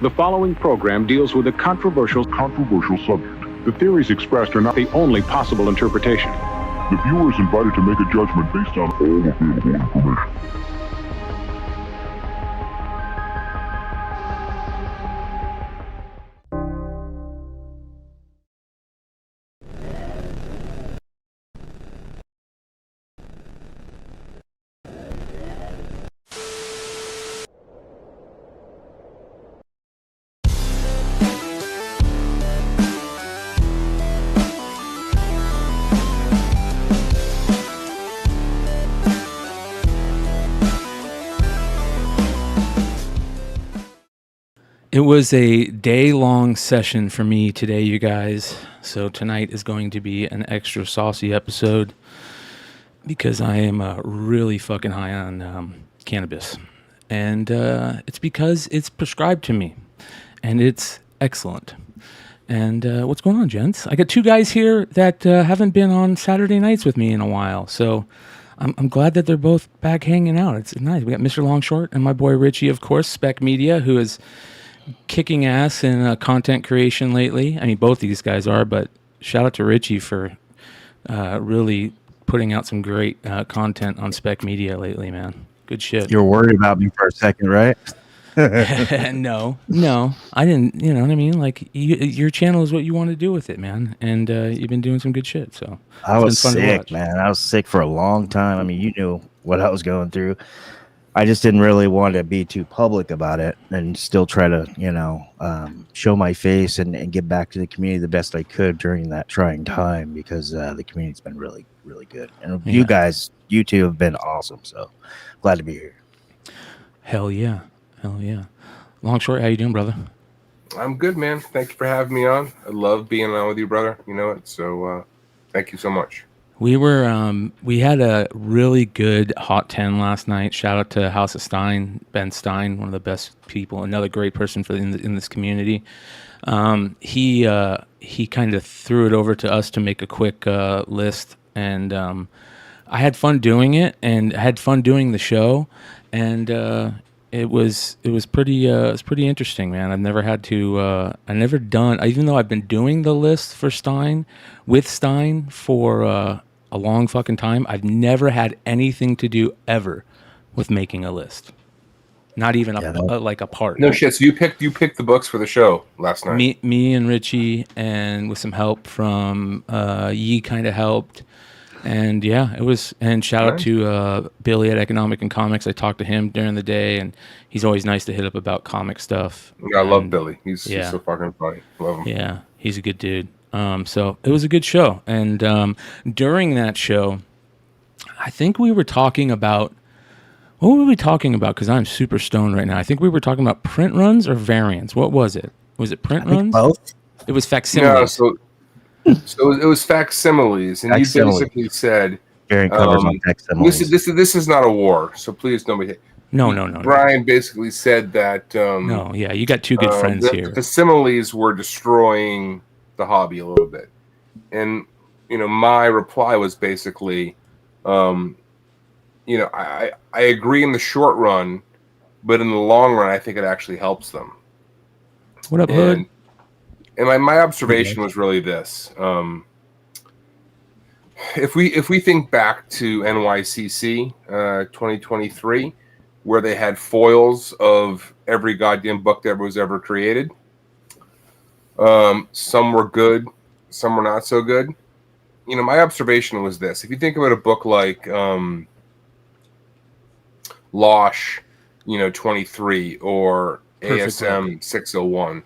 The following program deals with a controversial subject. The theories expressed are not the only possible interpretation. The viewer is invited to make a judgment based on all available information. It was a day-long session for me today, you guys. So tonight is going to be an extra saucy episode because I am really fucking high on cannabis. And it's because it's prescribed to me. And it's excellent. And what's going on, gents? I got two guys here that haven't been on Saturday nights with me in a while. So I'm glad that they're both back hanging out. It's nice. We got Mr. Longshort and my boy Richie, of course, Spec Media, who is kicking ass in content creation lately. I mean, both these guys are, but shout out to Richie for really putting out some great content on Spec Media lately, man. Good shit. You're worried about me for a second, right? No, I didn't. You know what I mean? Like, your channel is what you want to do with it, man. And you've been doing some good shit. So I was sick, man. I was sick for a long time. I mean, you knew what I was going through. I just didn't really want to be too public about it and still try to, show my face and get back to the community the best I could during that trying time because the community's been really, really good. And you guys, you two have been awesome. So glad to be here. Hell yeah. Longshort, how you doing, brother? I'm good, man. Thank you for having me on. I love being on with you, brother. You know it. So thank you so much. We had a really good Hot 10 last night. Shout out to House of Stein, Ben Stein, one of the best people, another great person in this community. He kind of threw it over to us to make a quick list, and I had fun doing it, and I had fun doing the show, and it was pretty interesting, man. I've never had to even though I've been doing the list for Stein with Stein for a long fucking time, I've never had anything to do ever with making a list. Not even like a part. No shit. So you picked the books for the show last night. Me and Richie, and with some help from Yee kind of helped. And yeah, it was. And shout out to Billy at Economic and Comics. I talked to him during the day, and he's always nice to hit up about comic stuff. Yeah, I love Billy. He's so fucking funny. Love him. Yeah, he's a good dude. So it was a good show. And during that show, I think we were talking about, what were we talking about? Because I'm super stoned right now. I think we were talking about print runs or variants. What was it? Was it print runs? Both. It was facsimiles. Yeah, so it was facsimiles. And you basically said, this is not a war, so please don't be... No. Bryan basically said that... you got two good friends here. The facsimiles were destroying the hobby a little bit, and my reply was basically I agree in the short run, but in the long run I think it actually helps them. What up, Hood? And my observation was really this: if we think back to NYCC 2023, where they had foils of every goddamn book that was ever created. Some were good, some were not so good. My observation was this: if you think about a book like Losh, 23 or ASM 601,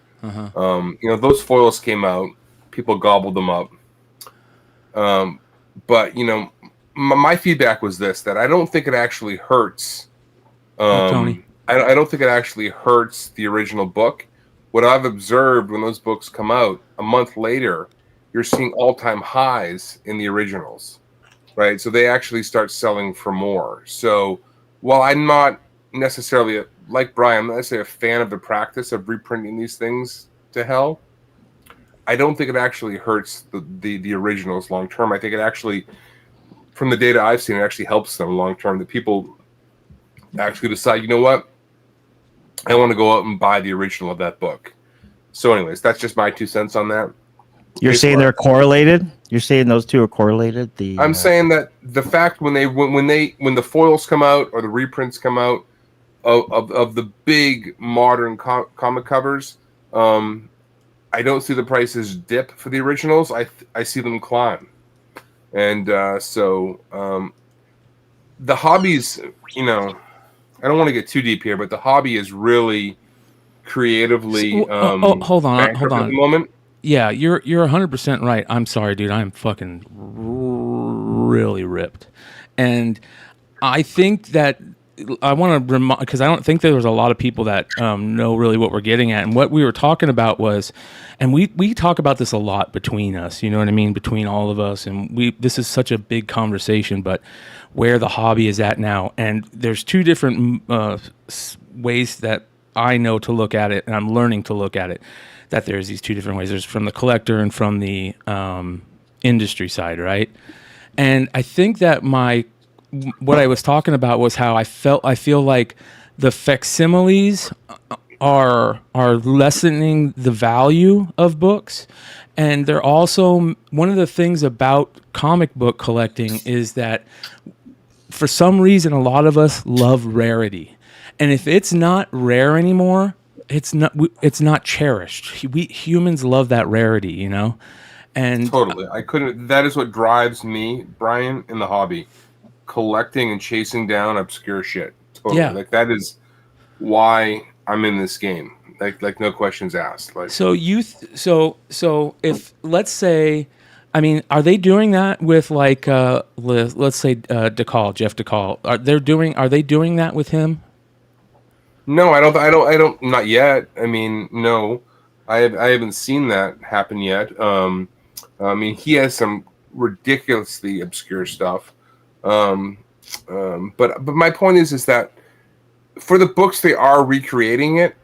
those foils came out, people gobbled them up. But my feedback was this: that I don't think it actually hurts. Tony. I don't think it actually hurts the original book. What I've observed when those books come out, a month later, you're seeing all-time highs in the originals, right? So they actually start selling for more. So while I'm not necessarily, like Bryan, I'm not necessarily a fan of the practice of reprinting these things to hell, I don't think it actually hurts the originals long-term. I think it actually, from the data I've seen, it actually helps them long-term. That people actually decide, you know what? I want to go out and buy the original of that book. So, anyways, that's just my 2 cents on that. You're saying they're correlated? You're saying those two are correlated? I'm saying that the fact when the foils come out or the reprints come out of the big modern comic covers, I don't see the prices dip for the originals. I see them climb, and so the hobbies, you know, I don't want to get too deep here, but the hobby is really creatively hold on at the moment. Yeah, you're 100% right. I'm sorry, dude. I'm fucking really ripped, and I think that I want to remind, because I don't think there was a lot of people that know really what we're getting at, and what we were talking about was, and we talk about this a lot between us. You know what I mean? Between all of us, and this is such a big conversation, but where the hobby is at now, and there's two different ways that I know to look at it, and I'm learning to look at it. That there's these two different ways. There's from the collector and from the industry side, right? And I think that what I was talking about was how I feel like the facsimiles are lessening the value of books, and they're also, one of the things about comic book collecting is that for some reason a lot of us love rarity, and if it's not rare anymore, it's not cherished. We humans love that rarity, you know? And totally. That is what drives me, Bryan, in the hobby. Collecting and chasing down obscure shit. Totally. Yeah. Like that is why I'm in this game. Like no questions asked. Like so if let's say, I mean, are they doing that with like let's say Jeff DeCall? Are they doing that with him? No, I don't. Not yet. I mean, no, I haven't seen that happen yet. I mean, he has some ridiculously obscure stuff. But my point is that for the books they are recreating it,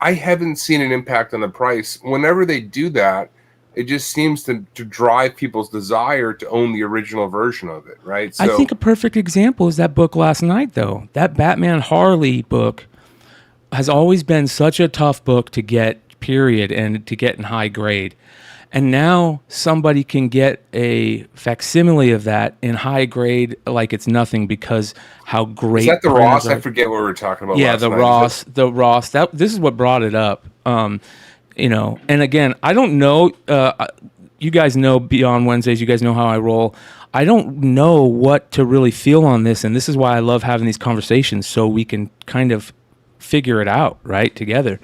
I haven't seen an impact on the price. Whenever they do that, it just seems to drive people's desire to own the original version of it, right? So, I think a perfect example is that book last night, though. That Batman Harley book has always been such a tough book to get, period, and to get in high grade. And now somebody can get a facsimile of that in high grade like it's nothing because how great. Is that the Ross? I forget what we were talking about. Yeah, last the night. Ross. The Ross. This is what brought it up. You know, and again, I don't know. You guys know Beyond Wednesdays. You guys know how I roll. I don't know what to really feel on this, and this is why I love having these conversations so we can kind of figure it out right together.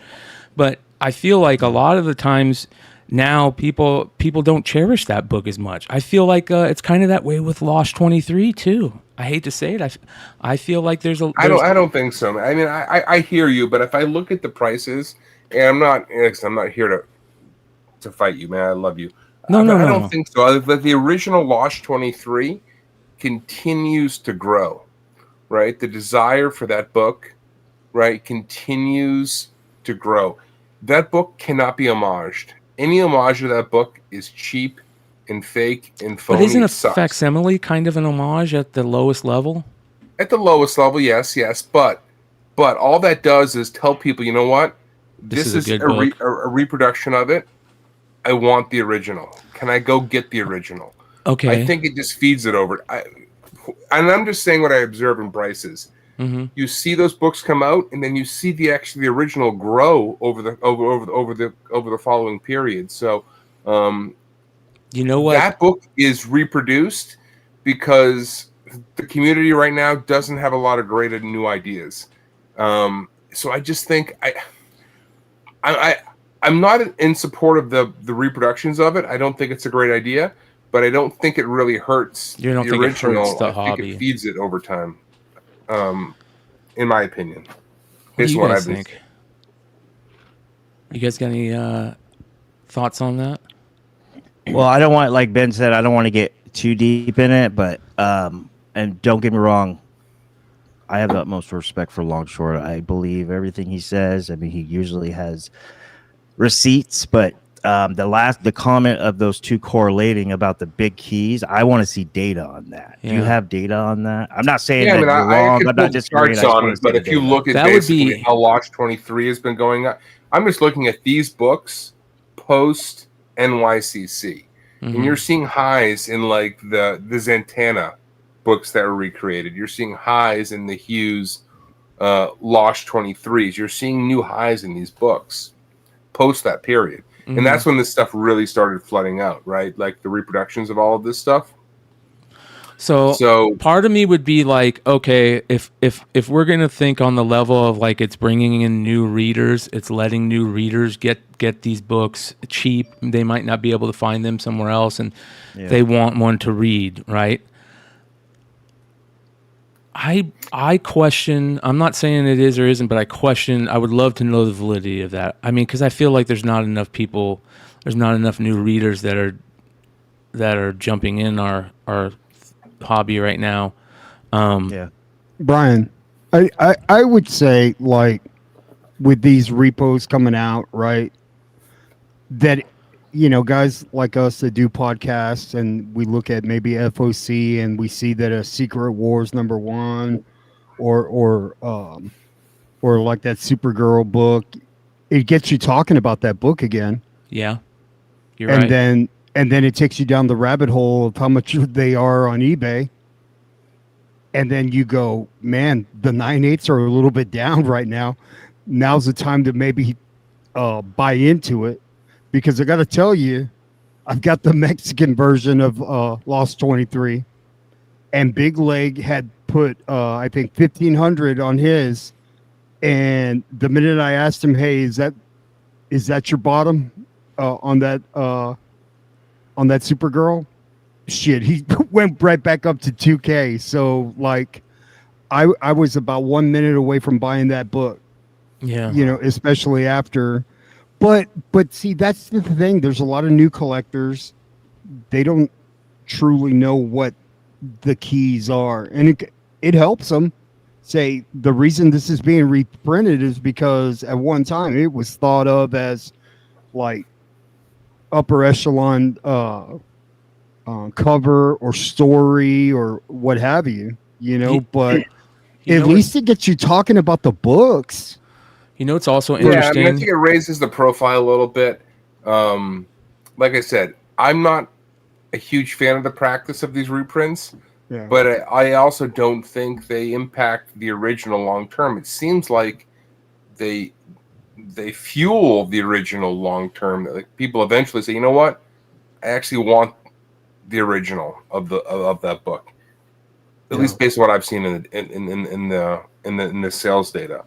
But I feel like a lot of the times now people don't cherish that book as much. I feel like it's kind of that way with Lost 23 too. I hate to say it. I feel like there's a. I don't think so. I mean, I hear you, but if I look at the prices, and I'm not here to fight you, man. I love you. No, I don't think so. The original Lost 23 continues to grow, right? The desire for that book, right, continues to grow. That book cannot be homaged. Any homage to that book is cheap and fake and phony. But isn't a facsimile kind of an homage at the lowest level? At the lowest level, yes. But all that does is tell people, you know what? This is a reproduction of it. I want the original. Can I go get the original? Okay. I think it just feeds it over. And I'm just saying what I observe in prices. Mm-hmm. You see those books come out, and then you see the original grow over the following period. So, you know what? That book is reproduced because the community right now doesn't have a lot of great new ideas. So I just think I'm not in support of the reproductions of it. I don't think it's a great idea, but I don't think it really hurts the original. It hurts the hobby. Think it feeds it over time. In my opinion, what do you guys think? You guys got any thoughts on that? Well, I don't want, like Ben said, I don't want to get too deep in it, but and don't get me wrong, I have the utmost respect for Longshore. I believe everything he says. I mean, he usually has receipts, but the comment of those two correlating about the big keys. I want to see data on that. Do you have data on that? I'm not saying that you're wrong. I'm not disagreeing. Charts on it, but if you look at that basically how Launch 23 has been going up, I'm just looking at these books post NYCC, and you're seeing highs in like the Zantana books that were recreated. You're seeing highs in the Hughes Losh 23s. You're seeing new highs in these books post that period. And that's when this stuff really started flooding out, right? Like the reproductions of all of this stuff. So part of me would be like, okay, if we're gonna think on the level of like it's bringing in new readers, it's letting new readers get these books cheap. They might not be able to find them somewhere else, and they want one to read, right? I question. I'm not saying it is or isn't, but I question. I would love to know the validity of that. I mean, because I feel like there's not enough people, there's not enough new readers that are jumping in our hobby right now. Bryan, I would say, like, with these repos coming out, right, that, you know, guys like us that do podcasts and we look at maybe FOC and we see that a Secret Wars #1 or like that Supergirl book, it gets you talking about that book again. Yeah, you're right. And then it takes you down the rabbit hole of how much they are on eBay. And then you go, man, the 9/8 are a little bit down right now. Now's the time to maybe buy into it. Because I got to tell you, I've got the Mexican version of Lost 23. And BigLegg had put, I think, 1,500 on his. And the minute I asked him, hey, is that your bottom on that Supergirl? Shit, he went right back up to 2K. So, like, I was about 1 minute away from buying that book. Yeah. You know, especially after. But see, that's the thing. There's a lot of new collectors. They don't truly know what the keys are. And it helps them. Say, the reason this is being reprinted is because at one time it was thought of as, like, upper echelon cover or story or what have you, you know, but at least it gets you talking about the books. You know, it's also interesting. Yeah, I think it raises the profile a little bit. Like I said, I'm not a huge fan of the practice of these reprints, but I also don't think they impact the original long term. It seems like they fuel the original long term. Like, people eventually say, you know what, I actually want the original of that book. At least based on what I've seen in the sales data.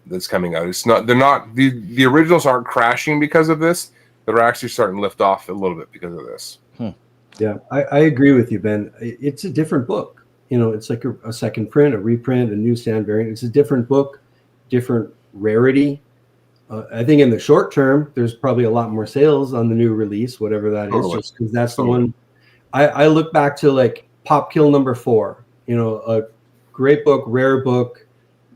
That's coming out. The originals aren't crashing because of this. They're actually starting to lift off a little bit because of this. Yeah, I agree with you, Ben. It's a different book. You know, it's like a second print, a reprint, a newsstand variant. It's a different book, different rarity. I think in the short term, there's probably a lot more sales on the new release, whatever that is, just because that's the one. I look back to, like, Pop Kill #4. You know, a great book, rare book,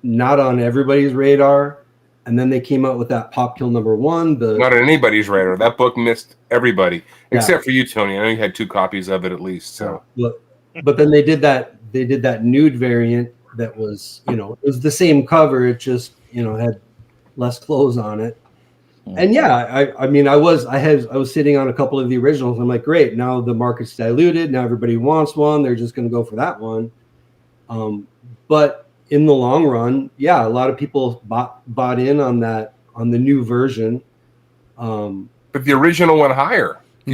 not on everybody's radar. And then they came out with that Pop Kill #1. Not on anybody's radar. That book missed everybody, except for you, Tony. I know you had 2 copies of it at least. So, but then they did that nude variant that was, you know, it was the same cover. It just, you know, had less clothes on it. And yeah, I mean, I was sitting on a couple of the originals. I'm like, great, now the market's diluted. Now everybody wants one. They're just going to go for that one. But in the long run, yeah, a lot of people bought in on that, on the new version. But the original went higher. It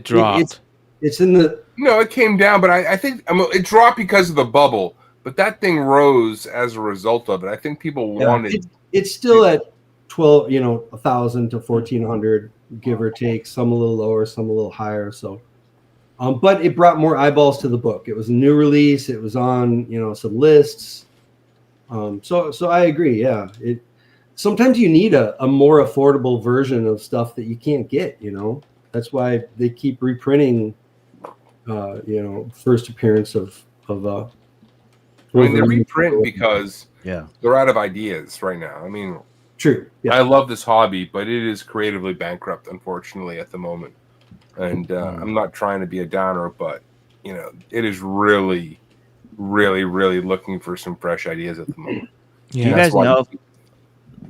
dropped. It's in the... No, it came down, but I think it dropped because of the bubble. But that thing rose as a result of it. I think people wanted... It's still at 12, you know, 1,000 to 1,400, give or take. Some a little lower, some a little higher. So, but it brought more eyeballs to the book. It was a new release. It was on, you know, some lists. So I agree. Yeah, sometimes you need a more affordable version of stuff that you can't get. You know, that's why they keep reprinting. You know, first appearance of. I mean, they reprint because they're out of ideas right now. I mean, True. Yeah. I love this hobby, but it is creatively bankrupt, unfortunately, at the moment. And I'm not trying to be a downer, but it is really, really, really looking for some fresh ideas at the moment. Yeah. Do you guys know?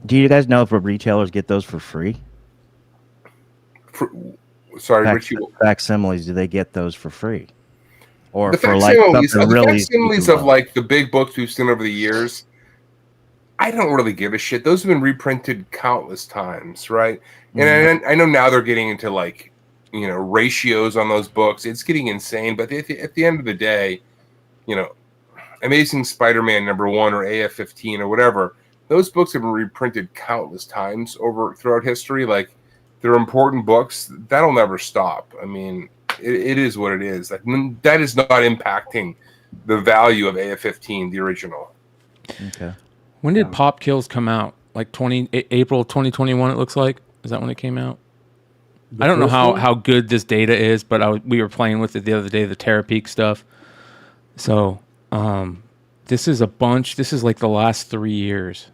Do you guys know if retailers get those for free? Sorry, Richie. Facsimiles, do they get those for free? Or The for like something really facsimiles of like the big books we've seen over the years, I don't really give a shit. Those have been reprinted countless times, right? And I know now they're getting into like, ratios on those books. It's getting insane. But at the end of the day, Amazing Spider-Man #1 or AF-15 or whatever, those books have been reprinted countless times throughout history. Like, they're important books. That'll never stop. I mean, it is what it is. Like, that is not impacting the value of AF-15, the original. Okay. When did Pop Kills come out? Like April 2021, it looks like. Is that when it came out? I don't know how good this data is, but we were playing with it the other day, the Terapeak stuff. So this is a bunch. This is like the last 3 years.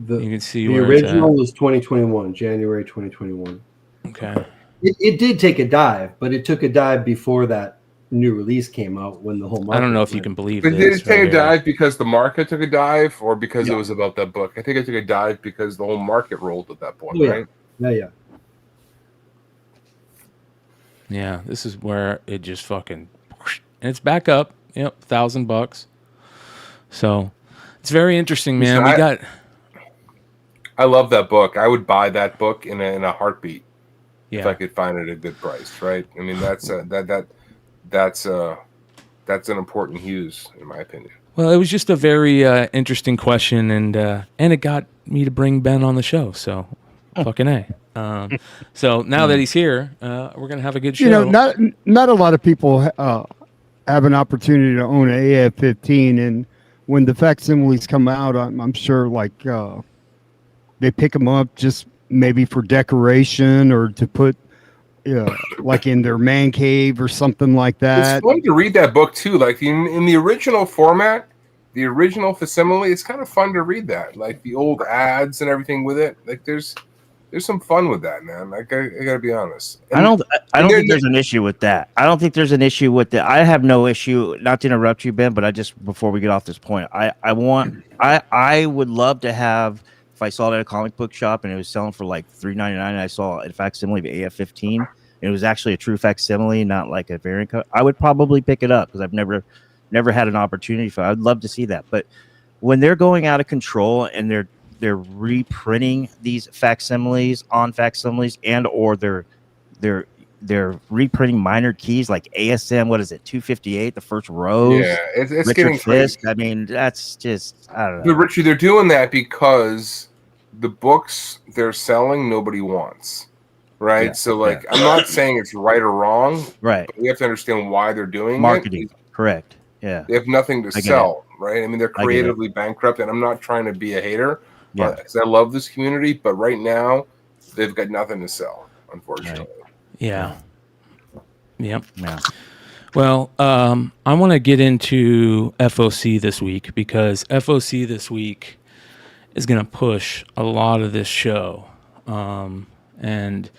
You can see the original was 2021, January 2021. Okay. It did take a dive, but it took a dive before that new release came out when the whole market. I don't know if you can believe But this. did it take a dive because the market took a dive or because it was about that book? I think it took a dive because the whole market rolled at that point, right? Yeah. Yeah, this is where it just fucking... And it's back up. Yep, $1,000. So it's very interesting, man. I love that book. I would buy that book in a heartbeat if Yeah. I could find it at a good price, right? I mean, that's an important use, in my opinion. Well, it was just a very interesting question, and it got me to bring Ben on the show. So, fucking A. So now that he's here, we're gonna have a good show. Not a lot of people have an opportunity to own an AF-15, and when the facsimiles come out, I'm sure they pick them up just maybe for decoration or to put like in their man cave or something like that. It's fun to read that book too. Like in the original format, the original facsimile, it's kind of fun to read that. Like the old ads and everything with it. Like there's some fun with that, man. Like I gotta be honest. I don't think there's an issue with that. I don't think there's an issue with that. I have no issue. Not to interrupt you, Ben, but I just before we get off this point, I would love to have. If I saw it at a comic book shop and it was selling for like $3.99, and I saw a facsimile of AF-15, and it was actually a true facsimile, not like a variant code, I would probably pick it up because I've never had an opportunity for it. I'd love to see that. But when they're going out of control and they're reprinting these facsimiles on facsimiles and or they're reprinting minor keys like ASM, what is it, 258, the first rose? Yeah, it's Richard getting Fisk. crazy. I mean, that's just, I don't know. But Richie, they're doing that because the books they're selling nobody wants, right? Yeah, So I'm not saying it's right or wrong, Right. but we have to understand why they're doing Marketing. it. Correct. Yeah. They have nothing to I get sell, right? I mean, they're I get it. creatively bankrupt, and I'm not trying to be a hater, Yeah. because I love this community, but right now they've got nothing to sell, unfortunately. Yeah. Yep. Yeah. Well, I want to get into FOC this week because FOC this week is going to push a lot of this show. And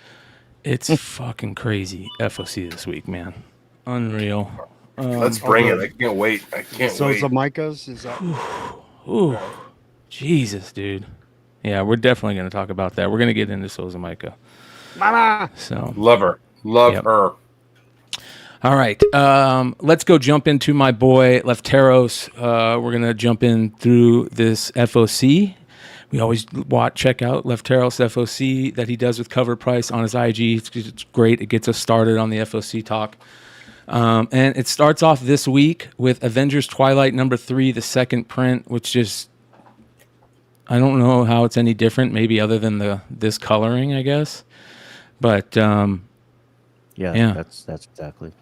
it's fucking crazy, FOC this week, man. Unreal. Let's bring it. I can't wait. I can't wait. Sozomaika's is that? Ooh, Jesus, dude. Yeah, we're definitely going to talk about that. We're going to get into Sozomaika. Mama! So, Love her. Love Yep. her. all right, let's go jump into my boy Lefteros. We're gonna jump in through this FOC. We always check out Lefteros FOC that he does with Cover Price on his IG. It's great. It gets us started on the FOC talk. And it starts off this week with Avengers Twilight #3, the second print, which just I don't know how it's any different, maybe other than this coloring, I guess. But Yeah. That's exactly.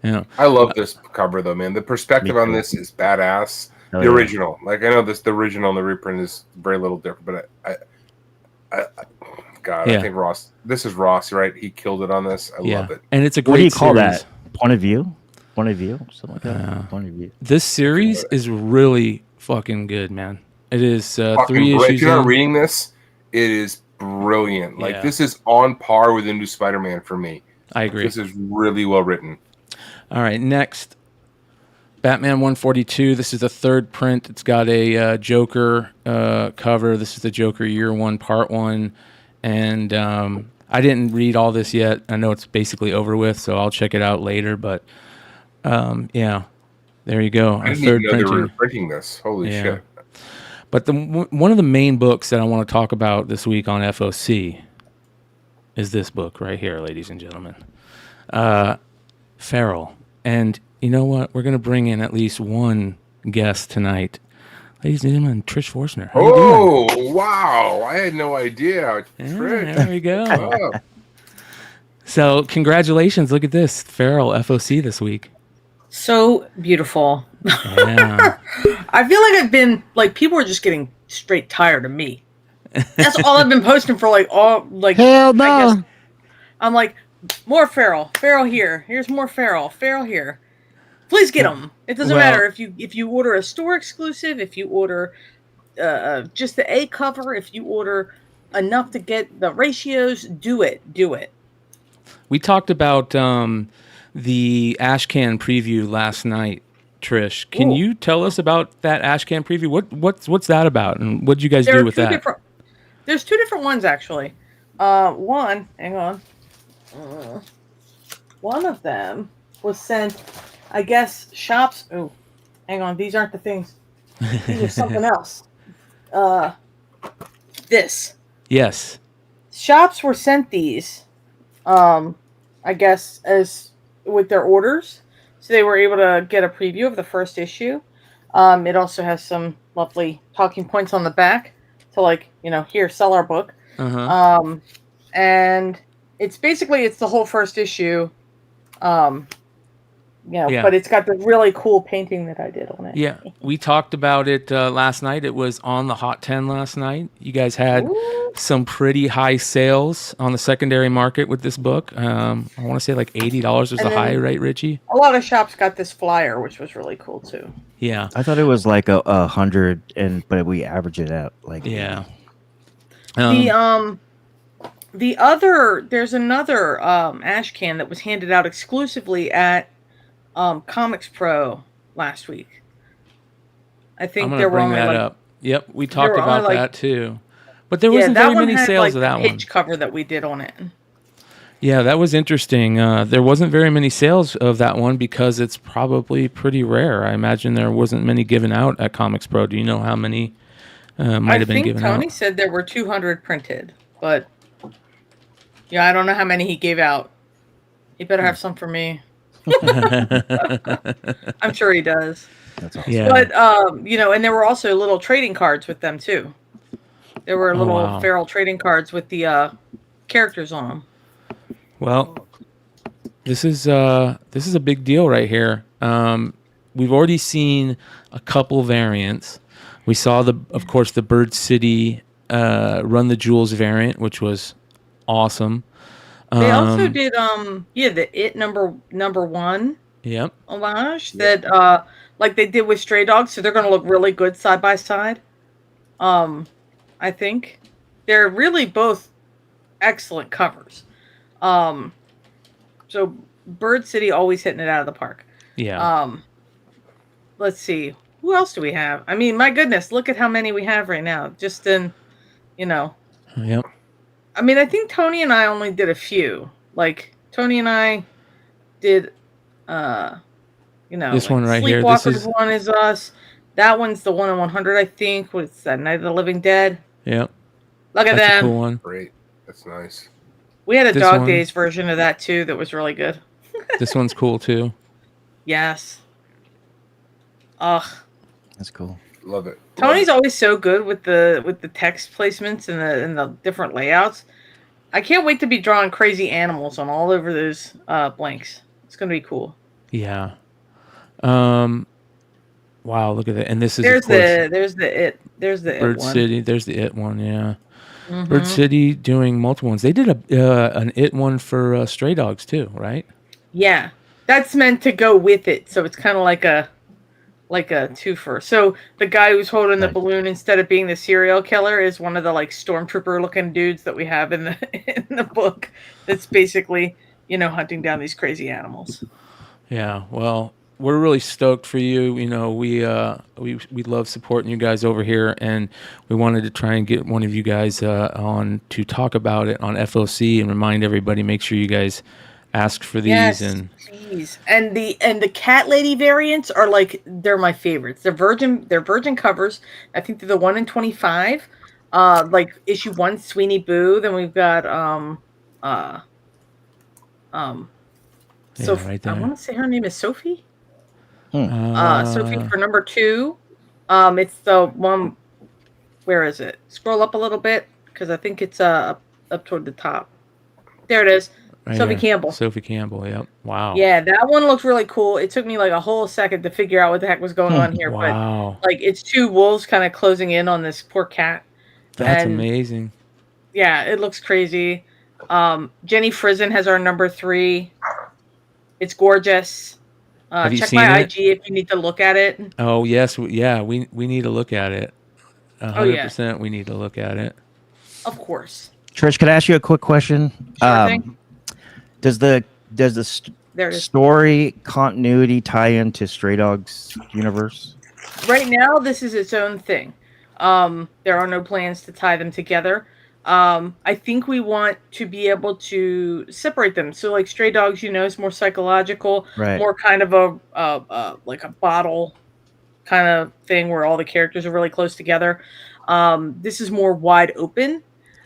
yeah. I love this cover though, man. The perspective Me on too. this is badass. Oh, The yeah. original, like I know the original and the reprint is very little different, but I Yeah. think Ross. This is Ross, right? He killed it on this. I love it. And it's a great What do you call series. that? Point of view? Point of view? Something like that. Point of view. This series is really fucking good, man. It is Fucking 3 great. If issues you're not in. reading this, it is brilliant. Like Yeah. this is on par with the new Spider-Man for me. I agree. This is really well written. All right, next, Batman 142. This is the third print. It's got a Joker cover. This is the Joker Year 1, Part 1. And I didn't read all this yet. I know it's basically over with, so I'll check it out later. But, yeah, there you go. I didn't even know they were printing this. Holy shit. But one of the main books that I want to talk about this week on FOC is this book right here, ladies and gentlemen. Feral. And you know what? We're going to bring in at least one guest tonight. Ladies and gentlemen, Trish Forstner. How you doing? Wow. I had no idea. Yeah, Trish. there we go. Oh. So congratulations. Look at this. Feral FOC this week. So beautiful. Yeah. I feel like I've been, like, people are just getting straight tired of me. That's all I've been posting for, like, hell no. I guess, I'm like, more Feral. Feral here. Here's more Feral. Feral here. Please get them. It doesn't matter if you order a store exclusive, if you order just the A cover, if you order enough to get the ratios, do it. Do it. We talked about the Ashcan preview last night, Trish. Can you tell us about that Ashcan preview? What's that about, and what did you guys do with that? There's two different ones actually. One, hang on. One of them was sent, I guess, shops. Oh, hang on. These aren't the things. These are something else. This. Yes. Shops were sent these, I guess, as with their orders. So they were able to get a preview of the first issue. It also has some lovely talking points on the back to, like, here, sell our book. Uh-huh. And it's the whole first issue. But it's got the really cool painting that I did on it. Yeah, we talked about it last night. It was on the Hot 10 last night. You guys had some pretty high sales on the secondary market with this book. I want to say like $80 was the high, right, Richie? A lot of shops got this flyer, which was really cool too. Yeah, I thought it was like 100, but we average it out like There's another ash can that was handed out exclusively at Comix Pro last week. I think there were only that up. Yep, we talked about that too. But there wasn't very many sales of that one. Pitch cover that we did on it. Yeah, that was interesting. There wasn't very many sales of that one because it's probably pretty rare. I imagine there wasn't many given out at Comix Pro. Do you know how many might have been given out? I think Tony said there were 200 printed, but yeah, I don't know how many he gave out. He better have some for me. I'm sure he does. That's awesome. Yeah. But and there were also little trading cards with them too. There were little Feral trading cards with the characters on them. Well, this is a big deal right here. We've already seen a couple variants. We saw of course the Bird City Run the Jewels variant, which was awesome. They also did the It number 1 homage that like they did with Stray Dogs, so they're going to look really good side by side. I think they're really both excellent covers. So Bird City always hitting it out of the park. Yeah. Let's see. Who else do we have? I mean, my goodness, look at how many we have right now. Just in, Yep. I mean, I think Tony and I only did a few. Like, Tony and I did, this one right here. Sleepwalkers one is us. That one's the 1 in 100, I think. What's that? Night of the Living Dead. Yep. Look at That's them. a cool one. Great. That's nice. We had a This Dog one. Days version of that too. That was really good. This one's cool too. Yes. Ugh. That's cool. Love it. Tony's always so good with the text placements and the different layouts. I can't wait to be drawing crazy animals on all over those blanks. It's gonna be cool. Yeah. Wow, look at that. And this is There's of course, the Bird It one. City. There's the It one, yeah. Mhm. Bird City doing multiple ones. They did an It one for Stray Dogs too, right? Yeah, that's meant to go with it. So it's kind of like a like a twofer. So the guy who's holding the Nice. balloon instead of being the serial killer is one of the like stormtrooper looking dudes that we have in the book. That's basically, hunting down these crazy animals. Yeah, well, we're really stoked for you. We love supporting you guys over here, and we wanted to try and get one of you guys on to talk about it on FOC and remind everybody. Make sure you guys ask for these. Yes, And please. And the cat lady variants are like they're my favorites. They're virgin covers. I think they're the 1 in 25. Like issue 1, Sweeney Boo. Then we've got yeah, right there. I want to say her name is Sophie. Uh, Sophie for number 2. It's the one. Where is it? Scroll up a little bit because I think it's up toward the top. There it is. right Sophie here. Campbell. Sophie Campbell. Yep. Wow. Yeah, that one looks really cool. It took me like a whole second to figure out what the heck was going on here, Wow. but like it's 2 wolves kind of closing in on this poor cat. That's and- amazing. Yeah, it looks crazy. Jenny Frizen has our number 3. It's gorgeous. Have you check seen my it? IG if you need to look at it. Oh yes, we need to look at it. 100%, we need to look at it. Of course. Trish, could I ask you a quick question? Sure thing. Does the There it is. story continuity tie into Stray Dogs universe? Right now, this is its own thing. There are no plans to tie them together. I think we want to be able to separate them. So, like Stray Dogs, is more psychological, Right. more kind of a like a bottle kind of thing where all the characters are really close together. This is more wide open.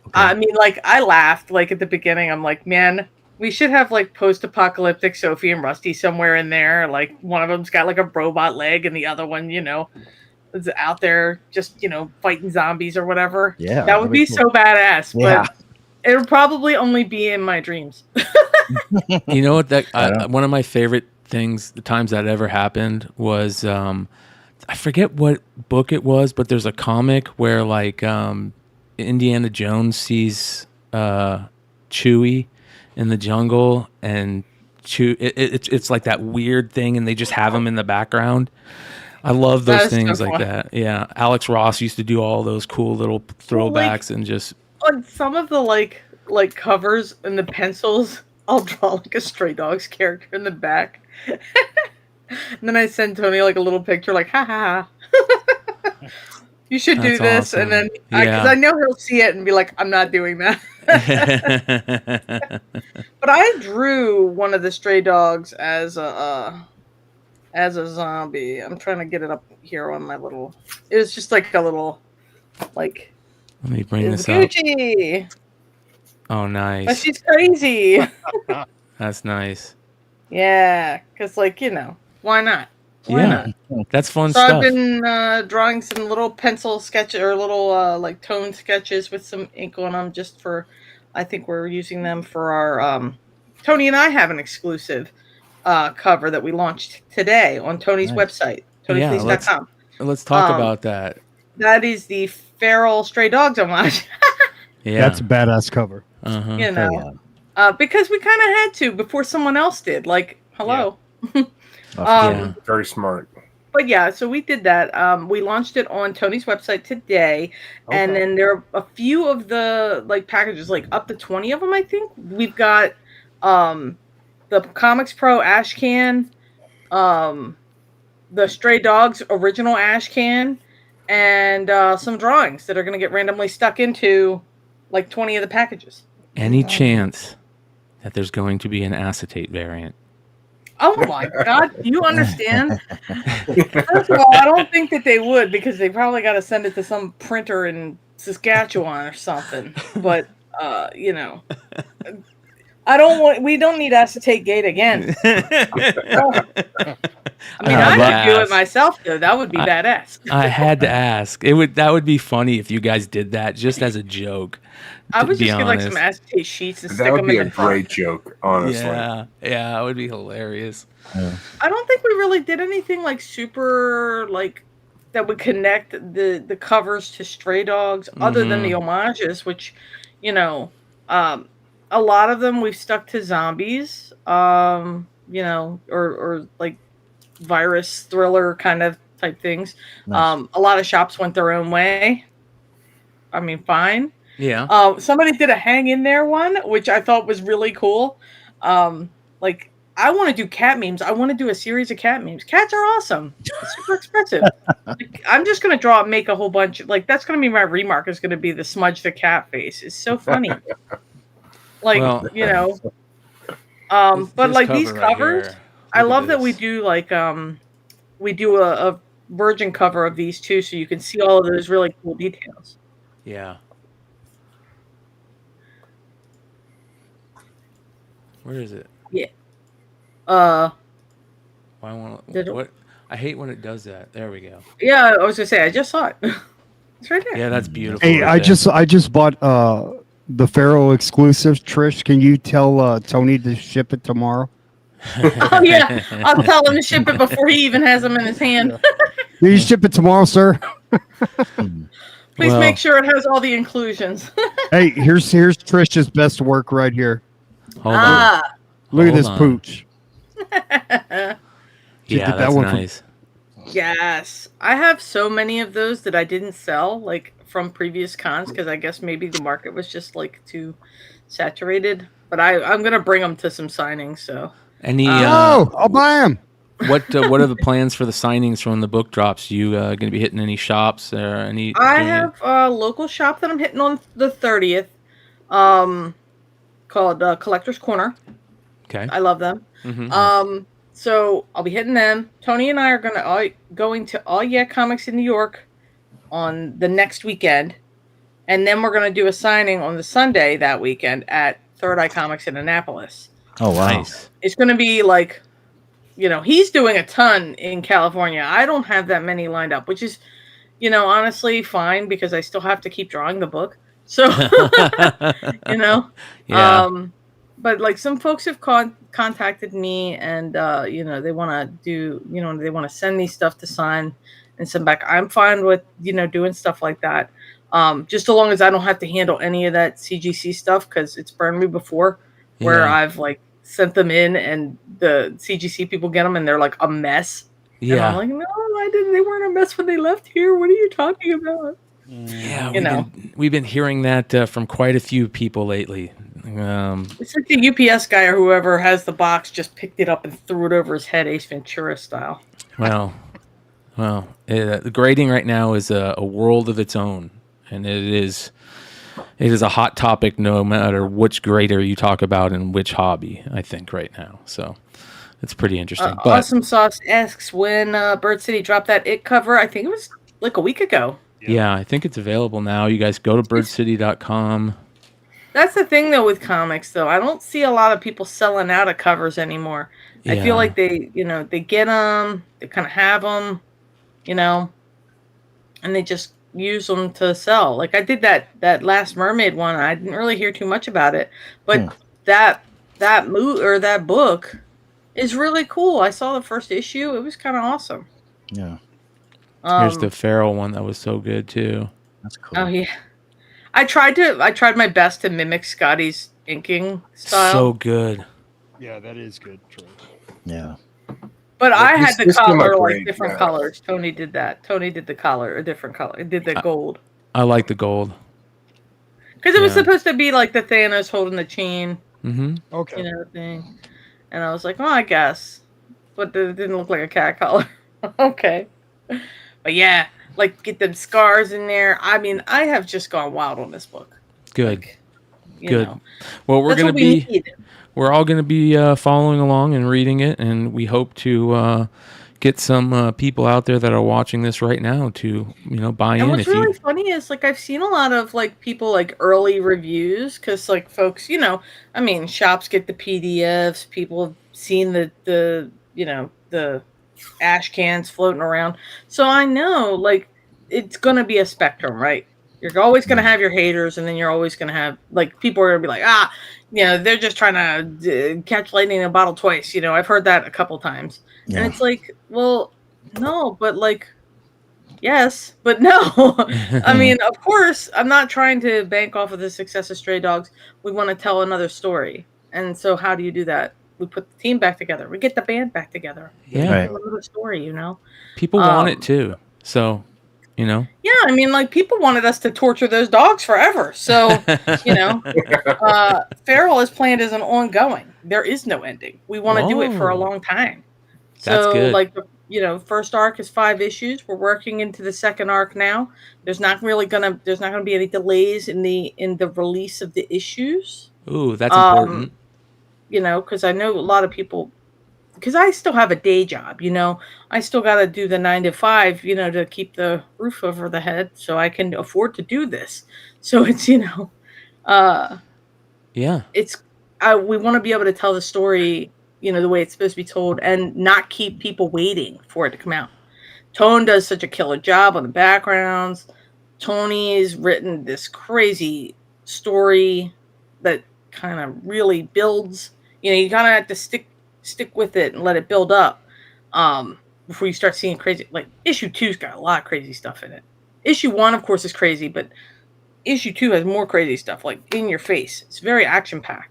Okay. I mean, like I laughed like at the beginning. I'm like, man, we should have like post-apocalyptic Sophie and Rusty somewhere in there. Like one of them's got like a robot leg, and the other one, is out there just fighting zombies or whatever. Yeah, that would be cool. so badass. Yeah. But it'll probably only be in my dreams. You know what? Yeah. One of my favorite things, the times that ever happened, was I forget what book it was, but there's a comic where like Indiana Jones sees Chewie in the jungle, and it's like that weird thing, and they just have him in the background. I love That those is so things like fun. that. Yeah, Alex Ross used to do all those cool little throwbacks and just On some of the like covers and the pencils, I'll draw like a Stray Dogs character in the back. And then I send Tony like a little picture like, ha ha ha. You should do That's this. And then, awesome. because Yeah. I know he'll see it and be like, I'm not doing that. But I drew one of the Stray Dogs as a zombie. I'm trying to get it up here on my little. It was just like a little, like, Let me bring it's this up. Gucci. Oh, But nice. she's crazy. That's nice. Yeah, because why not? Why Yeah, not? that's fun So stuff. I've been drawing some little pencil sketches or little like tone sketches with some ink on them, just for. I think we're using them for our. Tony and I have an exclusive cover that we launched today on Tony's Nice. website, Yeah, TonyFleece.com. Let's talk um, about that. That is the feral Stray Dogs homage. Yeah. That's a badass cover. Uh-huh. You know, Hell yeah. because we kind of had to before someone else did. Like, hello. Yeah. Very smart. But yeah, so we did that. We launched it on Tony's website today, and then there are a few of the like packages, like up to 20 of them, I think. We've got the Comics Pro ash can, the Stray Dogs original ash can, and some drawings that are going to get randomly stuck into like 20 of the packages. Any chance that there's going to be an acetate variant? Oh my God, do you understand? First of all, I don't think that they would, because they probably got to send it to some printer in Saskatchewan or something. But we don't need acetate gate again. I mean, I could do it myself though. That would be badass. I had to ask. That would be funny if you guys did that just as a joke. I to would be just get like some honest. acetate sheets and stick That would them be in a the front. great joke, honestly. Yeah, it would be hilarious. I don't think we really did anything like super like that would connect the covers to Stray Dogs, other than the homages, which, a lot of them we've stuck to zombies, or like virus thriller kind of type things. Nice. A lot of shops went their own way. I mean, fine. Yeah. Somebody did a hang in there one, which I thought was really cool. Like, I want to do cat memes. I want to do a series of cat memes. Cats are awesome. It's super expressive. Like, I'm just going to make a whole bunch. Like, that's going to be my remark. Is going to be the smudge the cat face. It's so funny. Like, Well, you know. But this like these cover right covers, here. I Look at love that we this. do like we do a virgin cover of these too, so you can see all of those really cool details. Yeah. Where is it? Yeah. Why won't Did it- what? I hate when it does that. There we go. Yeah, I was gonna say I just saw it. It's right there. Yeah, that's beautiful. Hey, right there. I just bought the Pharaoh exclusive. Trish, can you tell Tony to ship it tomorrow? Oh yeah, I'll tell him to ship it before he even has them in his hand. Will you ship it tomorrow, sir? Please Well- make sure it has all the inclusions. Hey, here's Trish's best work right here. Hold on. Ah, Look at Hold this on. pooch. She Yeah, did that that's one for- nice. yes. I have so many of those that I didn't sell, like from previous cons, because I guess maybe the market was just like too saturated. But I'm gonna bring them to some signings. So Any? Oh, I'll buy him. What are the plans for the signings from the book drops? You going to be hitting any shops or any? I doing have a local shop that I'm hitting on the 30th, called Collector's Corner. Okay. I love them. Mhm. So I'll be hitting them. Tony and I are going to All Yeah Comics in New York on the next weekend, and then we're gonna do a signing on the Sunday that weekend at Third Eye Comics in Annapolis. Oh wow. Nice. It's gonna be like, you know, he's doing a ton in California. I don't have that many lined up, which is, you know, honestly fine because I still have to keep drawing the book. So, you know, Yeah. but like some folks have contacted me and, you know, they want to do, you know, they want to send me stuff to sign and send back. I'm fine with, you know, doing stuff like that. Just so long as I don't have to handle any of that CGC stuff, because it's burned me before where Yeah. I've like sent them in and the CGC people get them and they're like a mess. And I'm Yeah. like, no, I didn't. They weren't a mess when they left here. What are you talking about? Yeah. You know. We've been hearing that from quite a few people lately. It's like the UPS guy or whoever has the box just picked it up and threw it over his head, Ace Ventura style. Well, the grading right now is a world of its own, and it is a hot topic no matter which grader you talk about and which hobby. I think right now, so it's pretty interesting. But Awesome Sauce asks when Bird City dropped that It cover. I think it was like a week ago. yeah, I think it's available now. You guys go to birdcity.com. That's the thing though with comics though. I don't see a lot of people selling out of covers anymore. I Yeah. feel like they, you know, they get them, they kind of have them, you know, and they just use them to sell. Like I did that Last Mermaid one. I didn't really hear too much about it, but that book is really cool. I saw the first issue. It was kind of awesome. Yeah. Here's the feral one that was so good too. That's cool. Oh yeah. I tried my best to mimic Scotty's inking style. So good. Yeah, that is good. True. Yeah. But I had the this came collar out like great, different yeah. colors. Tony did that. Tony did the collar a different color. It did the gold. I like the gold. Because it was Yeah. supposed to be like the Thanos holding the chain, Mm-hmm. Okay. you know, thing. And I was like, well, I guess. But it didn't look like a cat collar. Okay. But yeah, like get them scars in there. I mean, I have just gone wild on this book. Good. Like, you Good. know. Well, we're That's gonna what we be. need. We're all going to be following along and reading it, and we hope to get some people out there that are watching this right now to, buy And in. what's really funny is like I've seen a lot of like people like early reviews because like folks, I mean, shops get the PDFs. People have seen the ash cans floating around, so I know like it's gonna be a spectrum, right? You're always gonna have your haters, and then you're always gonna have like people are gonna be like, they're just trying to catch lightning in a bottle twice. I've heard that a couple times. Yeah. And it's like, well, no, but like, yes, but no. I mean, of course, I'm not trying to bank off of the success of Stray Dogs. We want to tell another story. And so how do you do that? we put the team back together. We get the band back together. Yeah. Right. Another story, you know. People want it too. So, you know. Yeah, I mean, like people wanted us to torture those dogs forever. So, you know, Feral is planned as an ongoing. There is no ending. We want to do it for a long time. That's So, good. like, you know, first arc is 5 issues. We're working into the second arc now. There's not gonna be any delays in the release of the issues. Ooh, that's important. You know, because I know a lot of people. Because I still have a day job, you know, I still got to do the 9 to 5, you know, to keep the roof over the head, so I can afford to do this. So it's, you know, Yeah. it's we want to be able to tell the story, you know, the way it's supposed to be told, and not keep people waiting for it to come out. Tone does such a killer job on the backgrounds. Tony's written this crazy story that kind of really builds. You know, you kind of have to stick with it and let it build up before you start seeing crazy. Like issue 2's got a lot of crazy stuff in it. Issue 1, of course, is crazy, but issue 2 has more crazy stuff, like in your face. It's very action packed.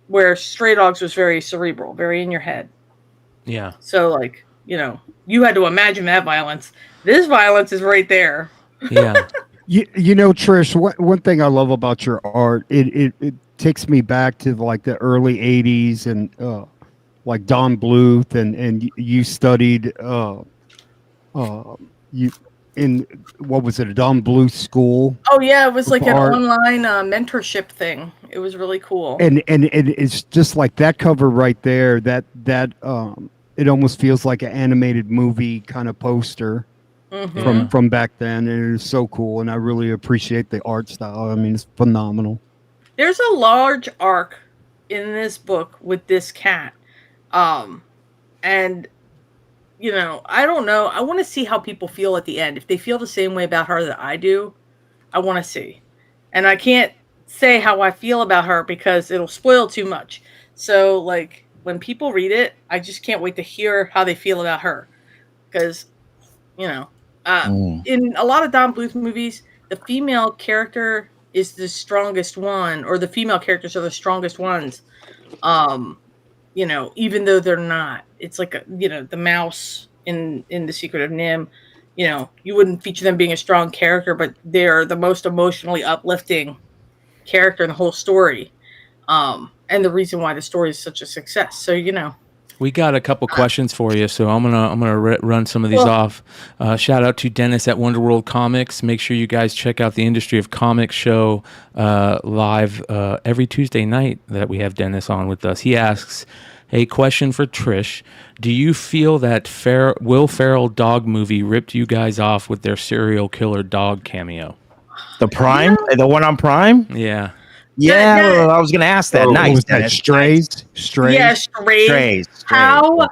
Where Stray Dogs was very cerebral, very in your head. Yeah. So, like, you know, you had to imagine that violence. This violence is right there. Yeah. You know, Trish, one thing I love about your art, it takes me back to like the early 80s and like Don Bluth, and you studied you in what was it, a Don Bluth school? Oh yeah, it was like an art. online mentorship thing. It was really cool. And it's just like that cover right there. That it almost feels like an animated movie kind of poster from back then, and it is so cool. And I really appreciate the art style. I mean, it's phenomenal. There's a large arc in this book with this cat. And you know, I don't know. I want to see how people feel at the end. If they feel the same way about her that I do, I want to see. And I can't say how I feel about her because it'll spoil too much. So, like, when people read it, I just can't wait to hear how they feel about her. Because, you know, in a lot of Don Bluth movies, the female character is the strongest one, or the female characters are the strongest ones. You know, even though they're not. It's like, you know, the mouse in The Secret of Nim. You know, you wouldn't feature them being a strong character, but they're the most emotionally uplifting character in the whole story. And the reason why the story is such a success. So, you know. We got a couple questions for you, so I'm gonna run some of these off. Shout out to Dennis at Wonderworld Comics. Make sure you guys check out the Industry of Comics show live every Tuesday night that we have Dennis on with us. He asks, "Hey, question for Trish: do you feel that Will Ferrell dog movie ripped you guys off with their serial killer dog cameo?" The Prime, the one on Prime. Yeah. Yeah, I was going to ask that. Nice. Was that Strays? Yeah, Strays. How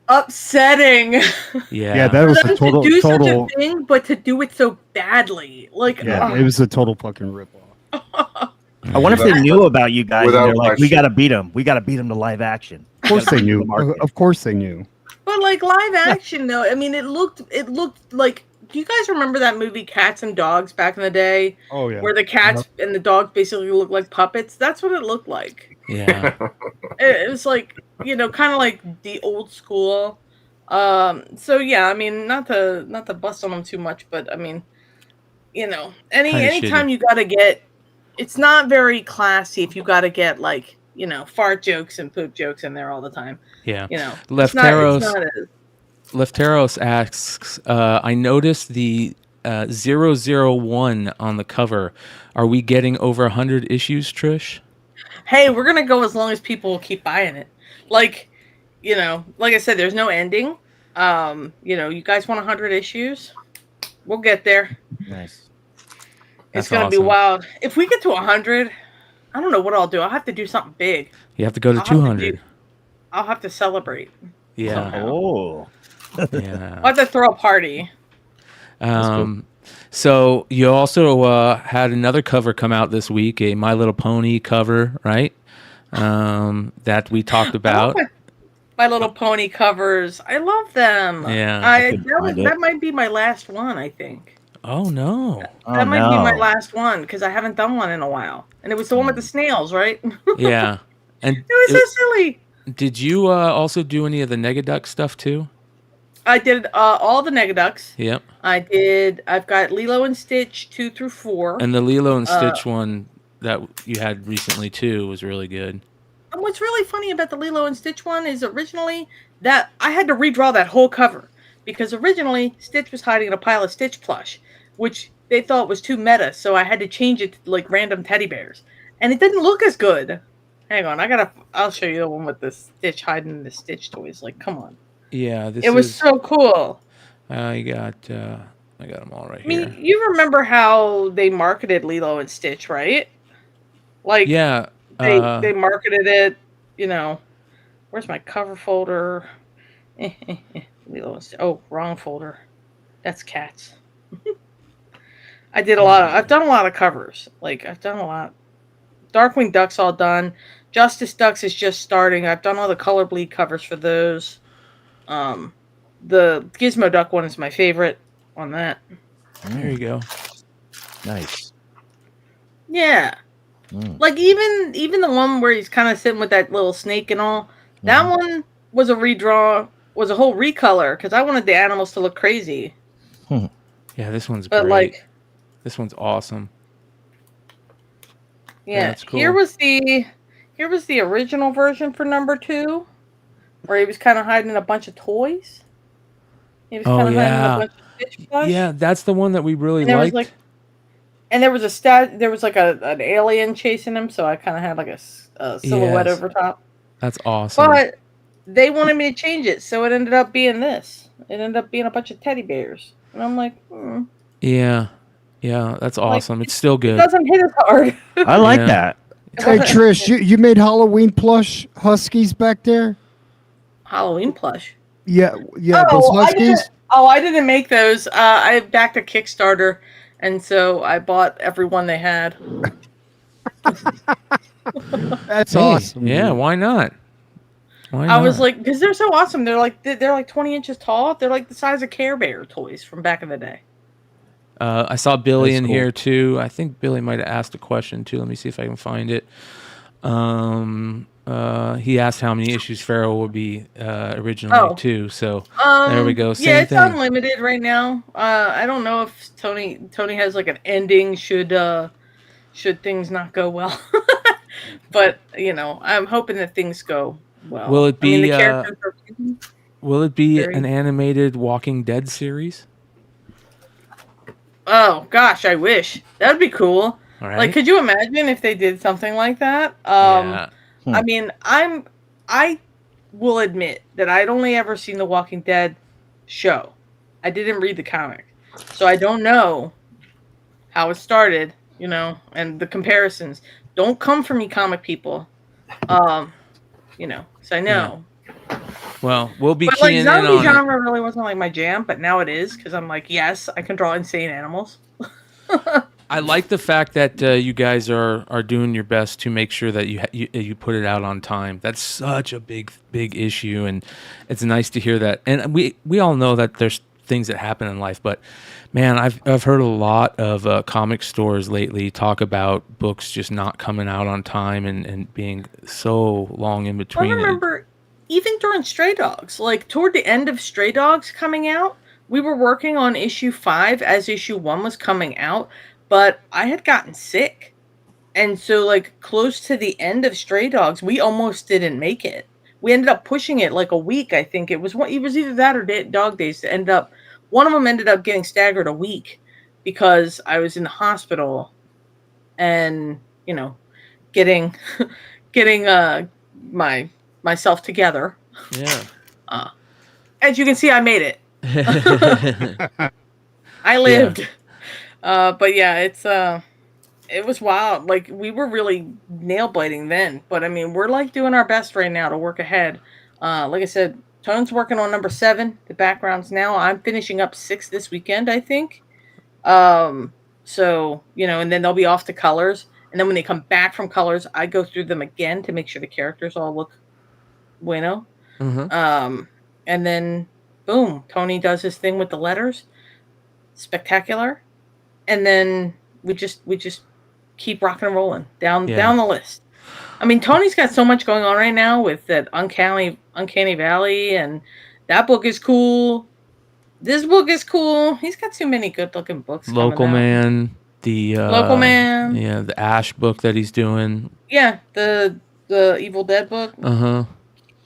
upsetting. Yeah, that was a total such a thing, but to do it so badly. Like, yeah, it was a total fucking ripoff. I wonder if they knew about you guys. And they're like, question. we got to beat him. We got to beat him to live action. Of course they knew. Of course they knew. But like live action, though, I mean, it looked like. Do you guys remember that movie Cats and Dogs back in the day? Oh yeah. Where the cats and the dogs basically looked like puppets. That's what it looked like. Yeah. It was like, you know, kind of like the old school. So yeah, I mean, not to bust on them too much, but I mean, you know, anytime you gotta get, it's not very classy if you gotta get like, you know, fart jokes and poop jokes in there all the time. Yeah. You know, Lefteros asks, I noticed the 001 on the cover. Are we getting over 100 issues, Trish? Hey, we're going to go as long as people will keep buying it. Like, you know, like I said, there's no ending. You know, you guys want 100 issues? We'll get there. Nice. It's going to be wild. If we get to 100, I don't know what I'll do. I'll have to do something big. You have to go to 200. I'll have to celebrate. Yeah. Somehow. Oh. Yeah. I'll have to throw a party. So you also had another cover come out this week, a My Little Pony cover, right? That we talked about. My Little Pony covers. I love them. Yeah. That might be my last one, I think. Oh, no. That might be my last one because I haven't done one in a while. And it was the one with the snails, right? Yeah. And it was so silly. Did you also do any of the Negaduck stuff too? I did all the Negaducks. Yep. I've got Lilo and Stitch 2 through 4. And the Lilo and Stitch one that you had recently too was really good. And what's really funny about the Lilo and Stitch one is originally that I had to redraw that whole cover because originally Stitch was hiding in a pile of Stitch plush, which they thought was too meta, so I had to change it to like random teddy bears, and it didn't look as good. Hang on, I'll show you the one with the Stitch hiding in the Stitch toys. Like, come on. Yeah, it was so cool. I got them all right here. I mean, you remember how they marketed Lilo and Stitch, right? Like, yeah, they marketed it. You know, where's my cover folder? Lilo and Stitch. Oh, wrong folder. That's cats. I've done a lot of covers. Like, I've done a lot. Darkwing Duck's all done. Justice Ducks is just starting. I've done all the color bleed covers for those. The Gizmo Duck one is my favorite on that. There you go. Nice. Yeah. Like even the one where he's kind of sitting with that little snake and all. That one was a redraw, was a whole recolor because I wanted the animals to look crazy. Yeah, this one's great. Like, this one's awesome. Yeah, that's cool. Here was the original version for number 2, where he was kind of hiding a bunch of toys. He was kind of hiding a bunch of Stitch plush. Yeah, that's the one that we really liked. And there was an alien chasing him, so I kind of had like a silhouette over top. That's awesome. But they wanted me to change it, so it ended up being this. It ended up being a bunch of teddy bears, and I'm like, Yeah, that's awesome. It's still good. It doesn't hit as hard. I like that. Hey Trish, you made Halloween plush huskies back there? Halloween plush. Yeah, those huskies. I didn't make those. I backed a Kickstarter, and so I bought every one they had. That's awesome. Yeah, why not? I was like, because they're so awesome. They're like 20 inches tall. They're like the size of Care Bear toys from back in the day. I saw Billy in here too. I think Billy might have asked a question too. Let me see if I can find it. He asked how many issues Pharaoh would be originally too. So there we go. Same thing. Unlimited right now. I don't know if Tony has like an ending should things not go well. But I'm hoping that things go well. Will it be? Will it be very... an animated Walking Dead series? Oh gosh, I wish. That'd be cool. Right. Like, could you imagine if they did something like that? I mean, I will admit that I'd only ever seen the Walking Dead show. I didn't read the comic, so I don't know how it started. And the comparisons don't come from me, comic people. So I know. Yeah. Well, we'll be but keying in on it. Zombie genre really wasn't like my jam, but now it is because I'm like, yes, I can draw insane animals. I like the fact that you guys are doing your best to make sure that you put it out on time. That's such a big issue, and it's nice to hear that. And we all know that there's things that happen in life, but man, I've heard a lot of comic stores lately talk about books just not coming out on time and being so long in between. I remember even during Stray Dogs, like toward the end of Stray Dogs coming out, we were working on issue 5 as issue 1 was coming out, but I had gotten sick. And so like close to the end of Stray Dogs, we almost didn't make it. We ended up pushing it like a week, I think. It was either that or Dog Days. One of them ended up getting staggered a week because I was in the hospital and, getting myself together. Yeah. As you can see, I made it. I lived. Yeah. But yeah, it was wild. Like, we were really nail biting then, but I mean, we're like doing our best right now to work ahead. Like I said, Tone's working on number 7, the backgrounds now. I'm finishing up 6 this weekend, I think. So, and then they'll be off to colors. And then when they come back from colors, I go through them again to make sure the characters all look bueno. Mm-hmm. And then boom, Tony does his thing with the letters. Spectacular. And then we just keep rocking and rolling down the list. I mean, Tony's got so much going on right now with that Uncanny Valley, and that book is cool. This book is cool. He's got too many good-looking books. Local coming out. Man, the Local Man. yeah, the Ash book that he's doing. Yeah, the Evil Dead book.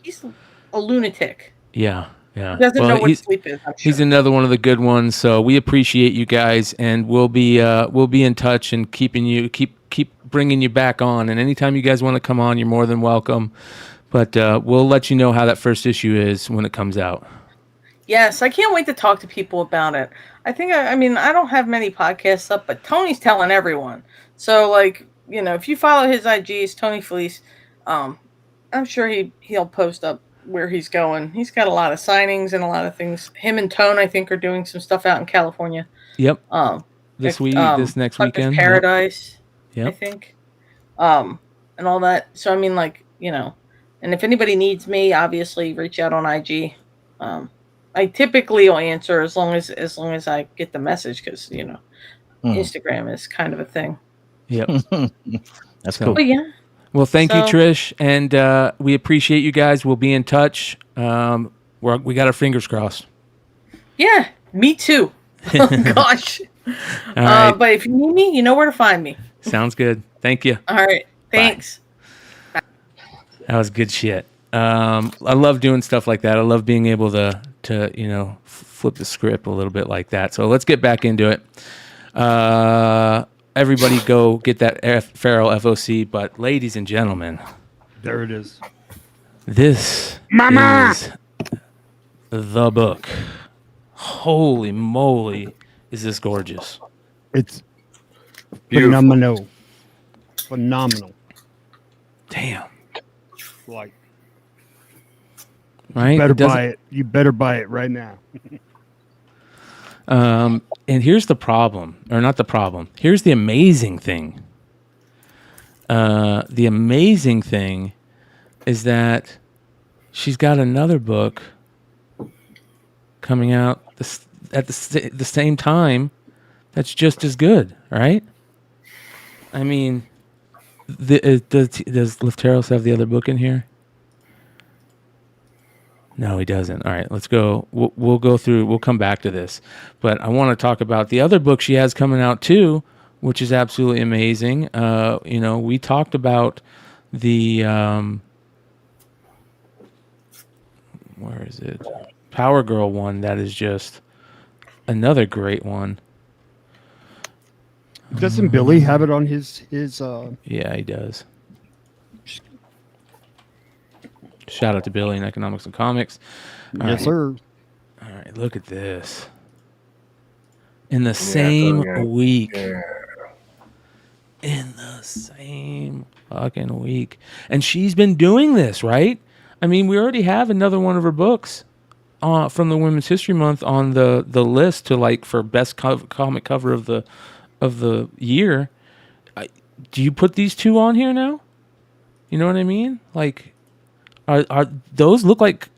He's a lunatic. Yeah, yeah. He doesn't know what sleep is. He's another one of the good ones. So we appreciate you guys, and we'll be in touch and keep bringing you back on. And anytime you guys want to come on, you're more than welcome. But we'll let you know how that first issue is when it comes out. Yes, I can't wait to talk to people about it. I think, I mean, I don't have many podcasts up, but Tony's telling everyone. So, like, you know, if you follow his IGs, Tony Felice, I'm sure he'll post up where he's going. He's got a lot of signings and a lot of things. Him and Tone, I think, are doing some stuff out in California. Yep. This next weekend. Paradise, yep. I think. And all that. So, I mean, like, you know, and if anybody needs me, obviously reach out on IG. I typically will answer as long as I get the message, because, you know, Instagram is kind of a thing. Yep. That's cool. But yeah. Well, thank you, Trish, and we appreciate you guys. We'll be in touch. We got our fingers crossed. Yeah, me too. Oh, gosh. All right. But if you need me, you know where to find me. Sounds good. Thank you. All right. Thanks. Bye. That was good shit. I love doing stuff like that. I love being able to you know, flip the script a little bit like that. So let's get back into it. Everybody go get that Feral FOC. But ladies and gentlemen, there it is. This is the book. Holy moly, is this gorgeous? It's beautiful. Phenomenal. Damn. Like, right? You better buy it. You better buy it right now. And here's the problem, or not the problem. Here's the amazing thing. The amazing thing is that she's got another book coming out at the same time that's just as good, right? I mean, does Lefteros have the other book in here? No, he doesn't. All right, let's go. We'll go through. We'll come back to this. But I want to talk about the other book she has coming out too, which is absolutely amazing. You know, we talked about the where is it? Power Girl one. That is just another great one. Doesn't Billy have it on his? Yeah, he does. Shout out to Billy and Economics and Comics. All yes, right. sir. All right, look at this. In the same week. Yeah. In the same fucking week. And she's been doing this, right? I mean, we already have another one of her books from the Women's History Month on the list to, like, for best comic cover of the year. Do you put these two on here now? You know what I mean? Like, are those look like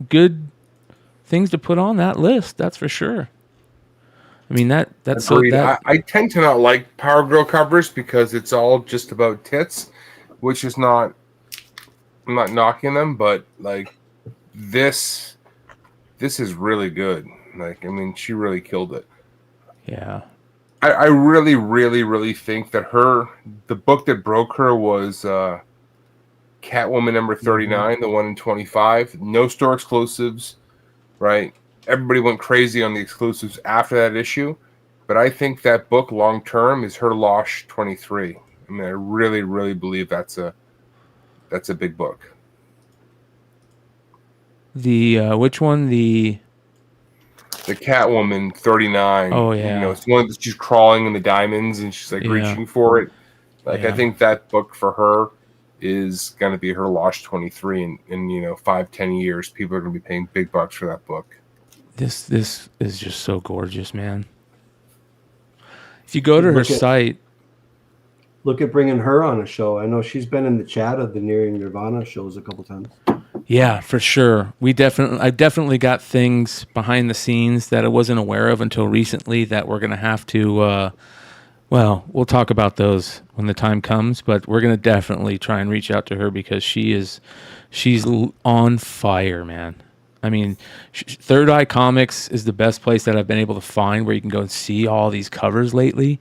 good things to put on that list? That's for sure. I mean, that's Agreed. so that I tend to not like Power Girl covers because it's all just about tits, which is not. I'm not knocking them, but like this is really good. Like, I mean, she really killed it. yeah. I really, really, really think that the book that broke her was Catwoman number 39, the one in 25. No store exclusives, right? Everybody went crazy on the exclusives after that issue, but I think that book long term is her Losh 23. I mean, I really, really believe that's a big book. The which one? The Catwoman 39. Oh, yeah. You know, it's one that she's crawling in the diamonds and she's like reaching for it. Like, Yeah. I think that book for her is going to be her Losh 23. In 5-10 years, people are going to be paying big bucks for that book. This is just so gorgeous, man. If you go to her site, Look at bringing her on a show. I know she's been in the chat of the Nearing Nirvana shows a couple times. yeah, for sure. I definitely got things behind the scenes that I wasn't aware of until recently that we're gonna have to Well, we'll talk about those when the time comes, but we're going to definitely try and reach out to her because she's on fire, man. I mean, Third Eye Comics is the best place that I've been able to find where you can go and see all these covers lately.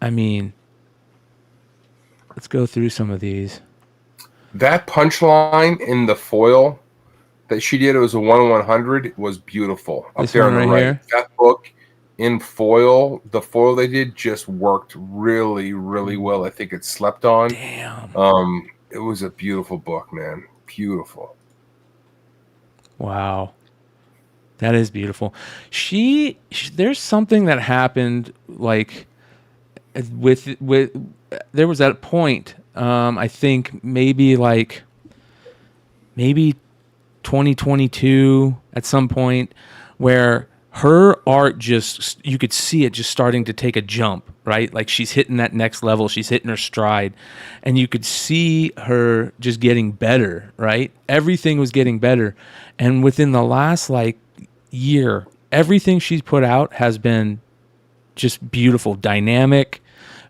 I mean, let's go through some of these. That punchline in the foil that she did, it was a 1/100, was beautiful. Up This there on one the right right. here? That book in foil, the foil they did just worked really, really well. I think it slept on. Damn. It was a beautiful book, man. Beautiful. Wow. That is beautiful. There's something that happened like with there was that point, I think maybe 2022 at some point where her art just, you could see it just starting to take a jump, right? Like she's hitting that next level, she's hitting her stride, and you could see her just getting better, right? Everything was getting better. And within the last year, everything she's put out has been just beautiful, dynamic.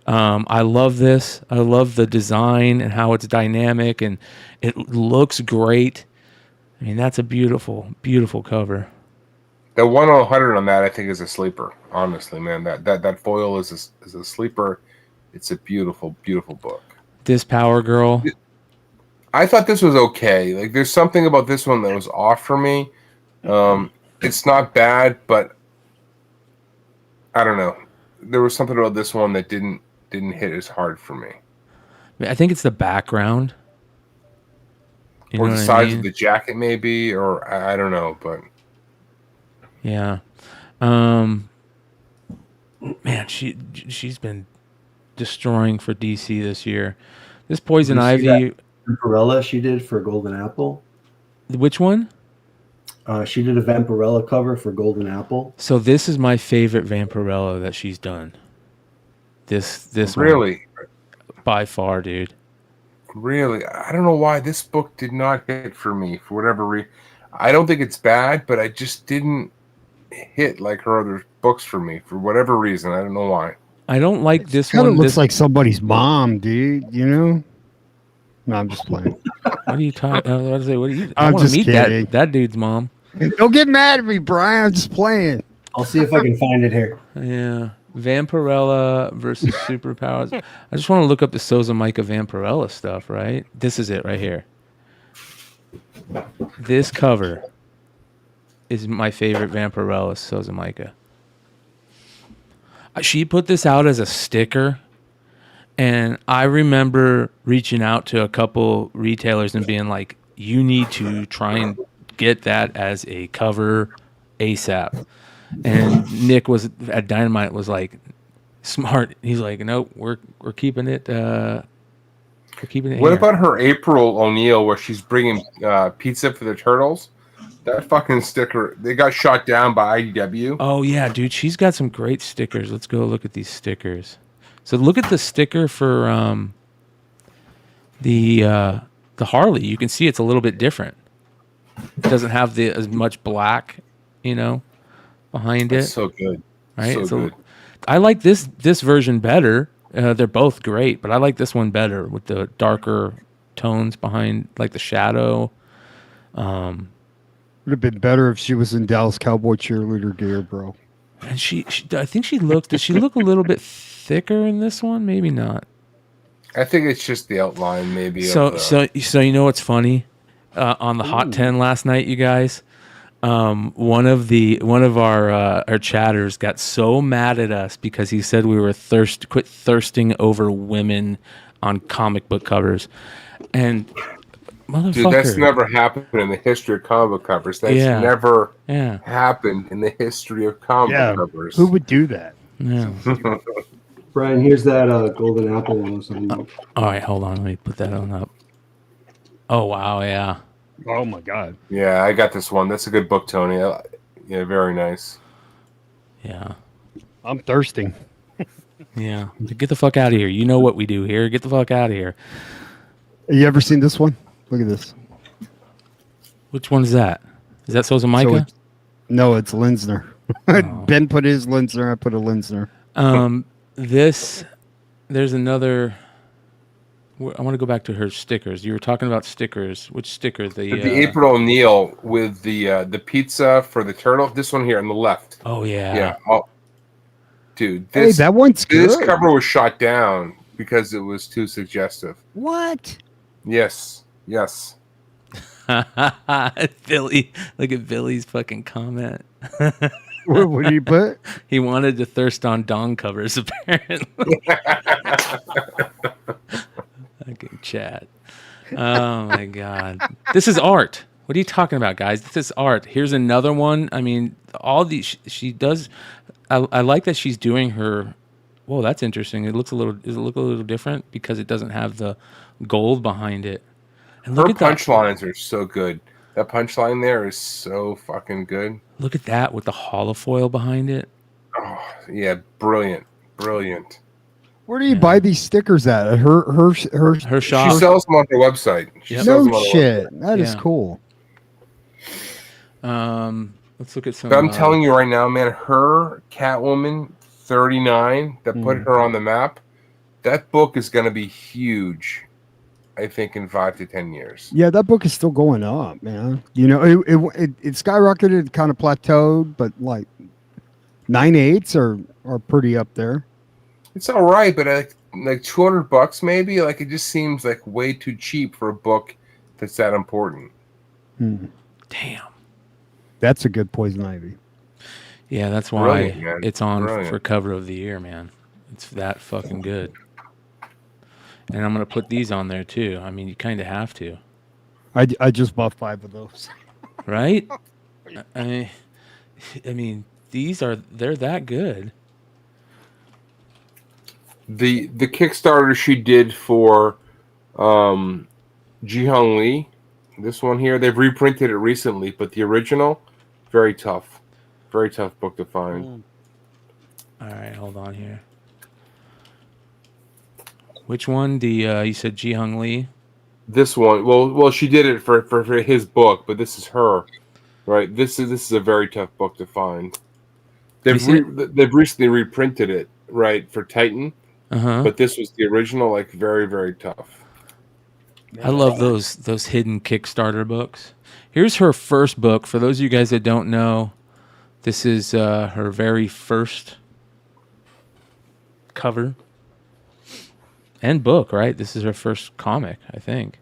I love this. I love the design and how it's dynamic and it looks great. I mean, that's a beautiful, beautiful cover. The 1/100 on that, I think, is a sleeper. Honestly, man, that foil is a sleeper. It's a beautiful, beautiful book. This Power Girl. I thought this was okay. Like, there's something about this one that was off for me. It's not bad, but I don't know. There was something about this one that didn't hit as hard for me. I think it's the background. You Or know the what I size mean? of the jacket, maybe, or I don't know, but Yeah. Man, she's been destroying for DC this year. This Poison Did you see Ivy. Vampirella she did for Golden Apple. Which one? She did a Vampirella cover for Golden Apple. So this is my favorite Vampirella that she's done. This really, one, by far, dude. really, I don't know why this book did not hit for me for whatever reason. I don't think it's bad, but I just didn't hit like her other books for me for whatever reason. I don't know why. I don't like this Kind one. of looks This, like somebody's mom, dude. You know? No, I'm just playing. what are you talking? I was say, what are you? I I'm want to just meet kidding. that dude's mom. Don't get mad at me, Brian. I'm just playing. I'll see if I can find it here. Yeah, Vampirella versus Superpowers. I just want to look up the Sozomaika Vampirella stuff. Right, this is it right here. This cover is my favorite Vampirella Sozomaika. She put this out as a sticker, and I remember reaching out to a couple retailers and being like, "You need to try and get that as a cover ASAP." And Nick was at Dynamite was like, smart. He's like, "No, we're keeping it. We're keeping it." What here." about her April O'Neil where she's bringing pizza for the turtles? That fucking sticker, they got shot down by IDW. Oh yeah, dude, she's got some great stickers. Let's go look at these stickers. So look at the sticker for the Harley. You can see it's a little bit different. It doesn't have as much black, behind That's it. so good. Right? So good. I like this version better. They're both great, but I like this one better with the darker tones behind, like the shadow. Would have been better if she was in Dallas Cowboy cheerleader gear, bro. And she I think she looks. Does she look a little bit thicker in this one? Maybe not. I think it's just the outline, maybe. So you know what's funny? On the Hot 10 last night, you guys, one of our chatters got so mad at us because he said we were quit thirsting over women on comic book covers, and motherfucker, dude, that's never happened in the history of comic book covers. That's never happened in the history of comic book covers. Who would do that? Yeah. Brian, here's that Golden Apple one. All right, hold on. Let me put that on up. Oh wow, yeah. Oh my god. Yeah, I got this one. That's a good book, Tony. Yeah, very nice. Yeah. I'm thirsting. Yeah. Get the fuck out of here. You know what we do here. Get the fuck out of here. You ever seen this one? Look at this. Which one is that? Is that Sozomaika? No, it's Linsner. Ben put his Linsner. I put a Linsner. This there's another. I want to go back to her stickers. You were talking about stickers. Which sticker? The April O'Neil with the pizza for the turtle. This one here on the left. Oh yeah. Yeah. Oh, dude, Hey, this that one's this good. cover was shot down because it was too suggestive. What? Yes. Yes. Billy, look at Billy's fucking comment. What do you put? He wanted to thirst on Dong covers, apparently. Fucking chat. Oh my god. This is art. What are you talking about, guys? This is art. Here's another one. I mean, all these she does. I like that she's doing her. Whoa, that's interesting. It looks a little. Does it look a little different because it doesn't have the gold behind it? And Her look at that. punchlines are so good. That punchline there is so fucking good. Look at that with the holofoil behind it. Oh, yeah, brilliant. Brilliant. Where do you buy these stickers at? Her shop. She sells them on her website. She sells No them on her shit. website. That is cool. Let's look at some. But I'm telling you right now, man, her Catwoman 39 that put her on the map, that book is going to be huge, I think, in 5 to 10 years. Yeah, that book is still going up, man. You know, it skyrocketed, kind of plateaued, but like 9/8 are pretty up there. It's all right, but like $200 maybe. Like it just seems like way too cheap for a book that's that important. Damn. That's a good Poison Ivy. Yeah, that's why Brilliant, it's on Brilliant. for cover of the year, man. It's that fucking good. And I'm gonna put these on there too. I mean, you kind of have to, I just bought 5 of those. right? I mean, they're that good. The Kickstarter she did for Ji-Hung Lee, this one here, they've reprinted it recently, but the original, very tough book to find. All right, hold on here. Which one? The you said Ji-Hung Lee? This one, well, she did it for his book, but this is her, right? This is a very tough book to find. They've recently reprinted it, right, for Titan, but this was the original, like very, very tough. I love those hidden Kickstarter books. Here's her first book. For those of you guys that don't know, this is her very first cover and book, right? This is her first comic, I think.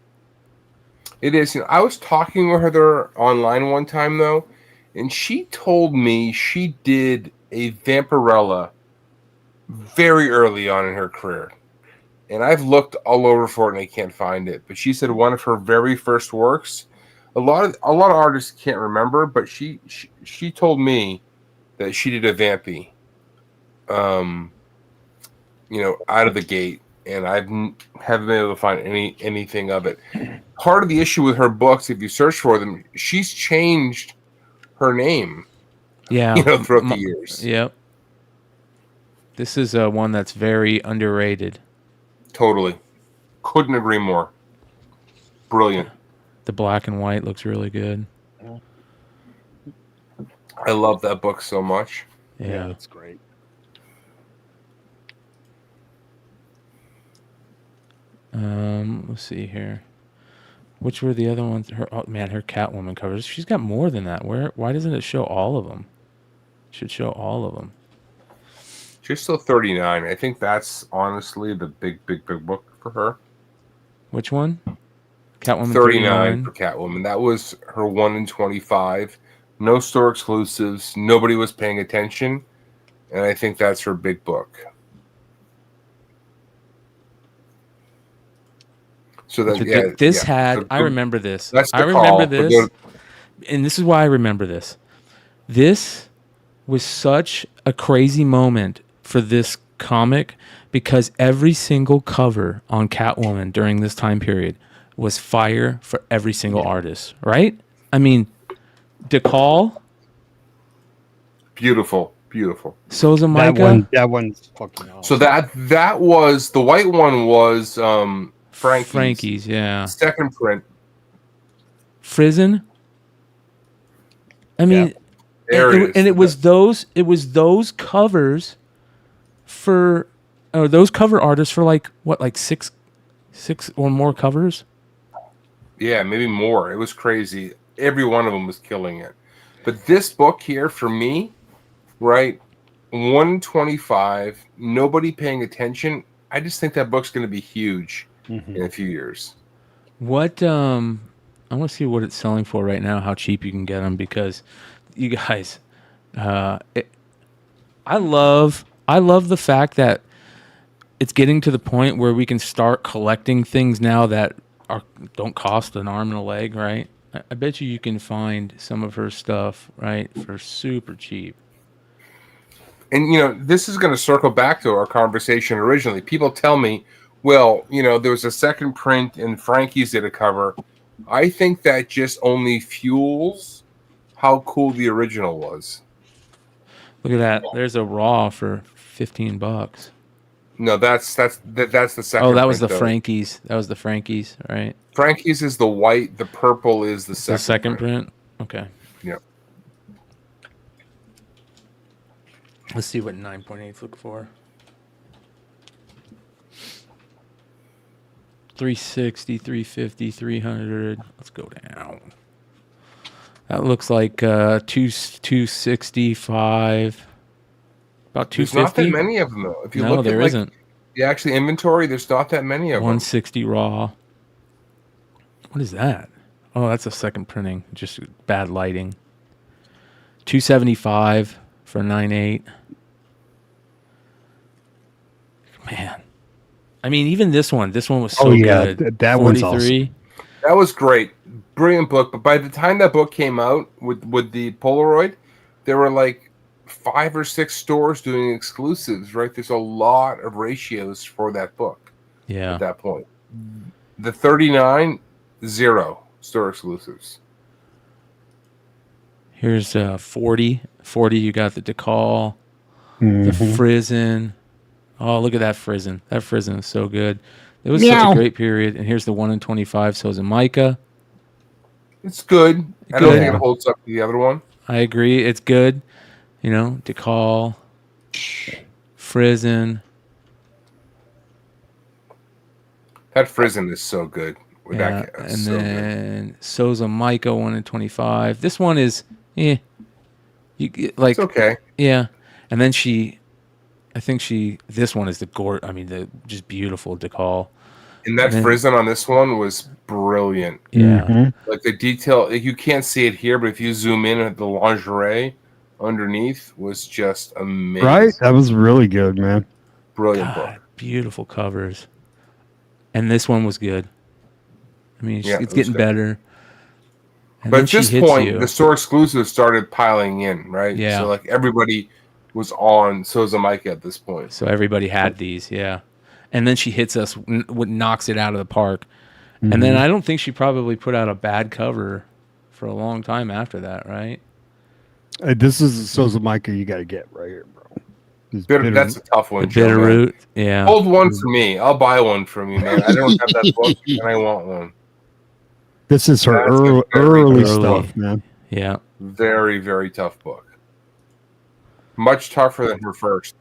It is. I was talking with her online one time, though, and she told me she did a Vampirella very early on in her career. And I've looked all over for it and I can't find it. But she said one of her very first works, a lot of artists can't remember, but she told me that she did a Vampy, out of the gate, and I haven't been able to find anything of it. Part of the issue with her books, if you search for them, she's changed her name. Yeah, throughout the years. Yep. This is one that's very underrated. Totally. Couldn't agree more. Brilliant. The black and white looks really good. I love that book so much. Yeah, that's great. Let's see here. Which were the other ones? Her Catwoman covers. She's got more than that. Why doesn't it show all of them? It should show all of them. She's still 39. I think that's honestly the big book for her. Which one? Catwoman 39 for Catwoman. That was her 1 in 25. No store exclusives. Nobody was paying attention. And I think that's her big book. So that I remember this. That's the I remember call, this. And this is why I remember this. This was such a crazy moment for this comic because every single cover on Catwoman during this time period was fire for every single artist, right? I mean, DeCall. Beautiful. Sozomaika. That one's fucking awesome. So that was, the white one was Frankie's, yeah. Second print. Frizen. I mean, it was those covers for are those cover artists for like what, like six or more covers? Yeah, maybe more. It was crazy. Every one of them was killing it. But this book here, for me, right, 125, nobody paying attention. I just think that book's going to be huge in a few years. What I want to see what it's selling for right now, how cheap you can get them, because you guys, I love the fact that it's getting to the point where we can start collecting things now that don't cost an arm and a leg, right? I bet you can find some of her stuff, right, for super cheap. And, you know, this is going to circle back to our conversation originally. People tell me, well, you know, there was a second print and Frankie's did a cover. I think that just only fuels how cool the original was. Look at that. There's a raw for $15. No, that's the second. Oh, that was the print, Frankie's. That was the Frankie's, right? Frankie's is the white. The purple is the second. The second print. Okay. Yeah. Let's see what 9.8s look for. 360, 350, 300. Let's go down. That looks like 265. About 250. There's not that many of them, though. If you look there at isn't. the actual inventory, there's not that many of them. 160 raw. What is that? Oh, that's a second printing. Just bad lighting. 275 for 9.8. Man. I mean, even this one was so good. That one's awesome. That was great. Brilliant book. But by the time that book came out with the Polaroid, there were like 5 or 6 stores doing exclusives, right? There's a lot of ratios for that book. Yeah. At that point. The 39, 0 store exclusives. Here's 40. 40, you got the decal, the Frizen. Oh, look at that Frizen. That Frizen is so good. It was such a great period. And here's the 1 in 25 Sozomaika. It's good. I don't think it holds up to the other one. I agree. It's good. You know, decal, Frizen. That Frizen is so good. Yeah, and so then Sozomaika 1 in 25. This one is, you like, it's okay. Yeah, and then this one is the just beautiful decal. And that Frizen on this one was brilliant. Yeah. Like the detail, like you can't see it here, but if you zoom in at the lingerie underneath was just amazing. Right? That was really good, man. Brilliant book. Beautiful covers. And this one was good. I mean, it's getting better. And but at this point, the store exclusives started piling in, right? Yeah. So like everybody was on Sozomaika at this point. So everybody had these, yeah. And then she hits us, knocks it out of the park. And then I don't think she probably put out a bad cover for a long time after that, right? This is the Sozomaika you got to get right here, bro. That's a tough one. Bitterroot, yeah. Hold one for me. I'll buy one from you, man. I don't have that book, and I want one. This is her early stuff, man. Yeah. Very, very tough book. Much tougher than her first.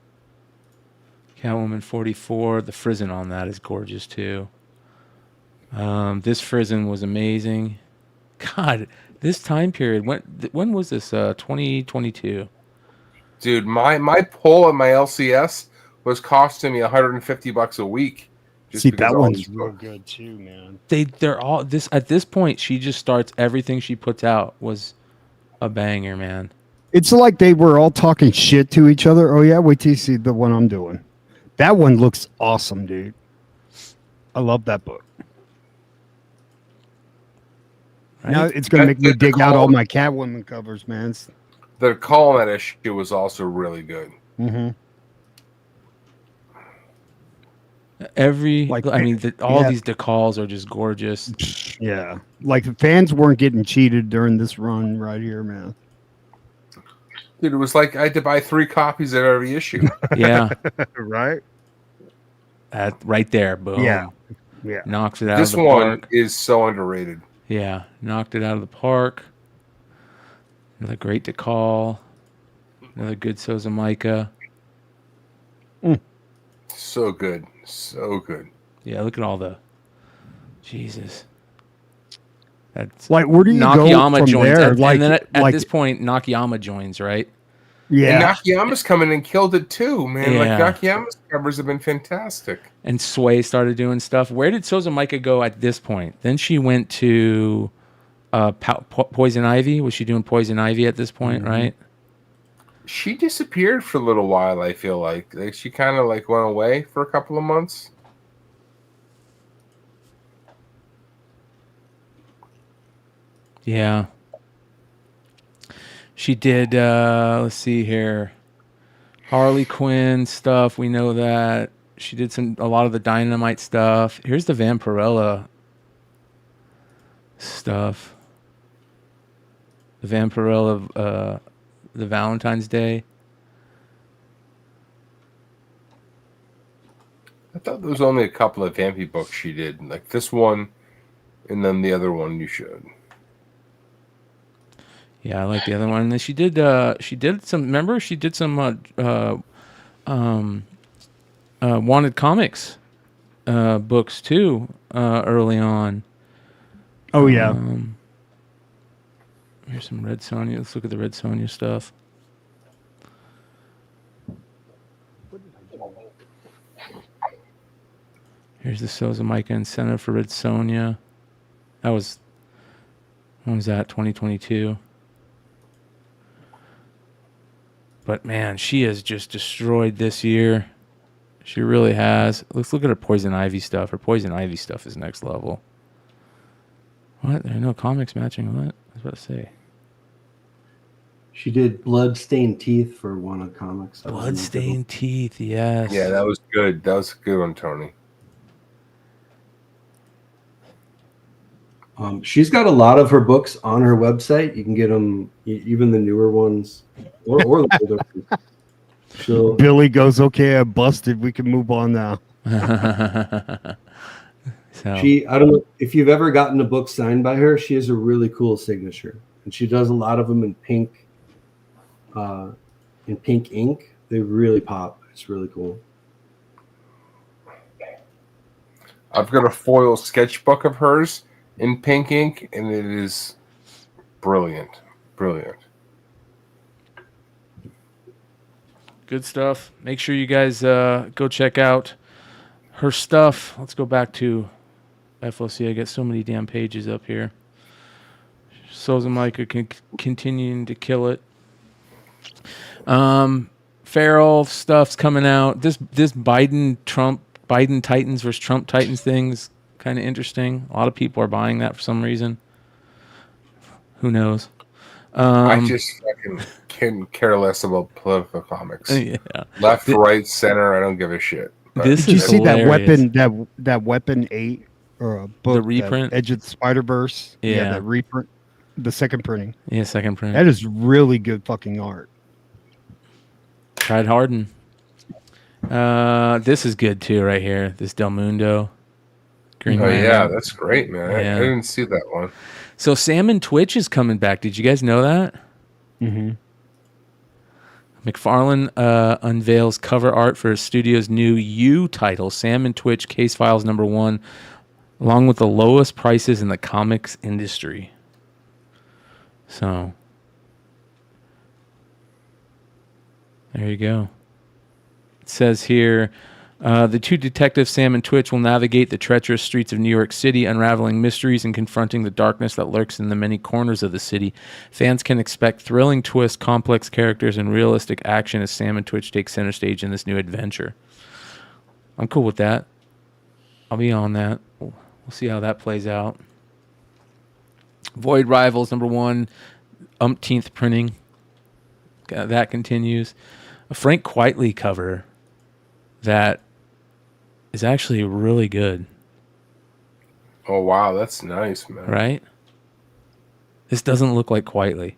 Catwoman 44. The Frizen on that is gorgeous too. This Frizen was amazing. God, this time period. When was this? 2022. Dude, my pull at my LCS was costing me $150 a week. See, that one's real good too, man. They're all this at this point. She just starts everything she puts out was a banger, man. It's like they were all talking shit to each other. Oh yeah, wait till you see the one I'm doing. That one looks awesome, dude. I love that book. Right? Now it's gonna make me dig out all my Catwoman covers, man. The call on that issue was also really good. These decals are just gorgeous. Yeah, like the fans weren't getting cheated during this run right here, man. Dude, it was like I had to buy 3 copies of every issue. Yeah, right. Right there, boom. Yeah. Knocks it out. This of the one park. is so underrated. Yeah, knocked it out of the park. Another great decal. Another good Sozomaika. So good. So good. Yeah, look at all the Jesus. That's Like, where do you Nakayama go from joins, there? and then at this point, Nakayama joins, right? And yeah, Nakayama's coming and killed it too, man. Like Yeah. Nakayama's covers have been fantastic. And Sway started doing stuff. Where did Sozomaika go at this point? Then she went to Poison Ivy. Was she doing Poison Ivy at this point, right? She disappeared for a little while, I feel like she kind of like went away for a couple of months. Yeah. She did, let's see here, Harley Quinn stuff. We know that. She did a lot of the Dynamite stuff. Here's the Vampirella stuff. The Vampirella, the Valentine's Day. I thought there was only a couple of Vampy books she did, like this one, and then the other one you showed. Yeah, I like the other one. And then she did some. Remember, she did some Wanted Comics books too early on. oh yeah. Here's some Red Sonja. Let's look at the Red Sonja stuff. Here's the Sozomaika incentive for Red Sonja. When was that? 2022. But man, she has just destroyed this year. She really has. Let's look at her Poison Ivy stuff. Her Poison Ivy stuff is next level. What? There are no comics matching what? I was about to say. She did Bloodstained Teeth for Wanted Comics. Bloodstained Teeth, yes. Yeah, that was good. That was a good one, Tony. She's got a lot of her books on her website. You can get them, even the newer ones, or the older ones. So Billy goes, okay, I busted. We can move on now. So, I don't know if you've ever gotten a book signed by her. She has a really cool signature, and she does a lot of them in pink ink. They really pop. It's really cool. I've got a foil sketchbook of hers in pink ink, and it is brilliant. Brilliant. good stuff. Make sure you guys go check out her stuff. Let's go back to FOC. I got so many damn pages up here. Sozomaika continuing to kill it. Farrell stuff's coming out. This Biden Titans versus Trump Titans thing's kind of interesting. A lot of people are buying that for some reason. Who knows? I just fucking can care less about political comics. Yeah. Left, right, center. I don't give a shit. But This Did you is see hilarious. that Weapon 8 or a book, The reprint? Edge of the Spider-Verse? Yeah. That reprint, the second printing. Yeah, second print. That is really good fucking art. Tried Harden. This is good too, right here. This Del Mundo. Green Oh Lantern. yeah, that's great, man. Yeah. I didn't see that one. So Salmon Twitch is coming back. Did you guys know that? Mm-hmm. McFarlane unveils cover art for his studio's new U title, Salmon Twitch Case Files #1, along with the lowest prices in the comics industry. So there you go. It says here, the two detectives, Sam and Twitch, will navigate the treacherous streets of New York City, unraveling mysteries and confronting the darkness that lurks in the many corners of the city. Fans can expect thrilling twists, complex characters, and realistic action as Sam and Twitch take center stage in this new adventure. I'm cool with that. I'll be on that. We'll see how that plays out. Void Rivals #1, umpteenth printing. That continues. A Frank Quitely cover that is actually really good. Oh wow, that's nice, man. Right? This doesn't look like Quitely.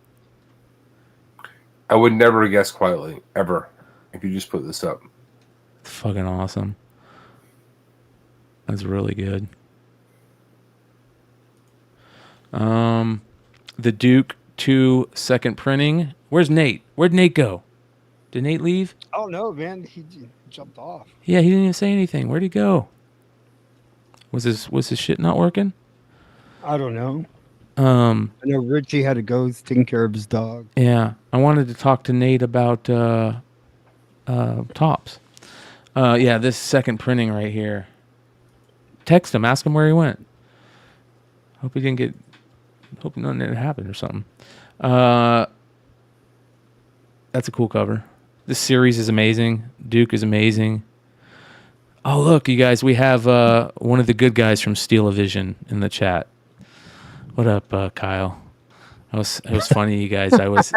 I would never guess quietly ever if you just put this up. It's fucking awesome. That's really good. The Duke 2 second printing. Where's Nate? Where'd Nate go? Did Nate leave? Oh no, man, he jumped off. Yeah, he didn't even say anything. Where'd he go? Was his shit not working? I don't know. I know Richie had to go taking care of his dog. Yeah, I wanted to talk to Nate about tops. Yeah, this second printing right here. Text him, ask him where he went. Hope nothing didn't happen or something. That's a cool cover. This series is amazing. Duke is amazing. Oh, look, you guys, we have one of the good guys from Steel-O-Vision in the chat. What up, Kyle? It was funny, you guys. I was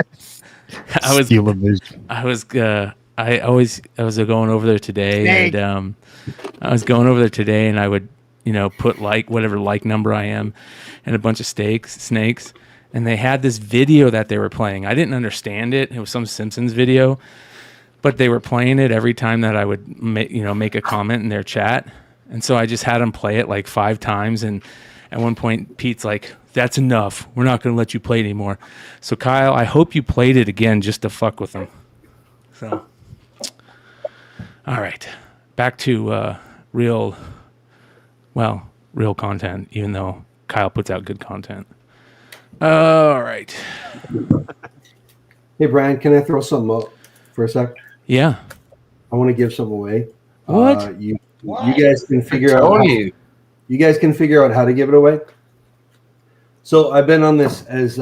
going over there today, and I was going over there today, and I would, put whatever number I am, and a bunch of snakes, and they had this video that they were playing. I didn't understand it. It was some Simpsons video, but they were playing it every time that I would make a comment in their chat, and so I just had them play it like 5 times, and at one point Pete's like, "That's enough. We're not going to let you play it anymore." So Kyle, I hope you played it again just to fuck with them. So, all right, back to real content, even though Kyle puts out good content. All right. Hey, Brian, can I throw something up for a sec? Yeah. I want to give something away. What? You guys can figure out. You guys can figure out how to give it away. So I've been on this, as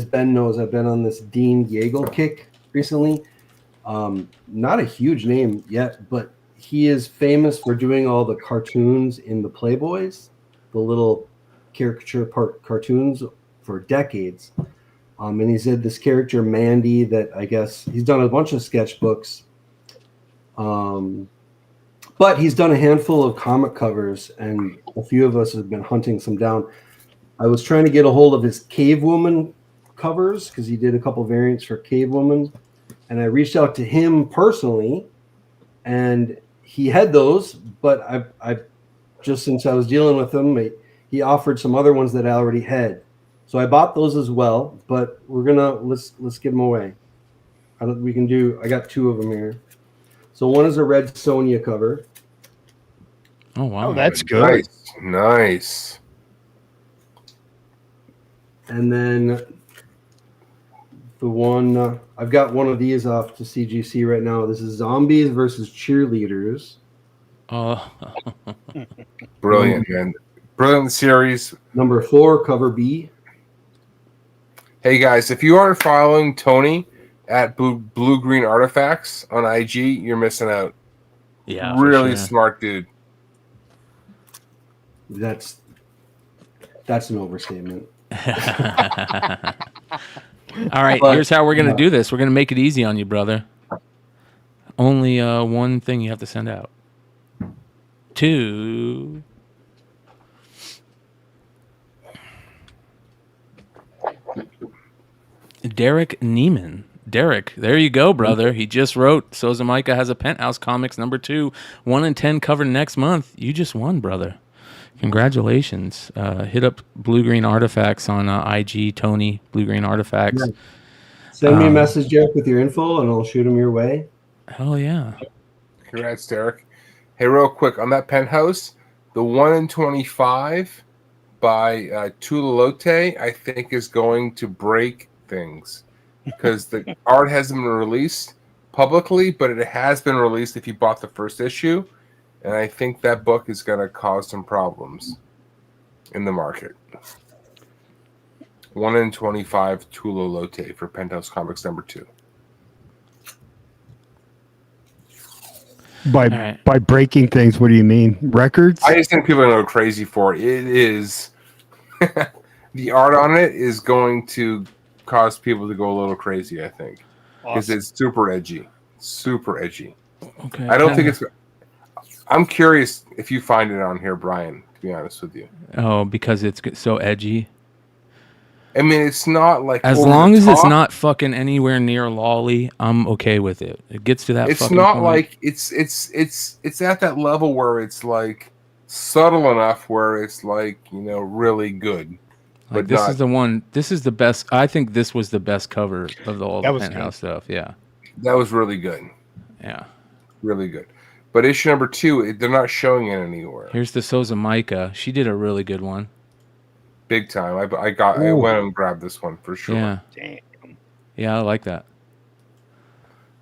Ben knows, I've been on this Dean Yeagle kick recently. Not a huge name yet, but he is famous for doing all the cartoons in the Playboys, the little caricature cartoons for decades. And he's had this character, Mandy, that I guess he's done a bunch of sketchbooks. But he's done a handful of comic covers, and a few of us have been hunting some down. I was trying to get a hold of his Cave Woman covers because he did a couple variants for Cave Woman, and I reached out to him personally, and he had those, but I just, since I was dealing with him, he offered some other ones that I already had. So I bought those as well, but let's give them away. I got 2 of them here. So one is a Red Sonia cover. Oh wow, oh, that's good. Nice. And then the one I've got one of these off to CGC right now. This is Zombies versus Cheerleaders. Oh, Brilliant, man. Brilliant series. Number 4, cover B. Hey guys, if you aren't following Tony at Blue Green Artifacts on IG, you're missing out. yeah, Really sure. smart dude. That's an overstatement. All right, here's how we're gonna do this. We're gonna make it easy on you, brother. Only one thing you have to send out. 2. Derek Neiman. Derek, there you go, brother. He just wrote Sozomaika has a Penthouse Comics number 2, 1 in 10 cover next month. You just won, brother. Congratulations. Hit up Blue Green Artifacts on IG, Tony, Blue Green Artifacts. Yeah. Send me a message, Derek, with your info, and I'll shoot them your way. Hell yeah. Congrats, Derek. Hey, real quick, on that Penthouse, the 1 in 25 by Tulalote, I think, is going to break things because the art hasn't been released publicly, but it has been released if you bought the first issue, and I think that book is going to cause some problems in the market. 1 in 25 Tulalote for Penthouse Comics number 2. By breaking things, what do you mean? Records? I just think people are going to go crazy for it. It is the art on it is going to cause people to go a little crazy, I think, because it's super edgy. Okay. I don't think it's. I'm curious if you find it on here, Brian. To be honest with you. Oh, because it's so edgy. I mean, it's not like as long as it's not fucking anywhere near lolly, I'm okay with it. It gets to that. It's fucking not point. like it's at that level where it's like subtle enough where it's like really good. Like this is the one. This is the best. I think this was the best cover of all the Penthouse stuff. Yeah. That was really good. Yeah. Really good. But issue number 2, they're not showing it anywhere. Here's the Sozomaika. She did a really good one. Big time. I went and grabbed this one for sure. Yeah. Damn. Yeah, I like that.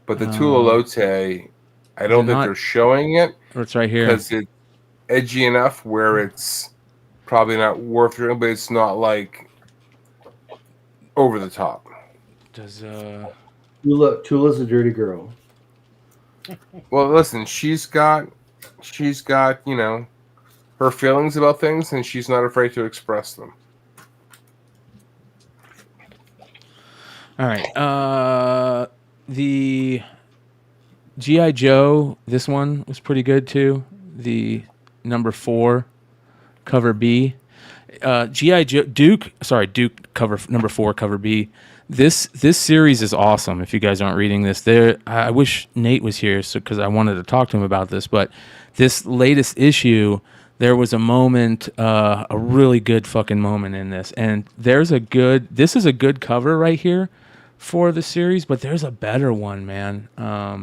But the Tulalote, I don't think they're showing it. It's right here. Because it's edgy enough where it's probably not worth it, but it's not like over the top. Does Tula's a dirty girl. Well, listen, she's got her feelings about things, and she's not afraid to express them. All right. The G.I. Joe, this one was pretty good too. The number 4, cover B. G.I. Joe Duke cover number 4, cover B. This series is awesome. If you guys aren't reading this, I wish Nate was here because I wanted to talk to him about this. But this latest issue, there was a moment, a really good fucking moment in this, and this is a good cover right here for the series, but there's a better one, man. Let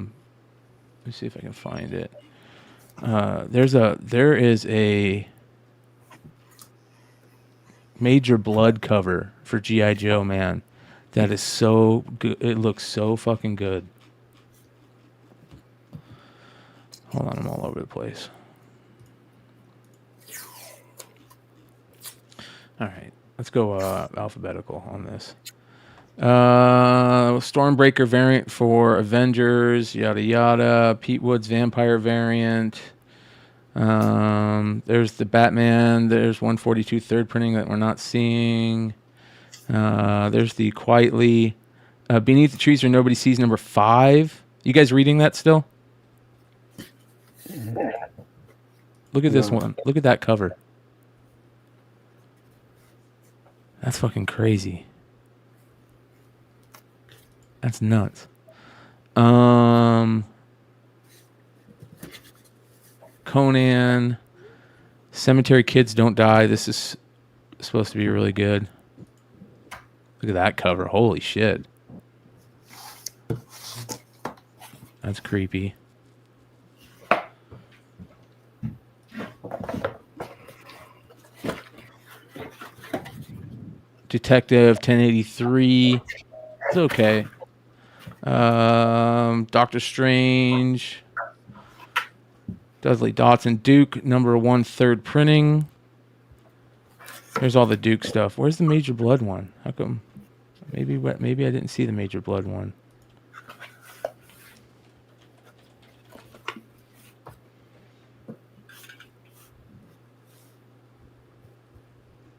me see if I can find it. There is a Major Blood cover for G.I. Joe, man. That is so good. It looks so fucking good. Hold on, I'm all over the place. All right, let's go alphabetical on this. Stormbreaker variant for Avengers, yada yada. Pete Woods vampire variant. There's the Batman. There's 142 third printing that we're not seeing. There's the Quietly Beneath the Trees Where Nobody Sees number 5. You guys reading that still? Look at this one. Look at that cover. That's fucking crazy. That's nuts. Conan, Cemetery Kids Don't Die. This is supposed to be really good. Look at that cover. Holy shit. That's creepy. Detective 1083. It's okay. Doctor Strange. Dudley Dotson. Duke, number 1, third printing. Here's all the Duke stuff. Where's the Major Blood one? How come? Maybe I didn't see the Major Blood one.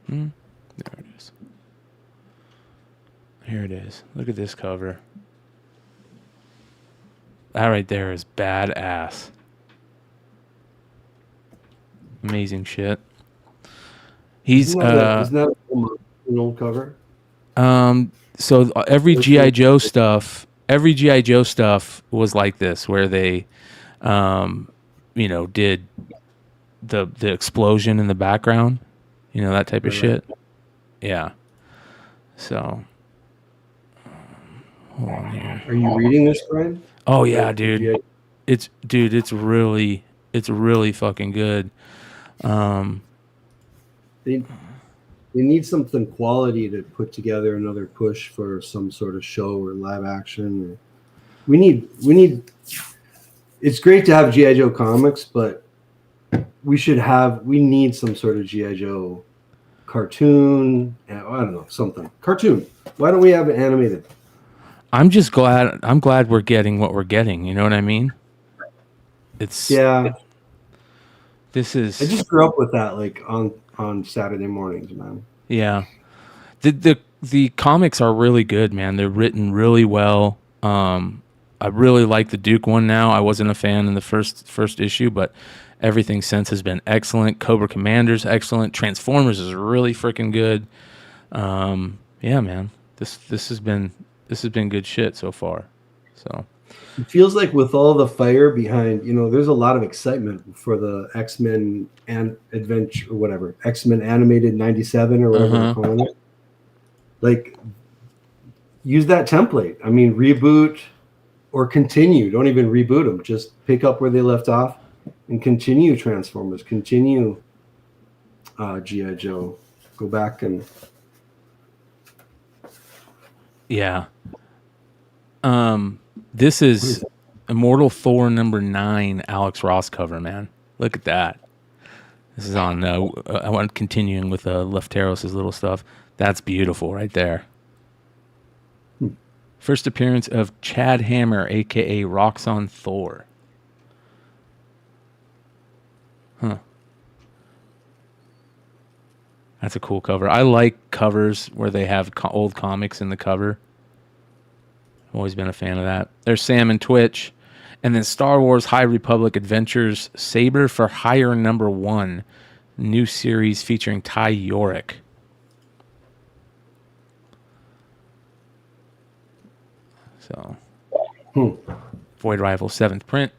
There it is. Here it is. Look at this cover. That right there is badass. Amazing shit. He's isn't that an old cover? So every G.I. Joe stuff was like this, where they did the explosion in the background, that type of shit. Yeah. So hold on here. Are you reading this, Bryan? Oh yeah, dude. It's really fucking good. They need something quality to put together another push for some sort of show or live action. We need. It's great to have G.I. Joe comics, but we need some sort of G.I. Joe cartoon. I don't know, something cartoon. Why don't we have it animated? I'm glad we're getting what we're getting. You know what I mean? This is. I just grew up with that, like on Saturday mornings, man. Yeah, the comics are really good, man. They're written really well. I really like the Duke one now. I wasn't a fan in the first issue, but everything since has been excellent. Cobra Commander's excellent. Transformers is really freaking good. Yeah, man. This has been good shit so far. So it feels like with all the fire behind, there's a lot of excitement for the X-Men and Adventure or whatever, X-Men animated 97 or whatever they're calling it. Like, use that template. I mean, reboot, or continue. Don't even reboot them. Just pick up where they left off and continue Transformers. Continue G.I. Joe. Go back and Yeah. This is Immortal Thor #9 Alex Ross cover, man. Look at that. This is on. I want continuing with Lefteros' little stuff. That's beautiful right there. First appearance of Chad Hammer, aka Roxxon Thor. Huh. That's a cool cover. I like covers where they have old comics in the cover. I've always been a fan of that. There's Sam and Twitch. And then Star Wars High Republic Adventures Saber for Hire #1. New series featuring Ty Yorick. So, Void Rival 7th print.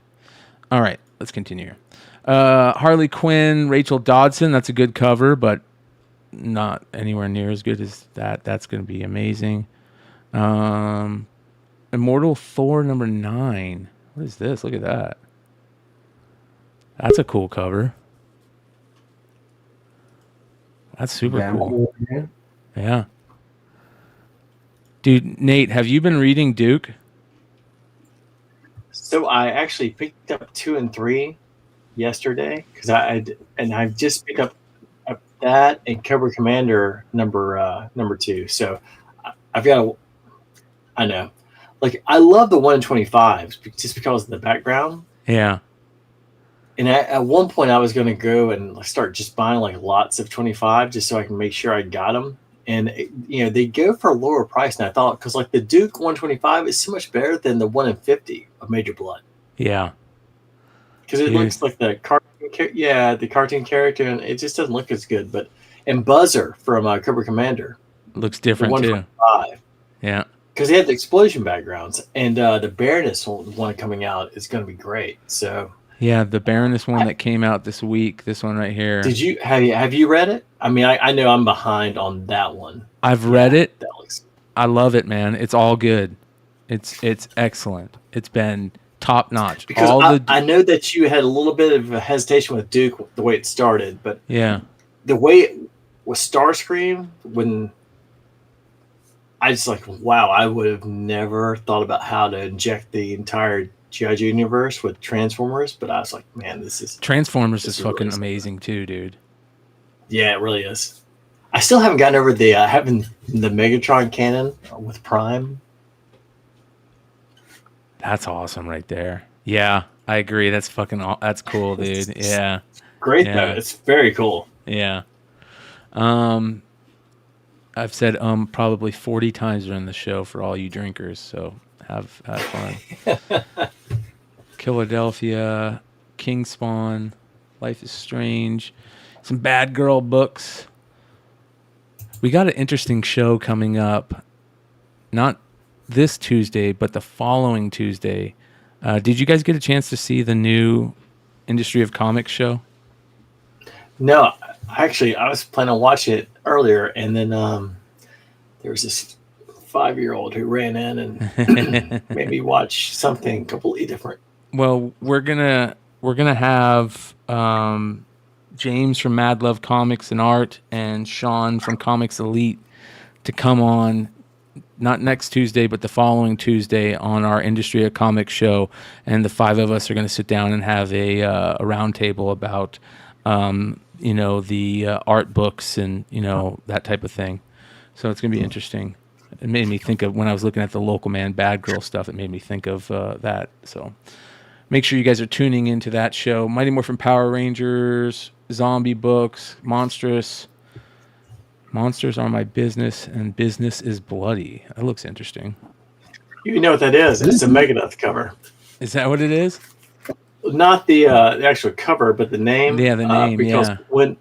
All right, let's continue. Harley Quinn, Rachel Dodson. That's a good cover, but not anywhere near as good as that. That's going to be amazing. Immortal Thor #9. What is this? Look at that. That's a cool cover. That's super cool. Yeah. Dude, Nate, have you been reading Duke? So I actually picked up 2 and 3 yesterday because I've just picked up that and Cobra Commander number 2. So I've got I know. Like, I love the 1 in 25s just because of the background. Yeah. And at one point, I was going to go and start just buying like lots of 25 just so I can make sure I got them. And, they go for a lower price. And I thought, because like the Duke 125 is so much better than the 1 in 50 of Major Blood. Yeah. Because it looks like the cartoon character, and it just doesn't look as good. And Buzzer from Cobra Commander looks different too. Yeah. Because they have the explosion backgrounds, and the Baroness one coming out is going to be great. So yeah, the Baroness one that came out this week, this one right here. Have you read it? I mean, I know I'm behind on that one. I've read it. I love it, man. It's all good. It's excellent. It's been top notch. Because I know that you had a little bit of a hesitation with Duke the way it started, but yeah, the way it was Starscream when. I just like, wow, I would have never thought about how to inject the entire G.I. Joe universe with Transformers, but I was like, man, Transformers is fucking really amazing too, dude. Yeah, it really is. I still haven't gotten over the having the Megatron cannon with Prime. That's awesome right there. Yeah, I agree. That's cool, dude. Yeah. Great though. It's very cool. Yeah. I've said probably 40 times during the show for all you drinkers, so have fun. Philadelphia, King Spawn, Life is Strange, some Bad Girl books. We got an interesting show coming up, not this Tuesday, but the following Tuesday. Did you guys get a chance to see the new Industry of Comics show? No, actually, I was planning on watching it earlier, and then there was this 5-year-old who ran in and made me watch something completely different. Well, we're gonna have James from Mad Love Comics and Art and Sean from Comics Elite to come on, not next Tuesday, but the following Tuesday on our Industry of Comics show, and the 5 of us are going to sit down and have a roundtable about the art books and that type of thing. So it's going to be interesting. It made me think of when I was looking at the Local Man Bad Girl stuff. It made me think of that. So make sure you guys are tuning into that show. Mighty Morphin Power Rangers, zombie books, Monstrous. Monsters are my business, and business is bloody. That looks interesting. You know what that is? It's a Megadeth cover. Is that what it is? Not the actual cover, but the name. Yeah, the name. Because when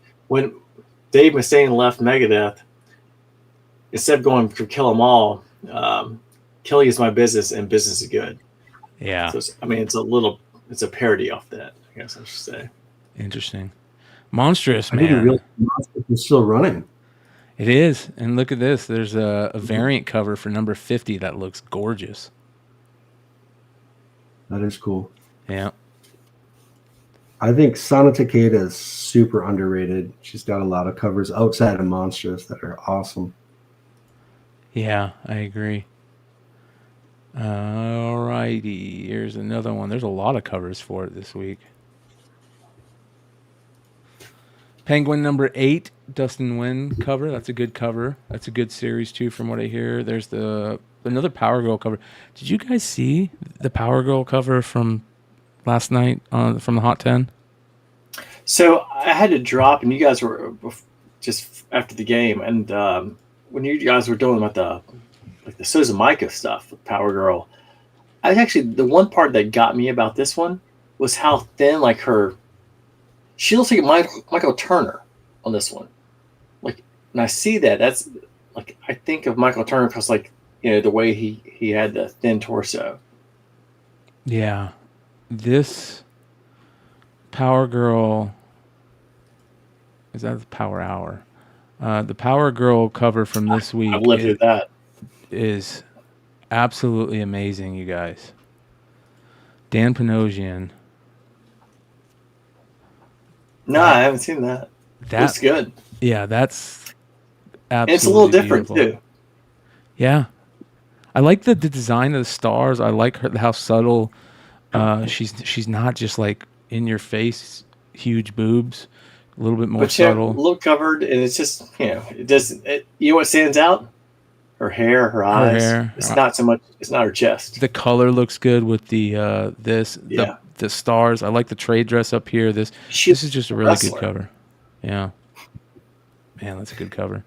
Dave Mustaine left Megadeth, instead of going for Kill 'Em All, killing is my business and business is good. Yeah. So it's a parody off that, I guess I should say. Interesting. Monstrous, man. I didn't realize Monstrous was still running. It is. And look at this. There's a variant cover for number 50 that looks gorgeous. That is cool. Yeah. I think Sana Takeda is super underrated. She's got a lot of covers outside of Monstrous that are awesome. Yeah, I agree. Alrighty, here's another one. There's a lot of covers for it this week. Penguin number 8, Dustin Nguyen cover. That's a good cover. That's a good series too, from what I hear. There's another Power Girl cover. Did you guys see the Power Girl cover from last night from the Hot 10? So I had to drop, and you guys were just after the game, and when you guys were doing about the Sozomaika stuff with Power Girl, I actually, the one part that got me about this one was how thin, like she looks like Michael Turner on this one. Like, when I see that, that's like, I think of Michael Turner because, like, you know, the way he had the thin torso. Yeah, this Power Girl, is that the Power Hour? The Power Girl cover from this week. I've lived through that. Is absolutely amazing, you guys. Dan Panosian. No, I haven't seen that. That's good. Yeah, that's absolutely. It's a little different beautiful. too. Yeah, I like the design of the stars. I like how subtle. She's not just like in your face, huge boobs. A little bit more subtle. A little covered, and it's just, you know, it doesn't. You know what stands out? Her hair, her eyes. Hair. It's not so much. It's not her chest. The color looks good with the the stars. I like the trade dress up here. This is just a really good cover. Yeah, man, that's a good cover.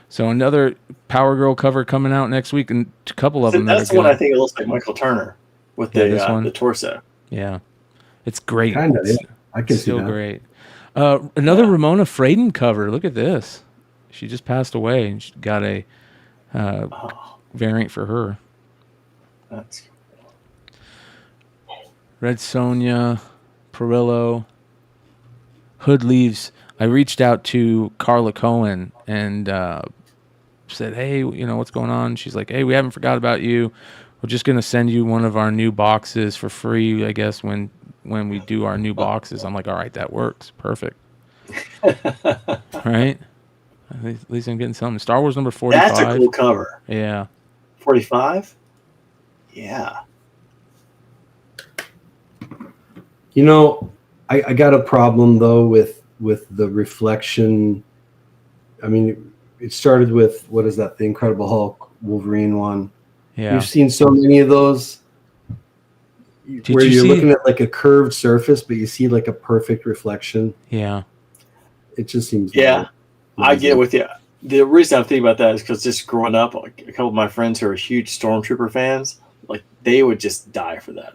So another Power Girl cover coming out next week, and a couple of them. That's the one I think it looks like Michael Turner with the torso. Yeah, it's great. Kind of. Yeah. I can still see that. Great. Another Ramona Fraden cover. Look at this. She just passed away, and she got a variant for her. That's Red Sonja, Perillo, Hood leaves. I reached out to Carla Cohen and said, "Hey, you know what's going on?" She's like, "Hey, we haven't forgot about you. We're just gonna send you one of our new boxes for free, I guess, when we do our new boxes." I'm like, "All right, that works. Perfect." Right? At least I'm getting something. Star Wars number 45. That's a cool cover. Yeah. 45? Yeah. You know, I got a problem though with the reflection. I mean, it started with, what is that? The Incredible Hulk Wolverine one. Yeah. You've seen so many of those where you're looking at like a curved surface, but you see like a perfect reflection. Yeah. It just seems. Yeah. I get with you. The reason I'm thinking about that is because just growing up, like, a couple of my friends who are huge Stormtrooper fans, like, they would just die for that.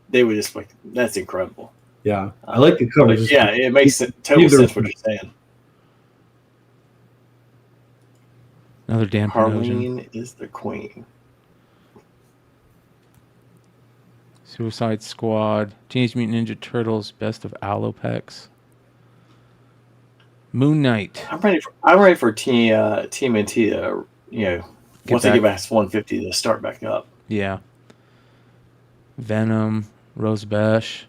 They would just like, that's incredible. Yeah, I like the cover. Yeah, it makes total sense what you're saying. Another damn Harleen is the queen. Suicide Squad, Teenage Mutant Ninja Turtles, Best of Alopex. Moon Knight. I'm ready for TMNT to, you know, once they get back to 150 to start back up. Yeah. Venom, Rose Besh,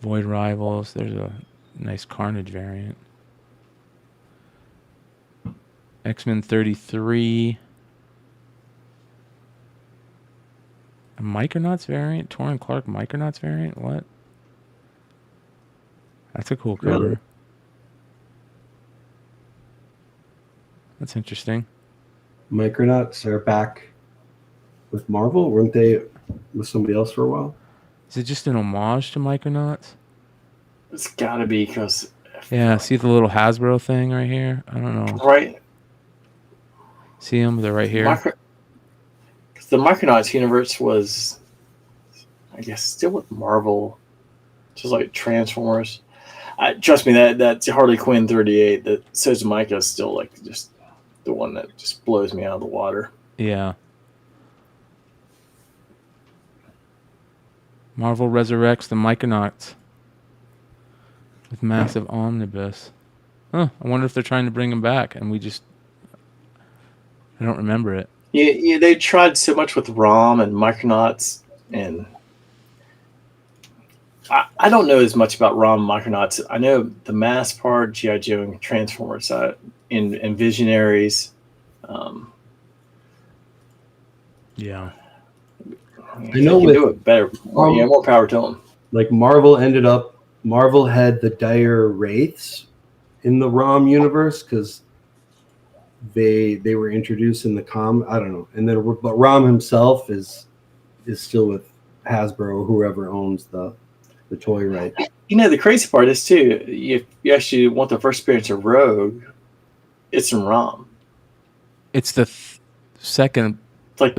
Void Rivals. There's a nice Carnage variant. X-Men 33. A Micronauts variant? Torrin Clark Micronauts variant? What? That's a cool cover. Really? That's interesting. Micronauts are back with Marvel. Weren't they with somebody else for a while? Is it just an homage to Micronauts? It's got to be because... Yeah, see the little Hasbro thing right here? I don't know. Right. See them? They're right here. The Micronauts universe was, I guess, still with Marvel. Just like Transformers. Trust me, that Harley Quinn 38, that Sozomaika is still like just the one that just blows me out of the water. Yeah. Marvel resurrects the Micronauts with massive omnibus. Huh, I wonder if they're trying to bring them back and I don't remember it. Yeah, they tried so much with ROM and Micronauts, and I don't know as much about ROM and Micronauts. I know the mass part, G.I. Joe and Transformers, and Visionaries. Yeah. I know they can with- do it better. More power to them. Like Marvel had the Dire Wraiths in the ROM universe because they were introduced in the I don't know, and then but Rom himself is still with Hasbro or whoever owns the toy right. The crazy part is too, if you actually want the first appearance of Rogue, it's in ROM. It's the second. It's like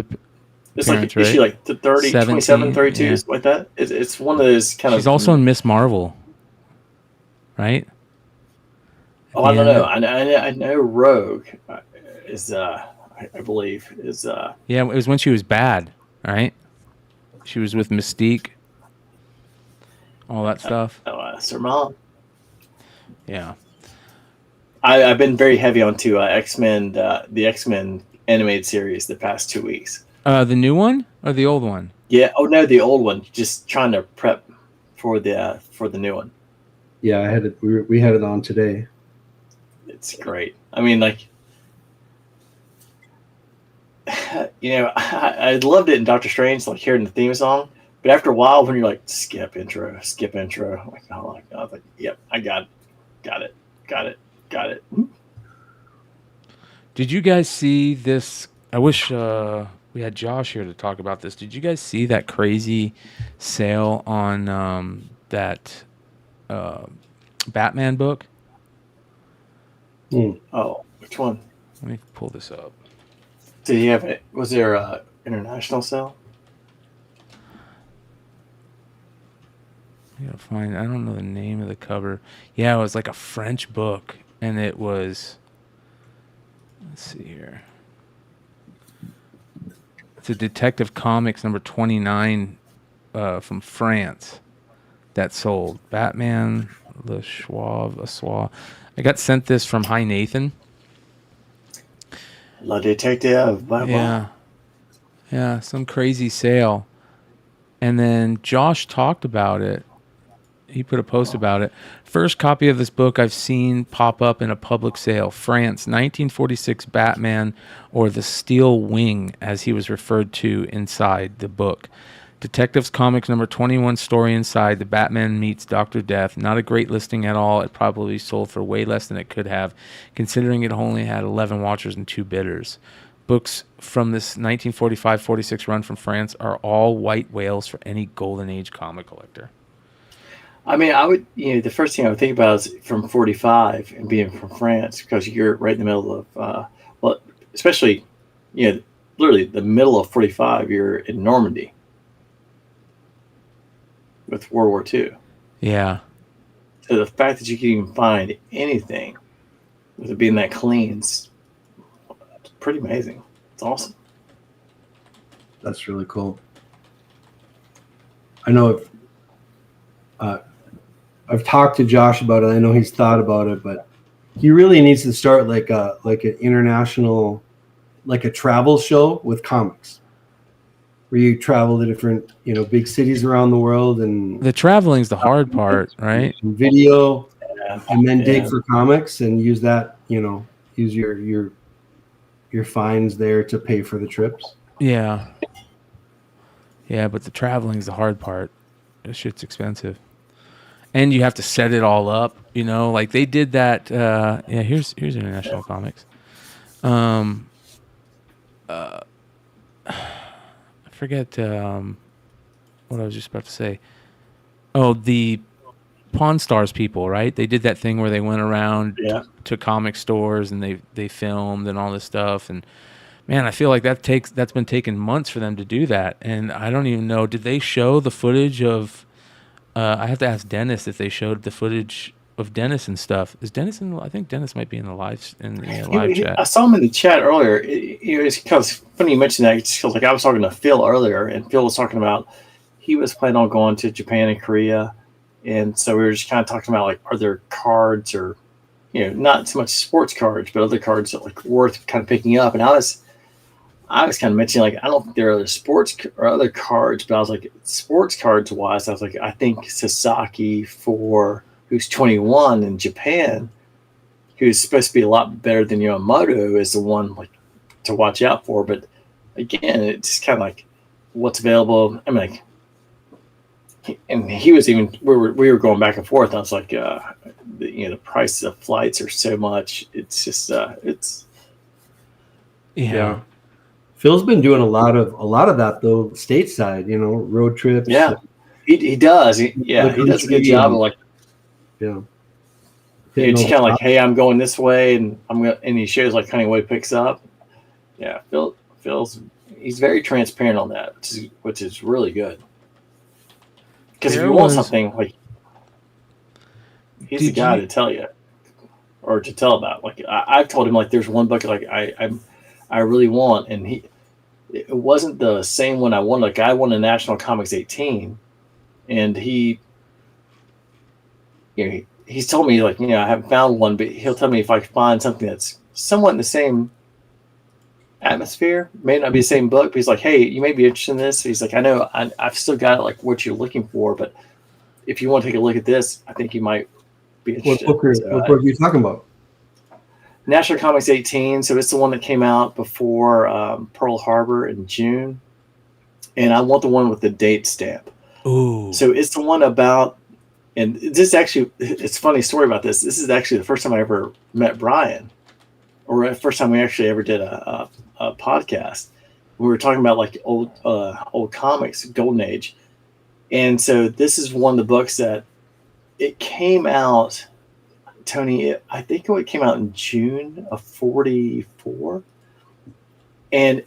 issue like 30, 27, 32, yeah. like that. It's one of those kind of. She's also in Miss Marvel, right? Oh, I don't know. I know Rogue is I believe is Yeah, it was when she was bad, right? She was with Mystique, all that stuff. Sir Mom. Yeah. I've been very heavy onto X-Men, the X-Men animated series the past 2 weeks. The new one or the old one? Yeah. Oh no, the old one. Just trying to prep for the new one. Yeah, I had it. We had it on today. It's great. I mean, like, I loved it in Doctor Strange, like hearing the theme song. But after a while, when you're like, skip intro, I'm like, oh my god, like, yep, I got it. Did you guys see this? I wish we had Josh here to talk about this. Did you guys see that crazy sale on that Batman book? Oh, which one? Let me pull this up. Did he have it? Was there a international sale? I gotta find. I don't know the name of the cover. Yeah, it was like a French book, and it was. Let's see here. It's a Detective Comics number 29 from France that sold. Batman, Le Soir. I got sent this from Hi Nathan. La Detective. Yeah, some crazy sale. And then Josh talked about it. He put a post about it. First copy of this book I've seen pop up in a public sale. France, 1946 Batman, or the Steel Wing, as he was referred to inside the book. Detectives Comics number 21 story inside. The Batman meets Dr. Death. Not a great listing at all. It probably sold for way less than it could have, considering it only had 11 watchers and 2 bidders. Books from this 1945-46 run from France are all white whales for any Golden Age comic collector. I mean, I would, the first thing I would think about is from 45 and being from France, because you're right in the middle of, especially, literally the middle of 45, you're in Normandy with World War II. Yeah. So the fact that you can even find anything with it being that clean, it's pretty amazing. It's awesome. That's really cool. I know I've talked to Josh about it. I know he's thought about it, but he really needs to start like an international, like a travel show with comics, where you travel to different, big cities around the world, and the traveling's the hard part, right? Video, and then dig for comics and use that, use your fines there to pay for the trips. Yeah. Yeah, but the traveling's the hard part. This shit's expensive. And you have to set it all up, like they did that. Here's International Comics. I forget what I was just about to say. Oh, the Pawn Stars people, right? They did that thing where they went around to comic stores and they filmed and all this stuff. And man, I feel like that's been taking months for them to do that. And I don't even know. Did they show the footage of? I have to ask Dennis if they showed the footage of Dennis and stuff. Is Dennis in? I think Dennis might be in the live chat. I saw him in the chat earlier. It's kind of funny you mentioned that. It's like I was talking to Phil earlier, and Phil was talking about he was planning on going to Japan and Korea, and so we were just kind of talking about like, are there cards or not so much sports cards, but other cards that like worth kind of picking up. And I I was kind of mentioning, like, I don't think there are other sports or other cards, but I was like, sports cards wise, I was like, I think Sasaki, who's 21 in Japan, who's supposed to be a lot better than Yamamoto, is the one like to watch out for. But again, it's just kind of like what's available. I mean, like, and he was even, we were going back and forth. I was like, the price of flights are so much. It's just, Yeah. Phil's been doing a lot of that though, stateside, road trips. Yeah, he does. He does a good job of like, it's kind of like, hey, I'm going this way, and and he shows like kind of what he picks up. Yeah, he's very transparent on that, which is really good. Because if you want something, like, he's the guy to tell you or to tell about. Like I've told him, like, there's one book like I really want, and it wasn't the same one I won. Like, I won a National Comics 18, and he's told me, like, I haven't found one, but he'll tell me if I can find something that's somewhat in the same atmosphere. May not be the same book, but he's like, hey, you may be interested in this. So he's like, I know I've still got like what you're looking for, but if you want to take a look at this, I think you might be interested. What book are you talking about? National Comics 18, so it's the one that came out before Pearl Harbor in June, and I want the one with the date stamp. Ooh. So it's the one about, and this actually, it's a funny story about this. This is actually the first time I ever met Bryan, or the first time we actually ever did a podcast. We were talking about like old comics, Golden Age, and so this is one of the books that it came out. Tony, I think it came out in June of 44, and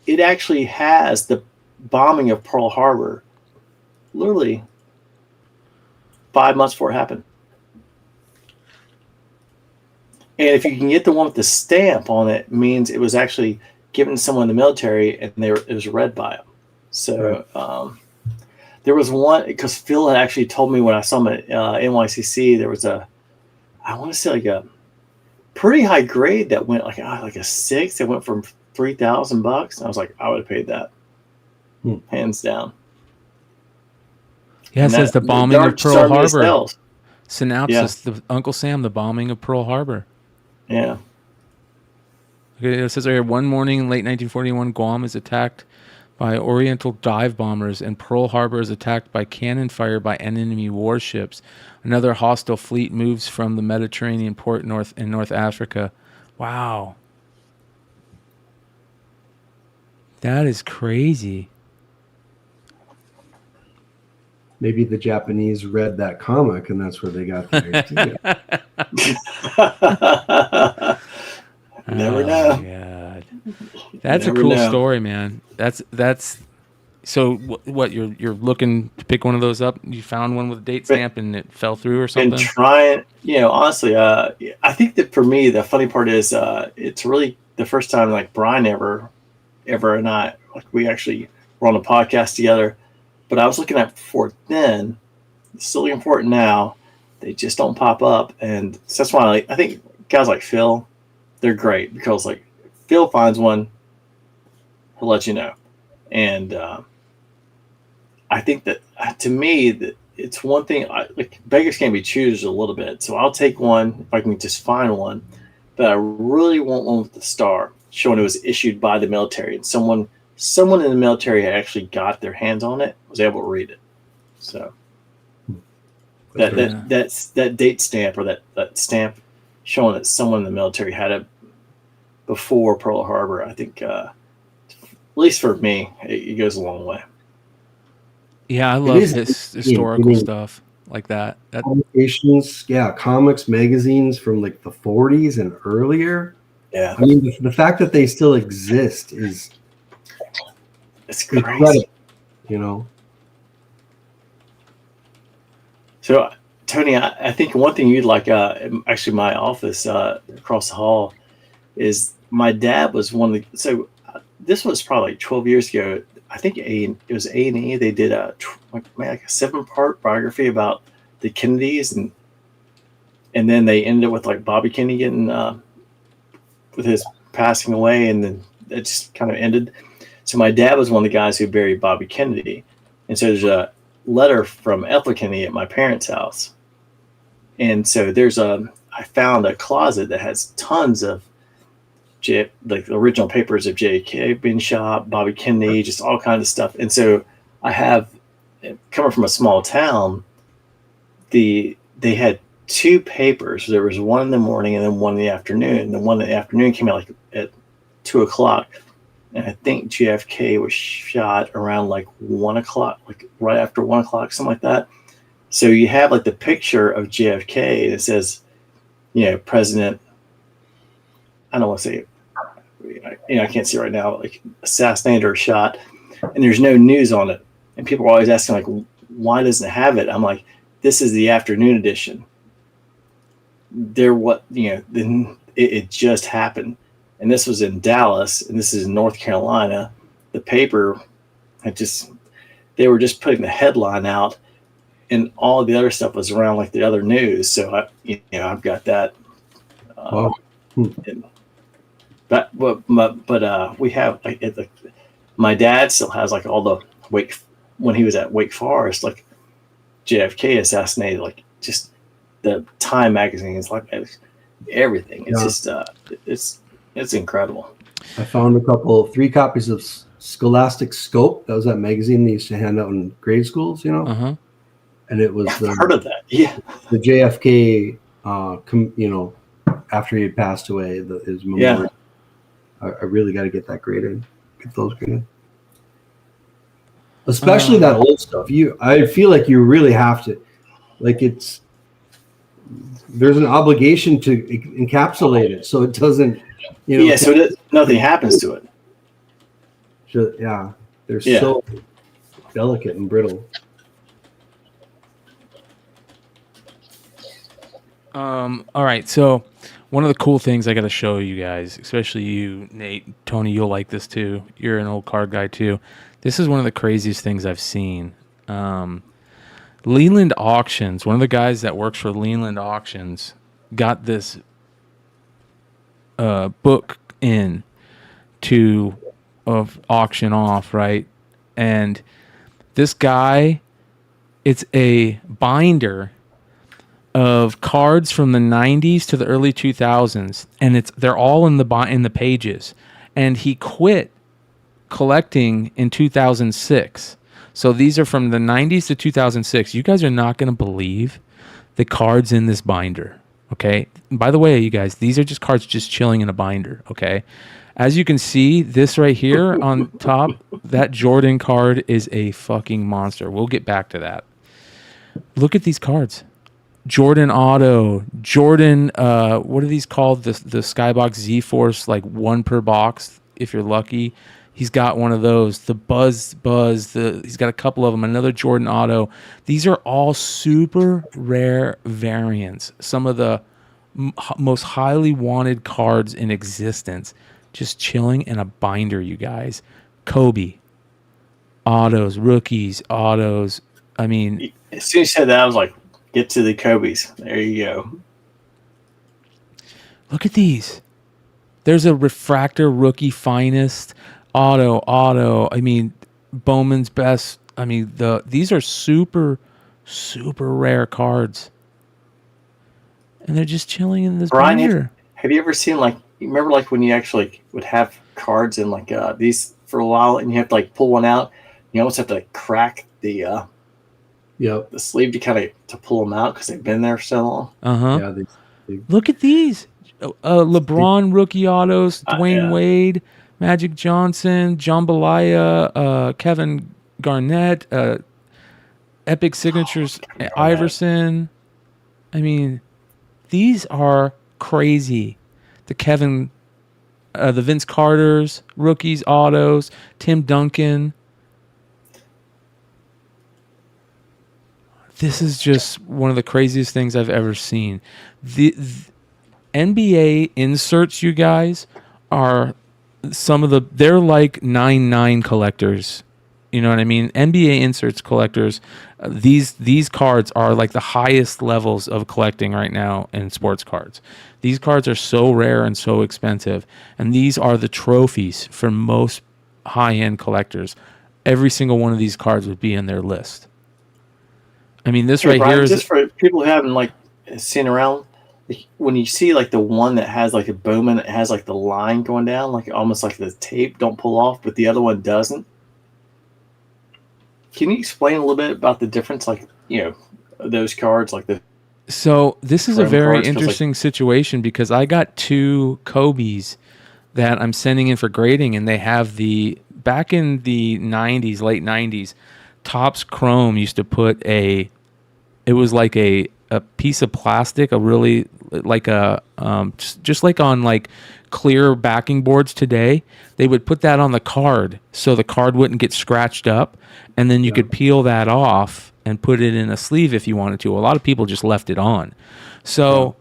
it actually has the bombing of Pearl Harbor literally 5 months before it happened. And if you can get the one with the stamp on it, means it was actually given to someone in the military, and it was read by them. So there was one, because Phil had actually told me when I saw him at NYCC, there was I want to say like a pretty high grade that went like a 6. It went from $3,000. I was like, I would have paid that, hands down. Yeah, it says the bombing of Pearl Harbor. Synopsis: Uncle Sam, the bombing of Pearl Harbor. Yeah. Okay, it says right here, one morning in late 1941, Guam is attacked by Oriental dive bombers, and Pearl Harbor is attacked by cannon fire by enemy warships. Another hostile fleet moves from the Mediterranean port in North Africa. Wow. That is crazy. Maybe the Japanese read that comic, and that's where they got the idea. Never know. God. That's a cool story, man. That's so what you're looking to pick one of those up. You found one with a date stamp and it fell through or something. And trying, honestly, I think that for me the funny part is it's really the first time like Bryan ever and I, like, we actually were on a podcast together. But I was looking at before then, still looking for it now. They just don't pop up, and so that's why I think guys like Phil, they're great, because like Phil finds one, he'll let you know. And I think that to me that it's one thing, like beggars can't be choosers a little bit. So I'll take one if I can just find one, but I really want one with the star showing it was issued by the military, and someone in the military had actually got their hands on it, was able to read it. So that date stamp, or that stamp showing that someone in the military had it before Pearl Harbor, I think at least for me, it goes a long way. Yeah, I love this historical stuff like that. Publications, comics, magazines from like the 40s and earlier. Yeah, I mean the fact that they still exist is it's crazy. So Tony, I think one thing you'd like, actually my office across the hall, is my dad was one of the, so this was probably like 12 years ago. I think it was A&E. They did a 7-part biography about the Kennedys, and then they ended up with like Bobby Kennedy getting with his passing away, and then it just kind of ended. So my dad was one of the guys who buried Bobby Kennedy. And so there's a letter from Ethel Kennedy at my parents' house. And so I found a closet that has tons of like the original papers of JFK being shot, Bobby Kennedy, just all kinds of stuff. And so I have, coming from a small town, they had two papers. There was one in the morning and then one in the afternoon. The one in the afternoon came out like at 2:00. And I think JFK was shot around like 1:00, like right after 1:00, something like that. So you have like the picture of JFK that says, President, I don't want to say, I can't see right now, like assassinated or shot, and there's no news on it. And people are always asking, like, why doesn't it have it? I'm like, this is the afternoon edition. Then it just happened. And this was in Dallas, and this is in North Carolina. The paper they were just putting the headline out, and all the other stuff was around like the other news. So I've got that. But we have my dad still has like all the when he was at Wake Forest, like JFK assassinated, like just the Time magazine is like everything. It's just it's incredible. I found 3 copies of Scholastic Scope. That was that magazine they used to hand out in grade schools, Uh-huh. And it was I've heard of that. Yeah, the JFK, after he had passed away, his memorial. I really got to get that graded. Get those graded. Especially that old stuff. I feel like you really have to, like, there's an obligation to encapsulate it so it doesn't, so nothing happens to it. They're so delicate and brittle. All right, so one of the cool things I got to show you guys, especially you, Nate, Tony, you'll like this too. You're an old card guy too. This is one of the craziest things I've seen. Leland Auctions, one of the guys that works for Leland Auctions, got this book in to auction off, right? And this guy, it's a binder of cards from the 90s to the early 2000s, and they're all in the pages. And he quit collecting in 2006. So these are from the 90s to 2006. You guys are not going to believe the cards in this binder, okay? By the way, you guys, these are just cards just chilling in a binder, okay? As you can see, this right here on top, that Jordan card is a fucking monster. We'll get back to that. Look at these cards. Jordan Auto, Jordan, what are these called? The Skybox Z-Force, like 1 per box, if you're lucky. He's got one of those. The Buzz, he's got a couple of them. Another Jordan Auto. These are all super rare variants. Some of the most highly wanted cards in existence. Just chilling in a binder, you guys. Kobe. Autos, rookies, autos. I mean, as soon as you said that, I was like, get to the Kobe's. There you go. Look at these. There's a refractor rookie finest auto. I mean, Bowman's best. I mean, these are super, super rare cards, and they're just chilling in this Bryan, binder. have you ever seen, like, you remember like when you actually would have cards in like these for a while, and you have to like pull one out. You almost have to like crack the sleeve to pull them out because they've been there so long. Yeah, look at these. LeBron rookie autos, Dwayne Wade, Magic Johnson, Jambalaya, Kevin Garnett, Epic Signatures, Iverson. I mean, these are crazy. The Vince Carters, rookies, autos, Tim Duncan. This is just one of the craziest things I've ever seen. The NBA inserts, you guys, are they're like 9/9 collectors You know what I mean? NBA inserts collectors, these cards are like the highest levels of collecting right now in sports cards. These cards are so rare and so expensive, and these are the trophies for most high-end collectors. Every single one of these cards would be in their list. I mean, this right Bryan, here is just for people who haven't like seen around. When you see like the one that has like a Bowman, it has like the line going down, like almost like the tape don't pull off, but the other one doesn't. Can you explain a little bit about the difference, like, those cards, like the? So this is a Chrome very cards, 'cause, interesting situation because I got 2 Kobe's that I'm sending in for grading, and they have back in the 90s, late 90s, Topps Chrome used to put it was like a piece of plastic, a really like just like on like clear backing boards today, they would put that on the card so the card wouldn't get scratched up, and then you could peel that off and put it in a sleeve if you wanted to. A lot of people just left it on. So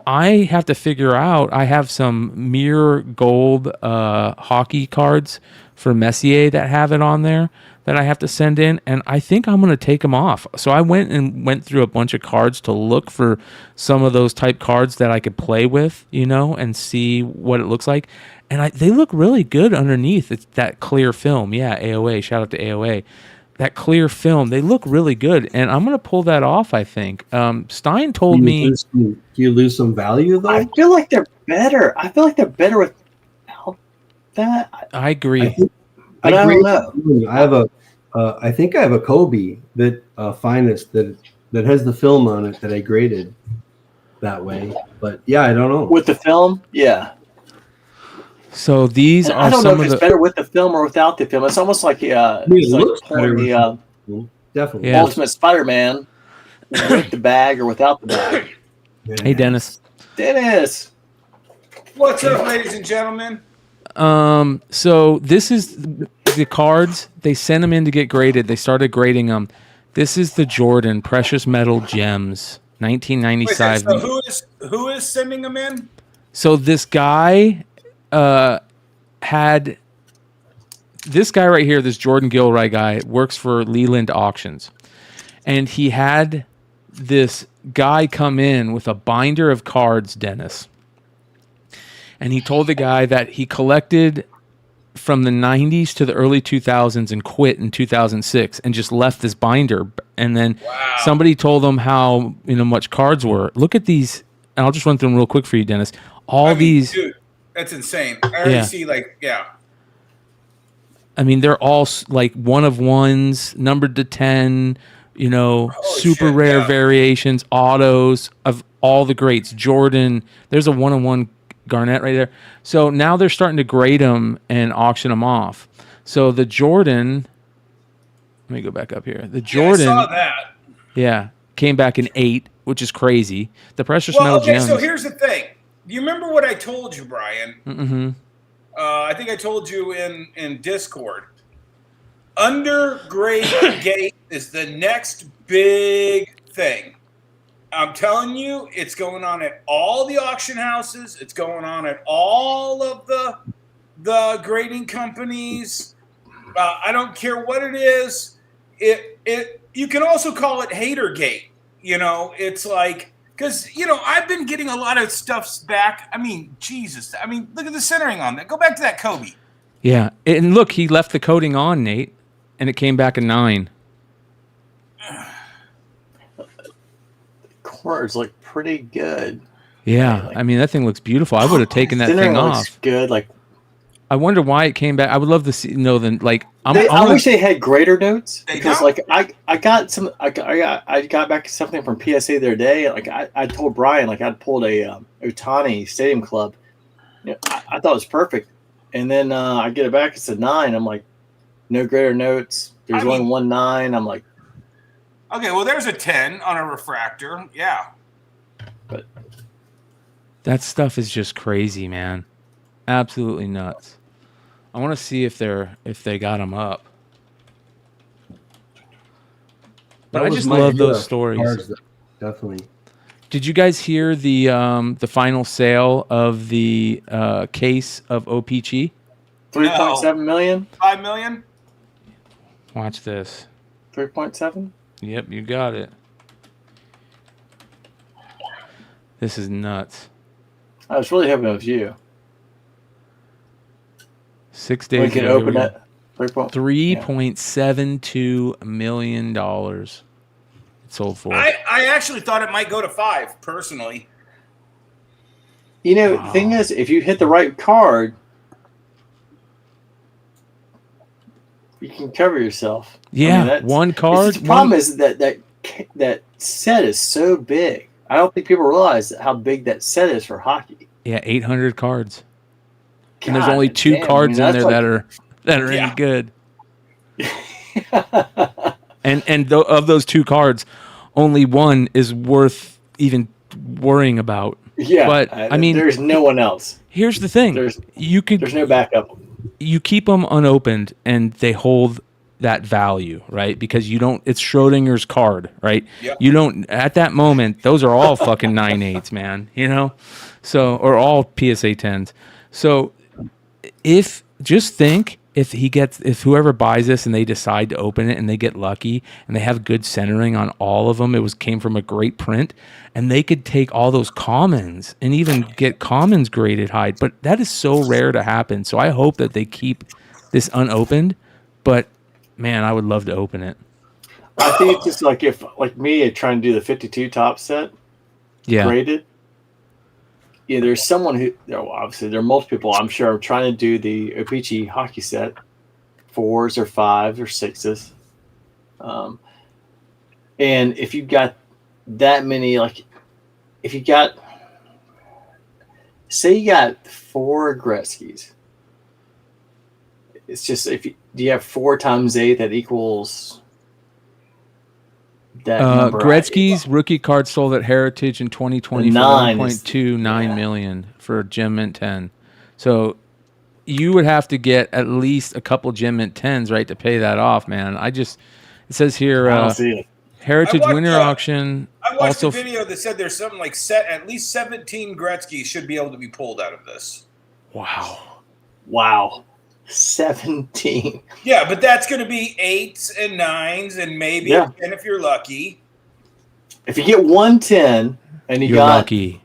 I have to figure out, I have some mirror gold hockey cards for Messier that have it on there that I have to send in, and I think I'm going to take them off. So I went through a bunch of cards to look for some of those type cards that I could play with, and see what it looks like. And they look really good underneath. It's that clear film. Yeah, AOA. Shout out to AOA. That clear film. They look really good, and I'm going to pull that off, I think. Stein told me... Do you lose some value, though? I feel like they're better. I feel like they're better without that. I agree. I don't know. I have I think I have a Kobe that Finest that has the film on it that I graded that way. But yeah, I don't know. With the film, yeah. So these are I don't know some if of it's better with the film or without the film. It's almost like it it's looks like better with the definitely. Yeah. Ultimate Spider-Man with the bag or without the bag. Hey, Dennis. Dennis. What's up, ladies and gentlemen? So this is the cards. They sent them in to get graded. They started grading them. This is the Jordan Precious Metal Gems, 1995. Wait, so who is sending them in? So this guy had this guy right here, this Jordan Gilroy guy, works for Leland Auctions, and he had this guy come in with a binder of cards, Dennis. And he told the guy that he collected from the 90s to the early 2000s and quit in 2006 and just left this binder. And then somebody told him how much cards were. Look at these, and I'll just run through them real quick for you, Dennis. These, dude, that's insane. I already see I mean, they're all like one of ones, numbered to 10. Super rare variations, autos of all the greats. Jordan, there's a 1-on-1 Garnett right there. So now they're starting to grade them and auction them off. So the Jordan, let me go back up here. The Jordan, I saw that. Yeah, came back in 8, which is crazy. The Precious Metal Gems. So here's the thing. Do you remember what I told you, Bryan? Mm-hmm. I think I told you in Discord. Undergrade gate is the next big thing. I'm telling you, it's going on at all the auction houses. It's going on at all of the grading companies. I don't care what it is. You can also call it hater gate. It's like, because I've been getting a lot of stuffs back. I mean, Jesus. I mean, look at the centering on that. Go back to that Kobe. Yeah, and look, he left the coating on, Nate, and it came back a 9. Corners look pretty good. Yeah, I mean that thing looks beautiful. I would have taken that thing off. Good, like. I wonder why it came back. I would love to see. I wish they had greater notes because, I got some. I got back something from PSA the other day. Like I told Bryan, I'd pulled a Otani Stadium Club. I thought it was perfect, and then I get it back. It's a 9. I'm like, no greater notes. There's only 1 9. I'm like. Okay, well, there's a 10 on a refractor. Yeah. But that stuff is just crazy, man. Absolutely nuts. I want to see if they got them up. But I just love those stories. Definitely. Did you guys hear the final sale of the case of O-Pee-Chee? 3.7 million? 5 million? Watch this. 3.7. Yep, you got it. This is nuts. I was really hoping it was you. 6 days We can ago, open it. $3.72 million it sold for. I actually thought it might go to 5 personally. You know, the thing is, if you hit the right card, you can cover yourself. Yeah, I mean, one card. The problem is that set is so big. I don't think people realize how big that set is for hockey. Yeah, 800 cards. God, And there's only 2 cards in there that are any good. and of those 2 cards, only one is worth even worrying about. Yeah, but I mean, there's no one else. Here's the thing: there's no backup. You keep them unopened, and they hold that value, right? Because you don't. It's Schrodinger's card, right? Yep. You don't at that moment. Those are all fucking 9/8s, man. You know, so or all PSA 10s. So if whoever buys this and they decide to open it and they get lucky and they have good centering on all of them, came from a great print, and they could take all those commons and even get commons graded high. But that is so rare to happen. So I hope that they keep this unopened. But man, I would love to open it. I think it's just like if me trying to do the 52 top set, graded. Yeah, there's someone who, obviously there are multiple people, I'm sure, trying to do the O-Pee-Chee hockey set, 4s or 5s or 6s. And if you've got that many, if you got, say you got 4 Gretzky's, it's just, do you have 4 times 8 that equals that number? Gretzky's rookie card sold at Heritage in 2020 for $1.29 million for Gem Mint 10. So you would have to get at least a couple Gem Mint 10s, right, to pay that off, man. It says here, I don't see it. Heritage winter auction. I watched a video that said there's something like at least 17 Gretzky should be able to be pulled out of this. Wow. 17. Yeah, but that's going to be 8s and 9s and maybe a 10 if you're lucky. If you get 110 and you're lucky,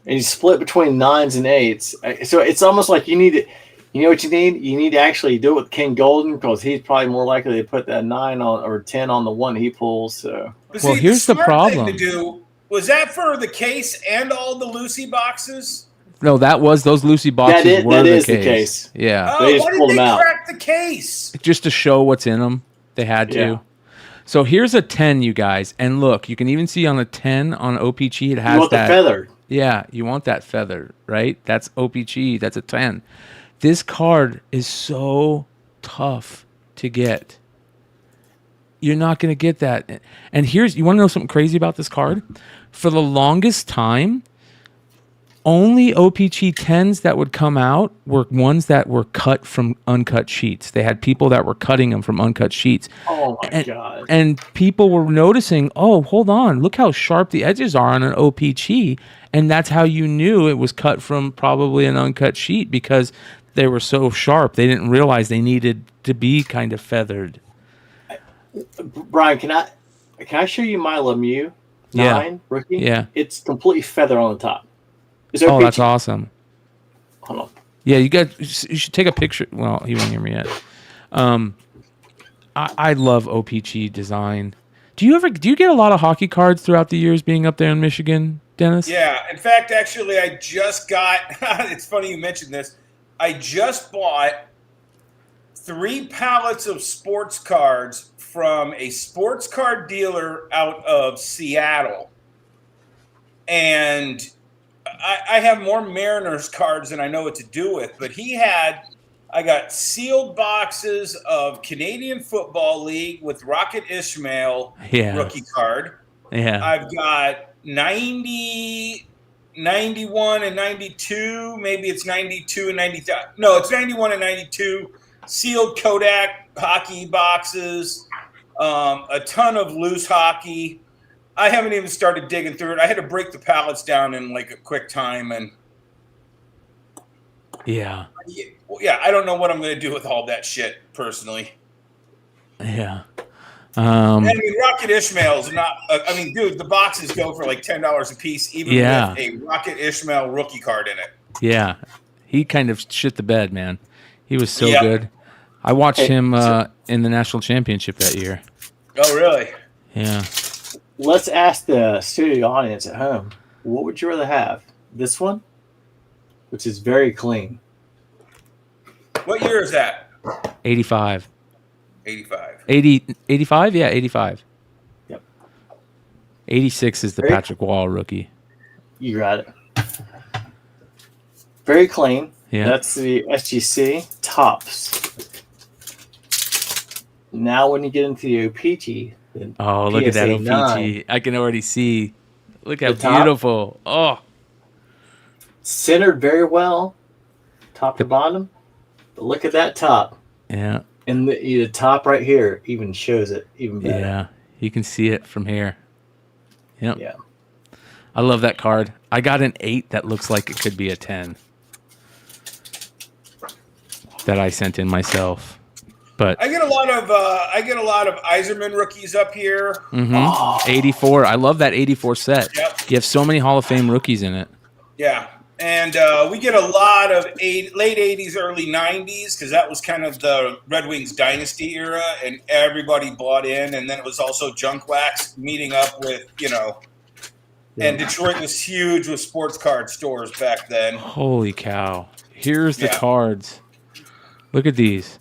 and you split between 9s and 8s, so it's almost like you need it. You know what you need? You need to actually do it with King Golden because he's probably more likely to put that 9 on or 10 on the one he pulls. So, well, here's the problem. Thing to do, was that for the case and all the Lucy boxes? No, those Lucy boxes were the case. Yeah. Oh, why did they crack the case? Just to show what's in them. They had to. Yeah. So here's a 10, you guys. And look, you can even see on the 10 on O-Pee-Chee, it has that. The feather. Yeah, you want that feather, right? That's O-Pee-Chee. That's a 10. This card is so tough to get. You're not going to get that. And you want to know something crazy about this card? For the longest time, only O-Pee-Chee 10s that would come out were ones that were cut from uncut sheets. They had people that were cutting them from uncut sheets. Oh, my God. And people were noticing, oh, hold on, look how sharp the edges are on an O-Pee-Chee. And that's how you knew it was cut from probably an uncut sheet because they were so sharp. They didn't realize they needed to be kind of feathered. Bryan, can I show you my Lemieux 9 rookie? Yeah. It's completely feather on the top. Oh, that's awesome. Hold on. Yeah, you should take a picture. Well, he won't hear me yet. I love O-Pee-Chee design. Do you get a lot of hockey cards throughout the years being up there in Michigan, Dennis? Yeah. In fact, actually, I just got. It's funny you mentioned this. I just bought 3 pallets of sports cards from a sports card dealer out of Seattle, and I have more Mariners cards than I know what to do with, but I got sealed boxes of Canadian Football League with Rocket Ishmael rookie card. Yeah. I've got 90, 91, and 92. Maybe it's 92 and 93. No, it's 91 and 92. Sealed Kodak hockey boxes. A ton of loose hockey. I haven't even started digging through it. I had to break the pallets down in like a quick time, and yeah, I don't know what I'm going to do with all that shit personally. Yeah. I mean, Rocket Ishmael's not. I mean, dude, the boxes go for like $10 a piece, even with a Rocket Ishmael rookie card in it. Yeah, he kind of shit the bed, man. He was so good. I watched him in the national championship that year. Oh, really? Yeah. Let's ask the studio audience at home, what would you rather have? This one, which is very clean. What year is that? 85. 85. 85? Yeah, 85. Yep. 86 is the Patrick Wall rookie. You got it. Very clean. Yeah. That's the SGC tops. Now when you get into the O-Pee-Chee, oh, look at that O-Pee-Chee. I can already see. Look how beautiful. Oh. Centered very well, top to bottom. But look at that top. Yeah. And the top right here even shows it even better. Yeah. You can see it from here. Yep. Yeah. I love that card. I got an 8 that looks like it could be a 10 that I sent in myself. But I get a lot of Iserman rookies up here. 84. I love that 84 set. Yep. You have so many Hall of Fame rookies in it. Yeah. And we get a lot of late 80s, early 90s, because that was kind of the Red Wings dynasty era, and everybody bought in. And then it was also junk wax meeting up with, and Detroit was huge with sports card stores back then. Holy cow. Here's the cards. Look at these.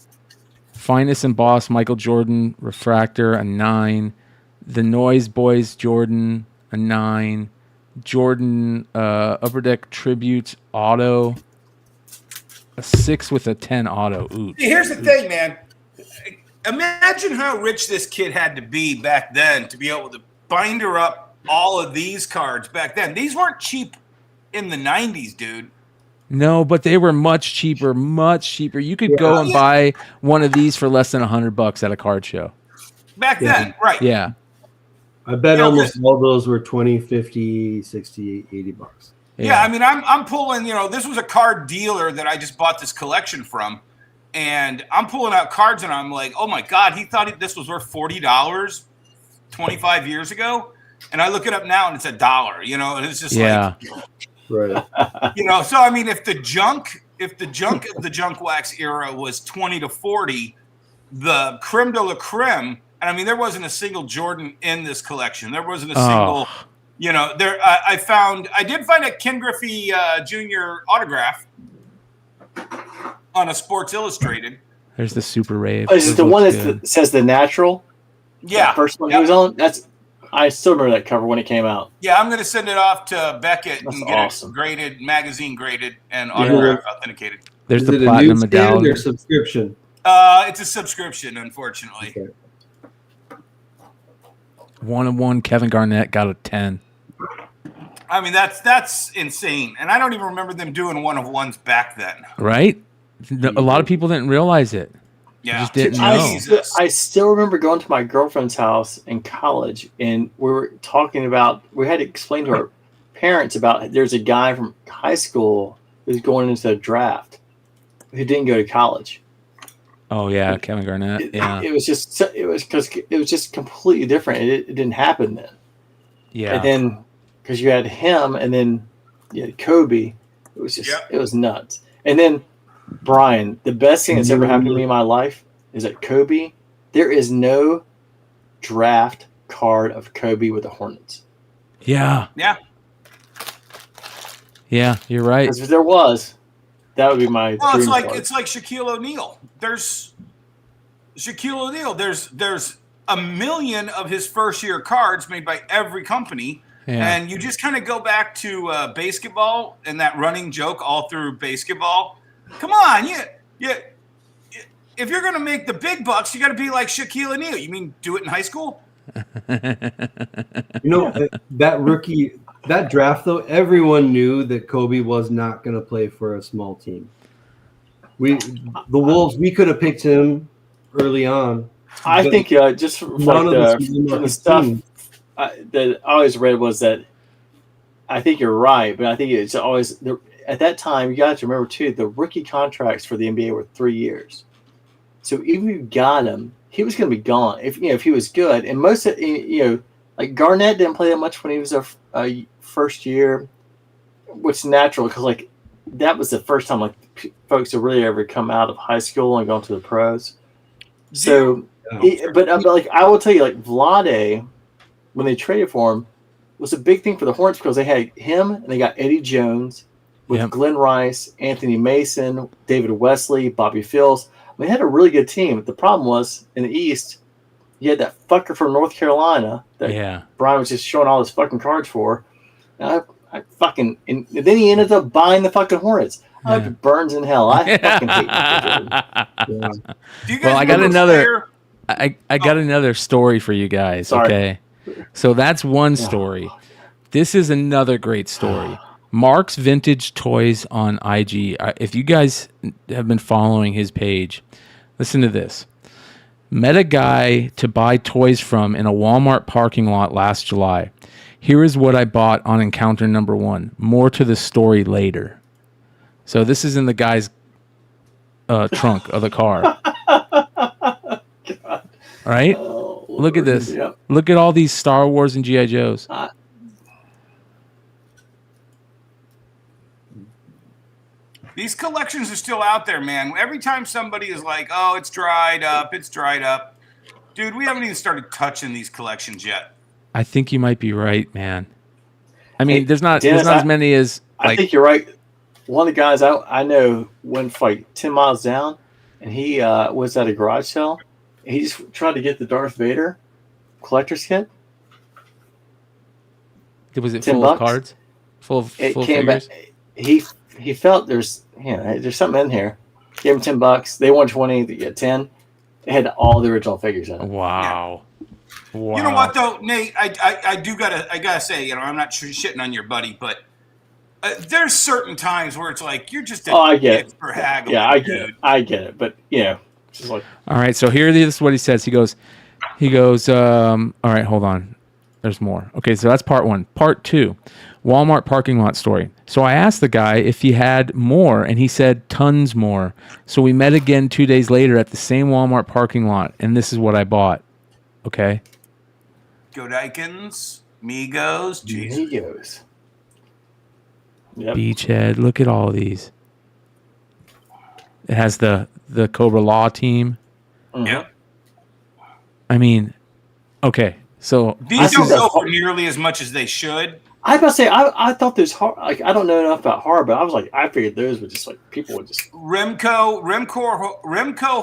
Finest Embossed Michael Jordan Refractor, a 9. The Noise Boys Jordan, a 9. Jordan Upper Deck Tributes Auto, a 6 with a 10 auto. Ooh. See, here's the thing, man. Imagine how rich this kid had to be back then to be able to binder up all of these cards back then. These weren't cheap in the 90s, dude. No, but they were much cheaper, much cheaper. You could go and buy one of these for less than $100 at a card show. Back then, right. Yeah. I bet almost all those were 20, 50, 60, 80 bucks. Yeah, I mean, I'm pulling, this was a card dealer that I just bought this collection from, and I'm pulling out cards, and I'm like, oh my God, he thought this was worth $40 25 years ago, and I look it up now, and it's $1, and it's just like, right. So I mean, if the junk of the junk wax era was 20 to 40, the creme de la creme. And I mean, there wasn't a single Jordan in this collection. There wasn't a single, I did find a Ken Griffey Jr. autograph on a Sports Illustrated. There's the Super Rave. Oh, is it the one that says the natural? Yeah. The first one he was on? I still remember that cover when it came out. Yeah, I'm going to send it off to Beckett and get it graded, magazine graded, and autograph authenticated. There's is the it platinum a medallion. or subscription? It's a subscription, unfortunately. Okay. 1-of-1 Kevin Garnett got a 10. I mean, that's insane. And I don't even remember them doing 1-of-1s back then. Right? A lot of people didn't realize it. Yeah. Just didn't know. I still remember going to my girlfriend's house in college, and we were talking about, we had to explain to our parents about, there's a guy from high school who's going into a draft who didn't go to college. Oh yeah, Kevin Garnett. It was just completely different. It didn't happen then. Yeah. And then because you had him, and then you had Kobe, it was just it was nuts. And then Bryan, the best thing that's ever happened to me in my life is that Kobe. There is no draft card of Kobe with the Hornets. Yeah. Yeah. Yeah, you're right. Because if there was, that would be my. Well, dream card. it's like Shaquille O'Neal. There's Shaquille O'Neal. There's a million of his first year cards made by every company, and you just kind of go back to basketball and that running joke all through basketball. Come on, if you're gonna make the big bucks, you got to be like Shaquille O'Neal. You mean do it in high school? That rookie. That draft, though, everyone knew that Kobe was not going to play for a small team. The Wolves, we could have picked him early on. I think just from the stuff that I always read was that I think you're right, but I think it's always at that time you got to remember too the rookie contracts for the NBA were 3 years. So even if you got him, he was going to be gone if he was good. And most of like Garnett didn't play that much when he was a first year, which is natural because like that was the first time like folks have really ever come out of high school and gone to the pros. So, but like I will tell you, like Vlade, when they traded for him, was a big thing for the Hornets because they had him and they got Eddie Jones with Glenn Rice, Anthony Mason, David Wesley, Bobby Fields. I mean, they had a really good team. The problem was in the East, you had that fucker from North Carolina that Bryan was just showing all his fucking cards for. And and then he ended up buying the fucking Hornets. I hope it burns in hell. I fucking hate Michael Jordan. Well, I got another. I got another story for you guys. Sorry. Okay, so that's one story. This is another great story. Mark's Vintage Toys on IG. If you guys have been following his page, listen to this. Met a guy to buy toys from in a Walmart parking lot last July. Here is what I bought on encounter number 1. More to the story later. So this is in the guy's trunk of the car. Right? Oh, look at this. Yep. Look at all these Star Wars and G.I. Joes. These collections are still out there, man. Every time somebody is like, oh, it's dried up. Dude, we haven't even started touching these collections yet. I think you might be right, man. I mean, there's not as many as... I think you're right. One of the guys I know went like 10 miles down, and he was at a garage sale. He just tried to get the Darth Vader collector's kit. Was it full of cards? Full figures? He felt there's something in here. Gave him $10. They won 20 to get 10. It had all the original figures in it. Wow. Wow. You know what though, Nate? I gotta say, I'm not shitting on your buddy, but there's certain times where it's like you're just I get it. for haggling. Yeah, I get it. But just like all right. So here this is what he says. He goes. All right, hold on. There's more. Okay, so that's part 1. Part 2, Walmart parking lot story. So I asked the guy if he had more, and he said tons more. So we met again 2 days later at the same Walmart parking lot, and this is what I bought. Okay. Godikins, Migos, Migos. Yep. Beachhead. Look at all of these. It has the Cobra Law team. Mm-hmm. Yep. I mean, okay. So these don't go for nearly as much as they should. I was about to say I thought there's like I don't know enough about horror, but I was like I figured those were just like people would just Remco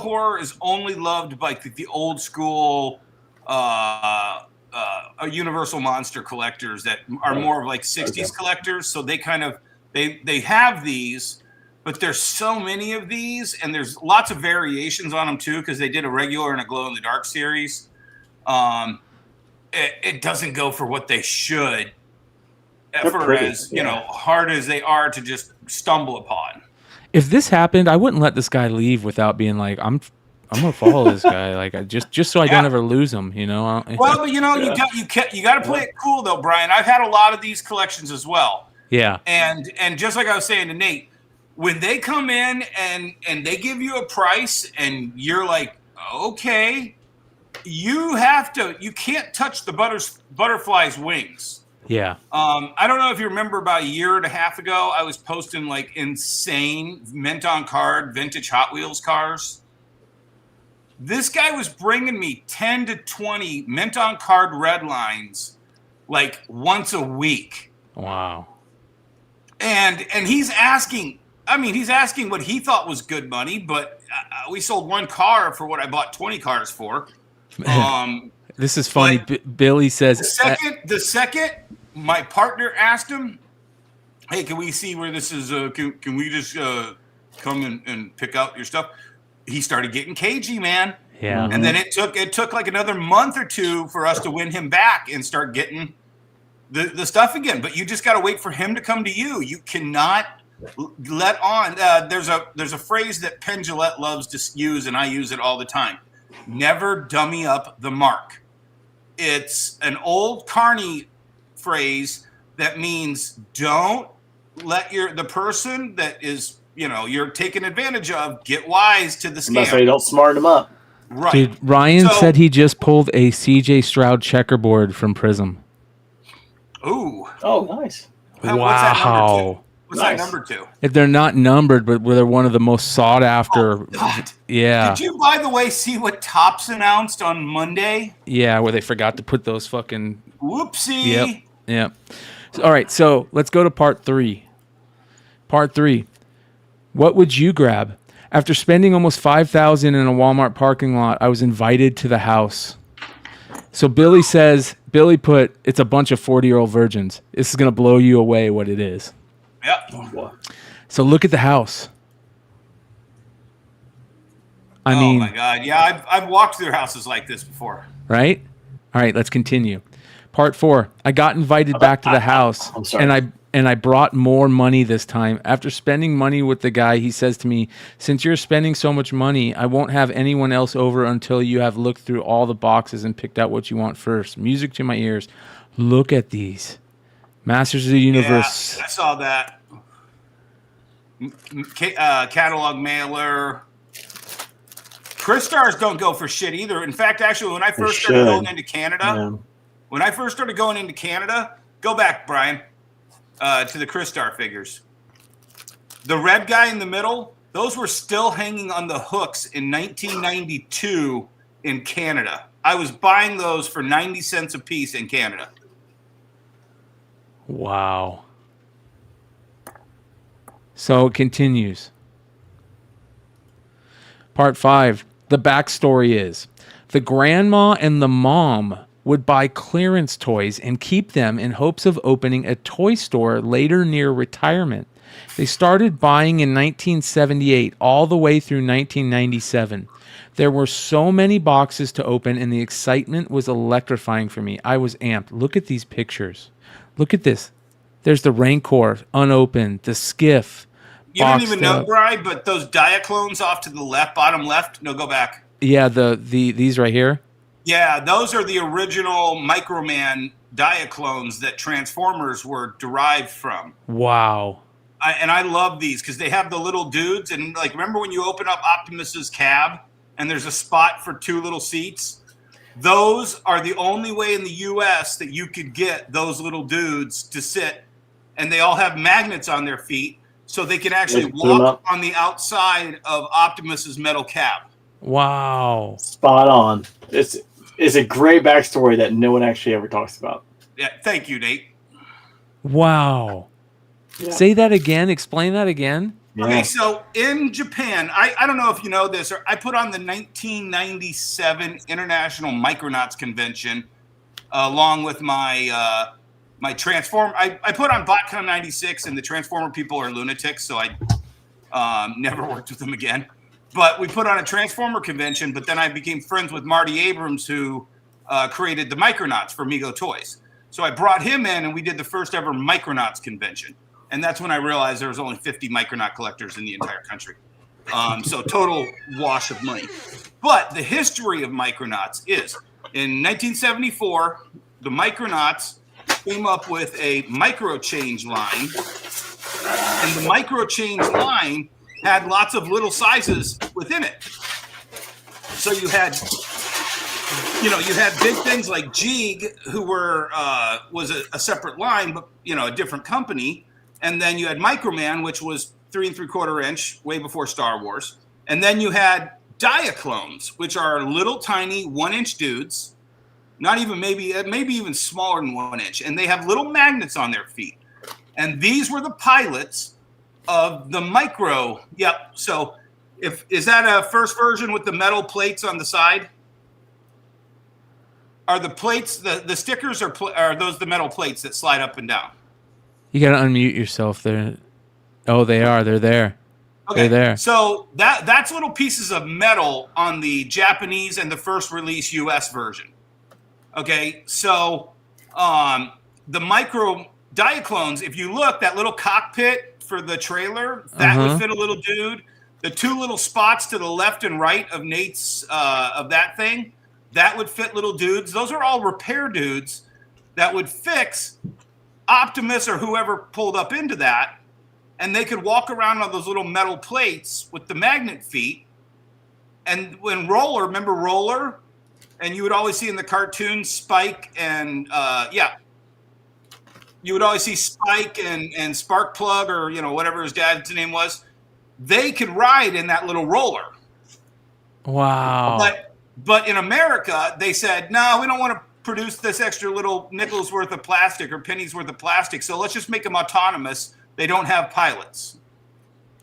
horror is only loved by the old school Universal Monster collectors that are more of like 60s collectors. So they kind of they have these, but there's so many of these, and there's lots of variations on them too because they did a regular and a glow in the dark series. It doesn't go for what they should, for as hard as they are to just stumble upon. If this happened, I wouldn't let this guy leave without being like, I'm gonna follow this guy, like just so I don't ever lose him, Well, but you got to play it cool though, Bryan. I've had a lot of these collections as well. Yeah, and just like I was saying to Nate, when they come in and they give you a price and you're like, okay. You can't touch the butterfly's wings. Yeah. I don't know if you remember about a year and a half ago, I was posting like insane mint on card vintage Hot Wheels cars. This guy was bringing me 10 to 20 mint on card red lines like once a week. Wow. And he's asking what he thought was good money, but we sold one car for what I bought 20 cars for. This is funny. Billy says the second my partner asked him, "Hey, can we see where this is? Can we just come and pick out your stuff?" He started getting cagey, man. Yeah. And then it took like another month or two for us to win him back and start getting the stuff again. But you just got to wait for him to come to you. You cannot let on. There's a phrase that Penn Jillette loves to use, and I use it all the time. Never dummy up the mark. It's an old Carney phrase that means don't let the person that is you're taken advantage of. Get wise to the That's why scam. you don't smart them up. Right. Dude, Ryan So- said he just pulled a CJ Stroud checkerboard from Prism. Ooh. Oh, nice. What's that number two? Wow. What's Nice. that number two? If they're not numbered, but they're one of the most sought after. Oh, God. Yeah. Did you, by the way, see what Topps announced on Monday? Yeah, where they forgot to put those fucking. Whoopsie. Yep. So, all right, so let's go to part 3. Part 3. What would you grab? After spending almost $5,000 in a Walmart parking lot, I was invited to the house. So Billy put, it's a bunch of 40-year-old virgins. This is going to blow you away what it is. Yep. So look at the house. I Oh mean, my God. Yeah, I've walked through houses like this before. right? All right, let's continue. Part 4. I got invited back to the house, I'm sorry. and I brought more money this time. After spending money with the guy, he says to me, "Since you're spending so much money, I won't have anyone else over until you have looked through all the boxes and picked out what you want first." Music to my ears. Look at these. Masters of the Universe. Yeah, I saw that. Catalog mailer. Chris stars don't go for shit either. In fact, actually, when I first started going into Canada, go back, Brian, to the Chris Star figures. The red guy in the middle, those were still hanging on the hooks in 1992 in Canada. I was buying those for 90 cents a piece in Canada. Wow. So it continues. Part 5. The backstory is the grandma and the mom would buy clearance toys and keep them in hopes of opening a toy store later near retirement. They started buying in 1978 all the way through 1997. There were so many boxes to open and the excitement was electrifying for me. I was amped. Look at these pictures. Look at this. There's the Rancor unopened, the Skiff. You didn't even know, Brian, but those Diaclones off to the left, bottom left. No, go back. Yeah, these right here. Yeah, those are the original Microman Diaclones that Transformers were derived from. Wow. I love these because they have the little dudes. And like, remember when you open up Optimus's cab and there's a spot for 2 little seats? Those are the only way in the U.S. that you could get those little dudes to sit. And they all have magnets on their feet. So they can actually walk on the outside of Optimus's metal cab. Wow. Spot on. It's a great backstory that no one actually ever talks about. Yeah, thank you, Nate. Wow. Yeah. Say that again. Explain that again. Yeah. Okay, so in Japan, I don't know if you know this, or I put on the 1997 International Micronauts Convention along with my my Transform. I put on BotCon 96, and the Transformer people are lunatics, so I never worked with them again. But we put on a Transformer convention, but then I became friends with Marty Abrams, who created the Micronauts for Mego Toys. So I brought him in, and we did the first ever Micronauts convention. And that's when I realized there was only 50 Micronaut collectors in the entire country. So total wash of money. But the history of Micronauts is, in 1974, the Micronauts came up with a micro change line. And the micro change line had lots of little sizes within it. So you had big things like Jeeg, who was a separate line, but a different company. And then you had Microman, which was 3 3/4 inch, way before Star Wars. And then you had Diaclones, which are little tiny 1-inch dudes, not even maybe even smaller than 1 inch, and they have little magnets on their feet. And these were the pilots of the Micro. Yep. So is that a first version with the metal plates on the side? Are the plates the stickers are those the metal plates that slide up and down? You got to unmute yourself there. Oh, they are. They're there. Okay. They're there. So that's little pieces of metal on the Japanese and the first release US version. Okay. So the Micro Diaclones, if you look, that little cockpit for the trailer, that would fit a little dude. The 2 little spots to the left and right of Nate's of that thing, that would fit little dudes. Those are all repair dudes that would fix Optimus or whoever pulled up into that. and they could walk around on those little metal plates with the magnet feet. And when remember Roller? And you would always see in the cartoons Spike and you would always see Spike and Sparkplug, or whatever his dad's name was. They could ride in that little roller. Wow. But in America, they said, no, we don't want to produce this extra little nickel's worth of plastic or penny's worth of plastic, so let's just make them autonomous. They don't have pilots.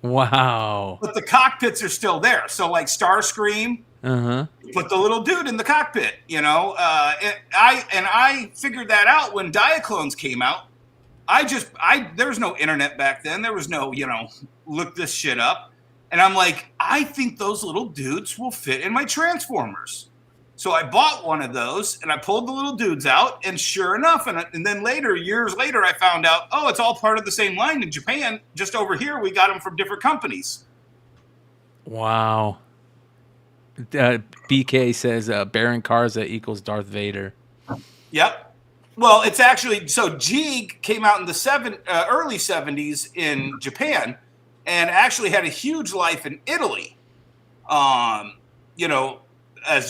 Wow. But the cockpits are still there. So like Starscream, put the little dude in the cockpit, I figured that out when Diaclones came out. There was no internet back then. There was no, look this shit up. And I'm like, I think those little dudes will fit in my Transformers. So I bought one of those and I pulled the little dudes out, and sure enough, and then years later, I found out, it's all part of the same line in Japan. Just over here, we got them from different companies. Wow. BK says Baron Karza equals Darth Vader. Yep. Well, it's actually, so Jeeg came out in the early 70s in Japan and actually had a huge life in Italy, as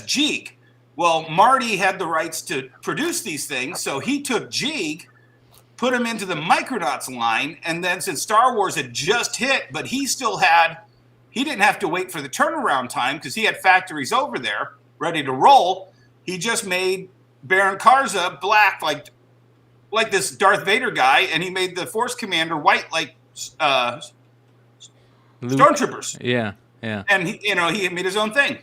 Jeeg. Well, Marty had the rights to produce these things, so he took Jeeg, put him into the Micronauts line, and then since Star Wars had just hit, but he didn't have to wait for the turnaround time because he had factories over there ready to roll. He just made Baron Karza black like this Darth Vader guy, and he made the Force Commander white like Stormtroopers. Yeah. And he made his own thing.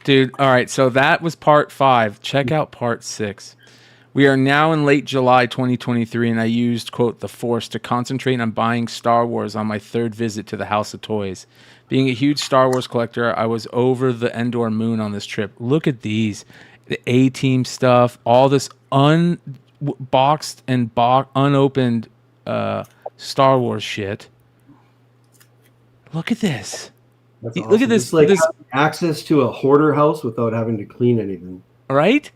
Dude, all right, so that was part 5. Check out part 6. We are now in late July 2023, and I used, quote, the Force to concentrate on buying Star Wars on my 3rd visit to the House of Toys. Being a huge Star Wars collector, I was over the Endor moon on this trip. Look at these. The A-Team stuff, all this unboxed and unopened Star Wars shit. Look at this. That's Look awesome. at this. It's like this having access to a hoarder house without having to clean anything. Right?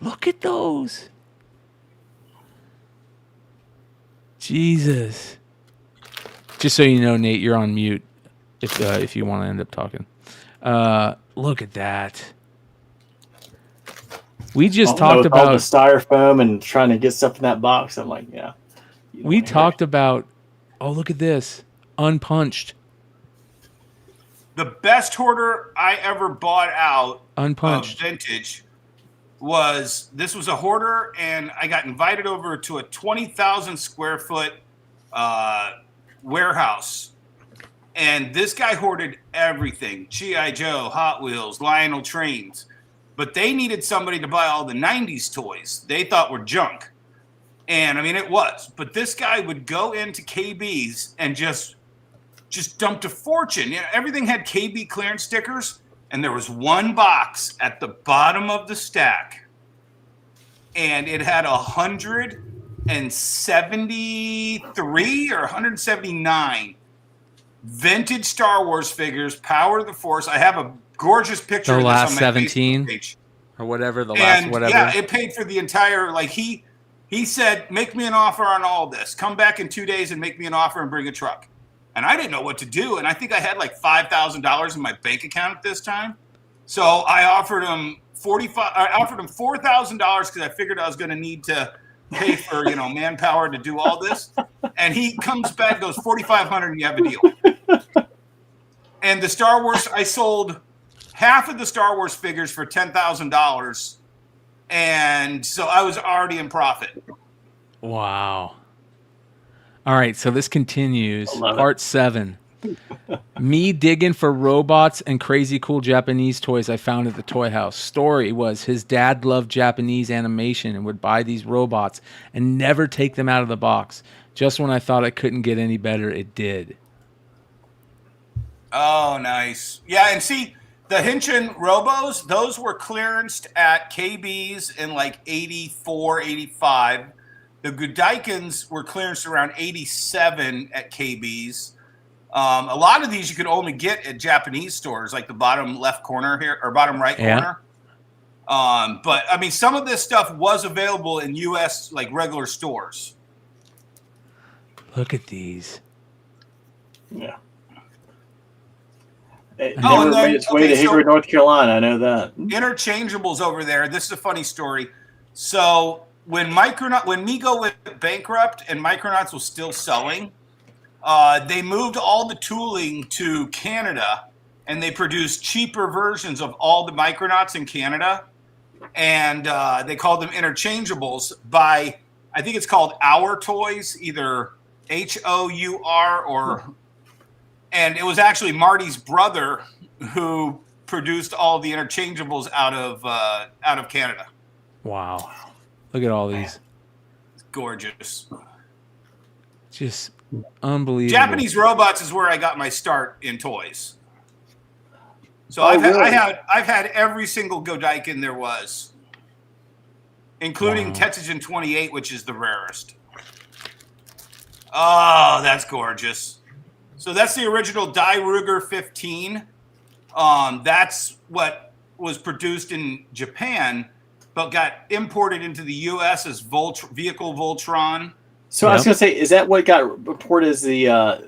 Look at those. Jesus. Just so you know, Nate, you're on mute if you want to end up talking. Look at that. We just talked about all the styrofoam and trying to get stuff in that box. I'm like, yeah. We talked about, look at this. Unpunched. The best hoarder I ever bought out Unpunched. of vintage was a hoarder, and I got invited over to a 20,000 square foot warehouse. And this guy hoarded everything. G.I. Joe, Hot Wheels, Lionel Trains. But they needed somebody to buy all the 90s toys they thought were junk. And, I mean, it was. But this guy would go into KB's and just dumped a fortune. Everything had KB clearance stickers, and there was one box at the bottom of the stack, and it had 173 or 179 vintage Star Wars figures, Power of the Force. I have a gorgeous picture the of last this on my 17 page. Or whatever, the last And, whatever. Yeah, it paid for the entire, he said, make me an offer on all this. Come back in 2 days and make me an offer and bring a truck. And I didn't know what to do. And I think I had like $5,000 in my bank account at this time. So I offered him $4,000 because I figured I was going to need to pay for, manpower to do all this. And he comes back, goes $4,500, and you have a deal. And the Star Wars, I sold half of the Star Wars figures for $10,000. And so I was already in profit. Wow. All right, so this continues. Part 7. Me digging for robots and crazy cool Japanese toys I found at the toy house. Story was his dad loved Japanese animation and would buy these robots and never take them out of the box. Just when I thought it couldn't get any better, it did. Oh, nice. Yeah, and see, the Hinchin Robos, those were clearanced at KB's in like 84, 85. The Gudaikins were clearanced around 87 at KB's. A lot of these you could only get at Japanese stores, like the bottom left corner here, or bottom right corner. But, I mean, some of this stuff was available in U.S., like, regular stores. Look at these. Yeah. It Oh, never and then- made its way okay, to Hickory, so- North Carolina. I know that. Interchangeables over there. This is a funny story. So when Mego went bankrupt and Micronauts was still selling, they moved all the tooling to Canada, and they produced cheaper versions of all the Micronauts in Canada, and they called them interchangeables by, I think it's called Our Toys, either HOUR or, and it was actually Marty's brother who produced all the interchangeables out of Canada. Wow. Look at all these. It's gorgeous. Just unbelievable. Japanese robots is where I got my start in toys. So Oh, I've really? had every single Godaikin there was, including Tetsujin 28, which is the rarest. Oh, that's gorgeous. So that's the original Die Ruger 15. That's what was produced in Japan, but got imported into the U.S. as Vehicle Voltron. So I was going to say, is that what got reported as the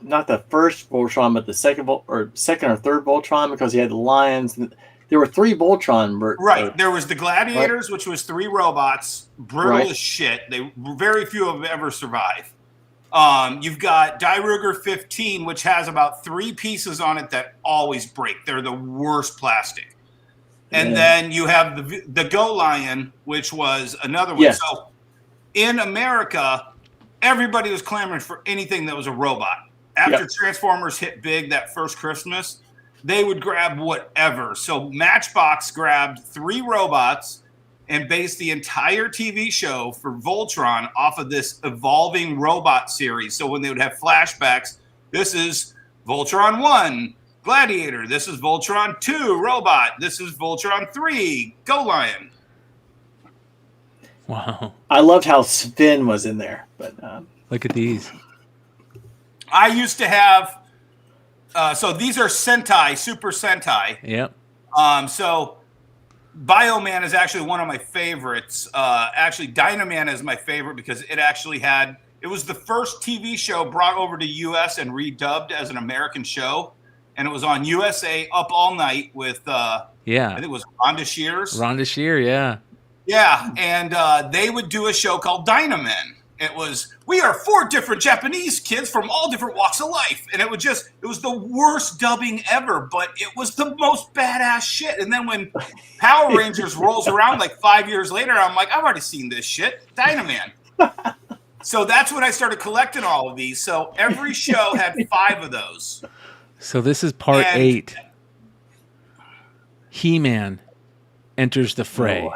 not the first Voltron, but the second or third Voltron, because he had the lions? There were 3 Voltron. Right. There was the Gladiators, which was 3 robots, brutal as shit. Very few of them ever survive. You've got Die Ruger 15, which has about 3 pieces on it that always break. They're the worst plastic. And then you have the Go Lion, which was another one. Yes. So in America, everybody was clamoring for anything that was a robot. After Transformers hit big that first Christmas, they would grab whatever. So Matchbox grabbed 3 robots and based the entire TV show for Voltron off of this evolving robot series. So when they would have flashbacks, this is Voltron 1, Gladiator. This is Voltron 2, Robot. This is Voltron 3, Go Lion. Wow. I loved how Sven was in there. But Look at these. I used to have, so these are Sentai, Super Sentai. Yep. So Bioman is actually one of my favorites. Actually, Dynaman is my favorite because it was the first TV show brought over to U.S. and redubbed as an American show. And it was on USA Up All Night with, I think it was Rhonda Shears. Rhonda Shear, yeah. Yeah, and they would do a show called Dynaman. It was, we are 4 different Japanese kids from all different walks of life. And it was the worst dubbing ever, but it was the most badass shit. And then when Power Rangers rolls around like 5 years later, I'm like, I've already seen this shit. Dynaman. So that's when I started collecting all of these. So every show had 5 of those. So this is part 8. He-Man enters the fray.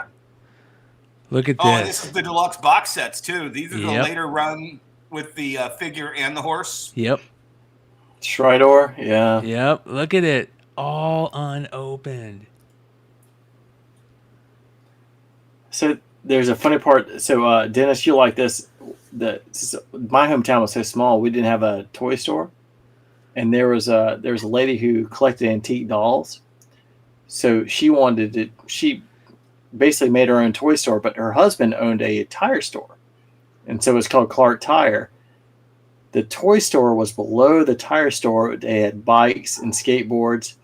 Look at this. Oh, and this is the deluxe box sets, too. These are the later run with the figure and the horse. Yep. Stridor, yeah. Yep. Look at it. All unopened. So there's a funny part. So Dennis, you like this. My hometown was so small, we didn't have a toy store. And there was a lady who collected antique dolls. So she basically made her own toy store, but her husband owned a tire store. And so it was called Clark Tire. The toy store was below the tire store. They had bikes and skateboards.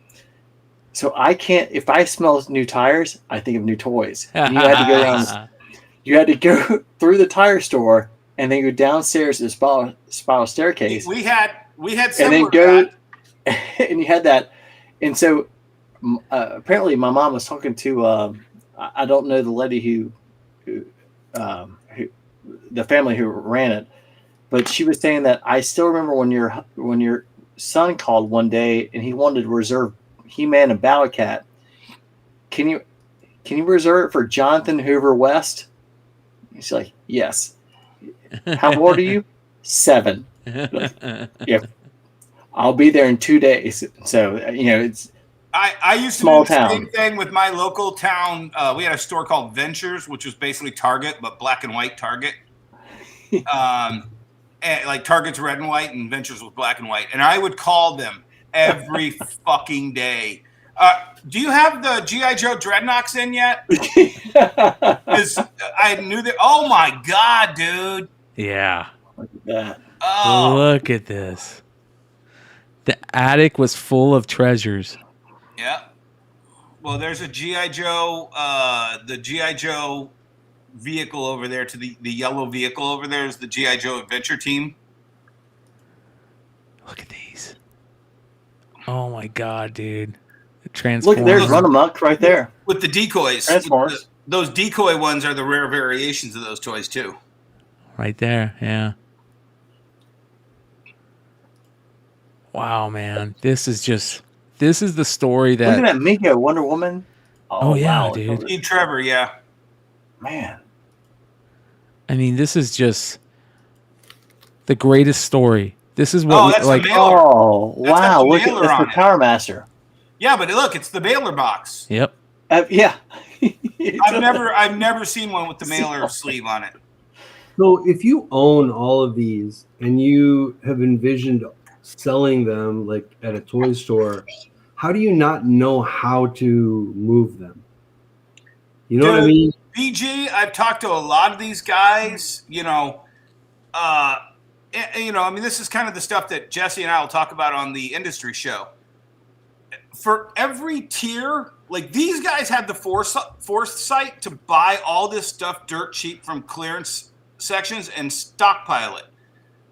So if I smell new tires, I think of new toys. And you had to go through the tire store and then go downstairs to the spiral staircase. We had and then go, and you had that. And so apparently my mom was talking to, I don't know the lady who the family who ran it, but she was saying that I still remember when your son called one day and he wanted to reserve He-Man and Battle Cat. Can you reserve it for Jonathan Hoover West? He's like, yes. How old are you? 7. Yeah, I'll be there in 2 days. So it's. I used to do the same thing with my local town. We had a store called Ventures, which was basically Target, but black and white Target. And like Target's red and white, and Ventures was black and white. And I would call them every fucking day. Do you have the G.I. Joe Dreadnoks in yet? Because I knew that. Oh my god, dude! Yeah. Look at that. Oh, Look at this. The attic was full of treasures. yeah. Well, there's a GI Joe. The GI Joe vehicle over there. To the yellow vehicle over there is the GI Joe Adventure Team. Look at these. Oh my god, dude. Transformers. Look, there's Run Amok right there. With the decoys. Transformers. Those decoy ones are the rare variations of those toys too. Right there, yeah. Wow, man. This is the story that... Look at that Mika Wonder Woman. Oh yeah, wow. dude. Steve Trevor, yeah. Man. I mean, this is just the greatest story. This is what that's like. the mailer. Oh, That's got wow. the Look at mailer that's the on it. Power Master. Yeah, but look, it's the mailer box. Yep. Yeah. I've never seen one with the mailer sleeve on it. So if you own all of these and you have envisioned selling them like at a toy store, how do you not know how to move them? You know what I mean? BG, I've talked to a lot of these guys, I mean, this is kind of the stuff that Jesse and I will talk about on the industry show. For every tier, like these guys had the foresight to buy all this stuff dirt cheap from clearance sections and stockpile it.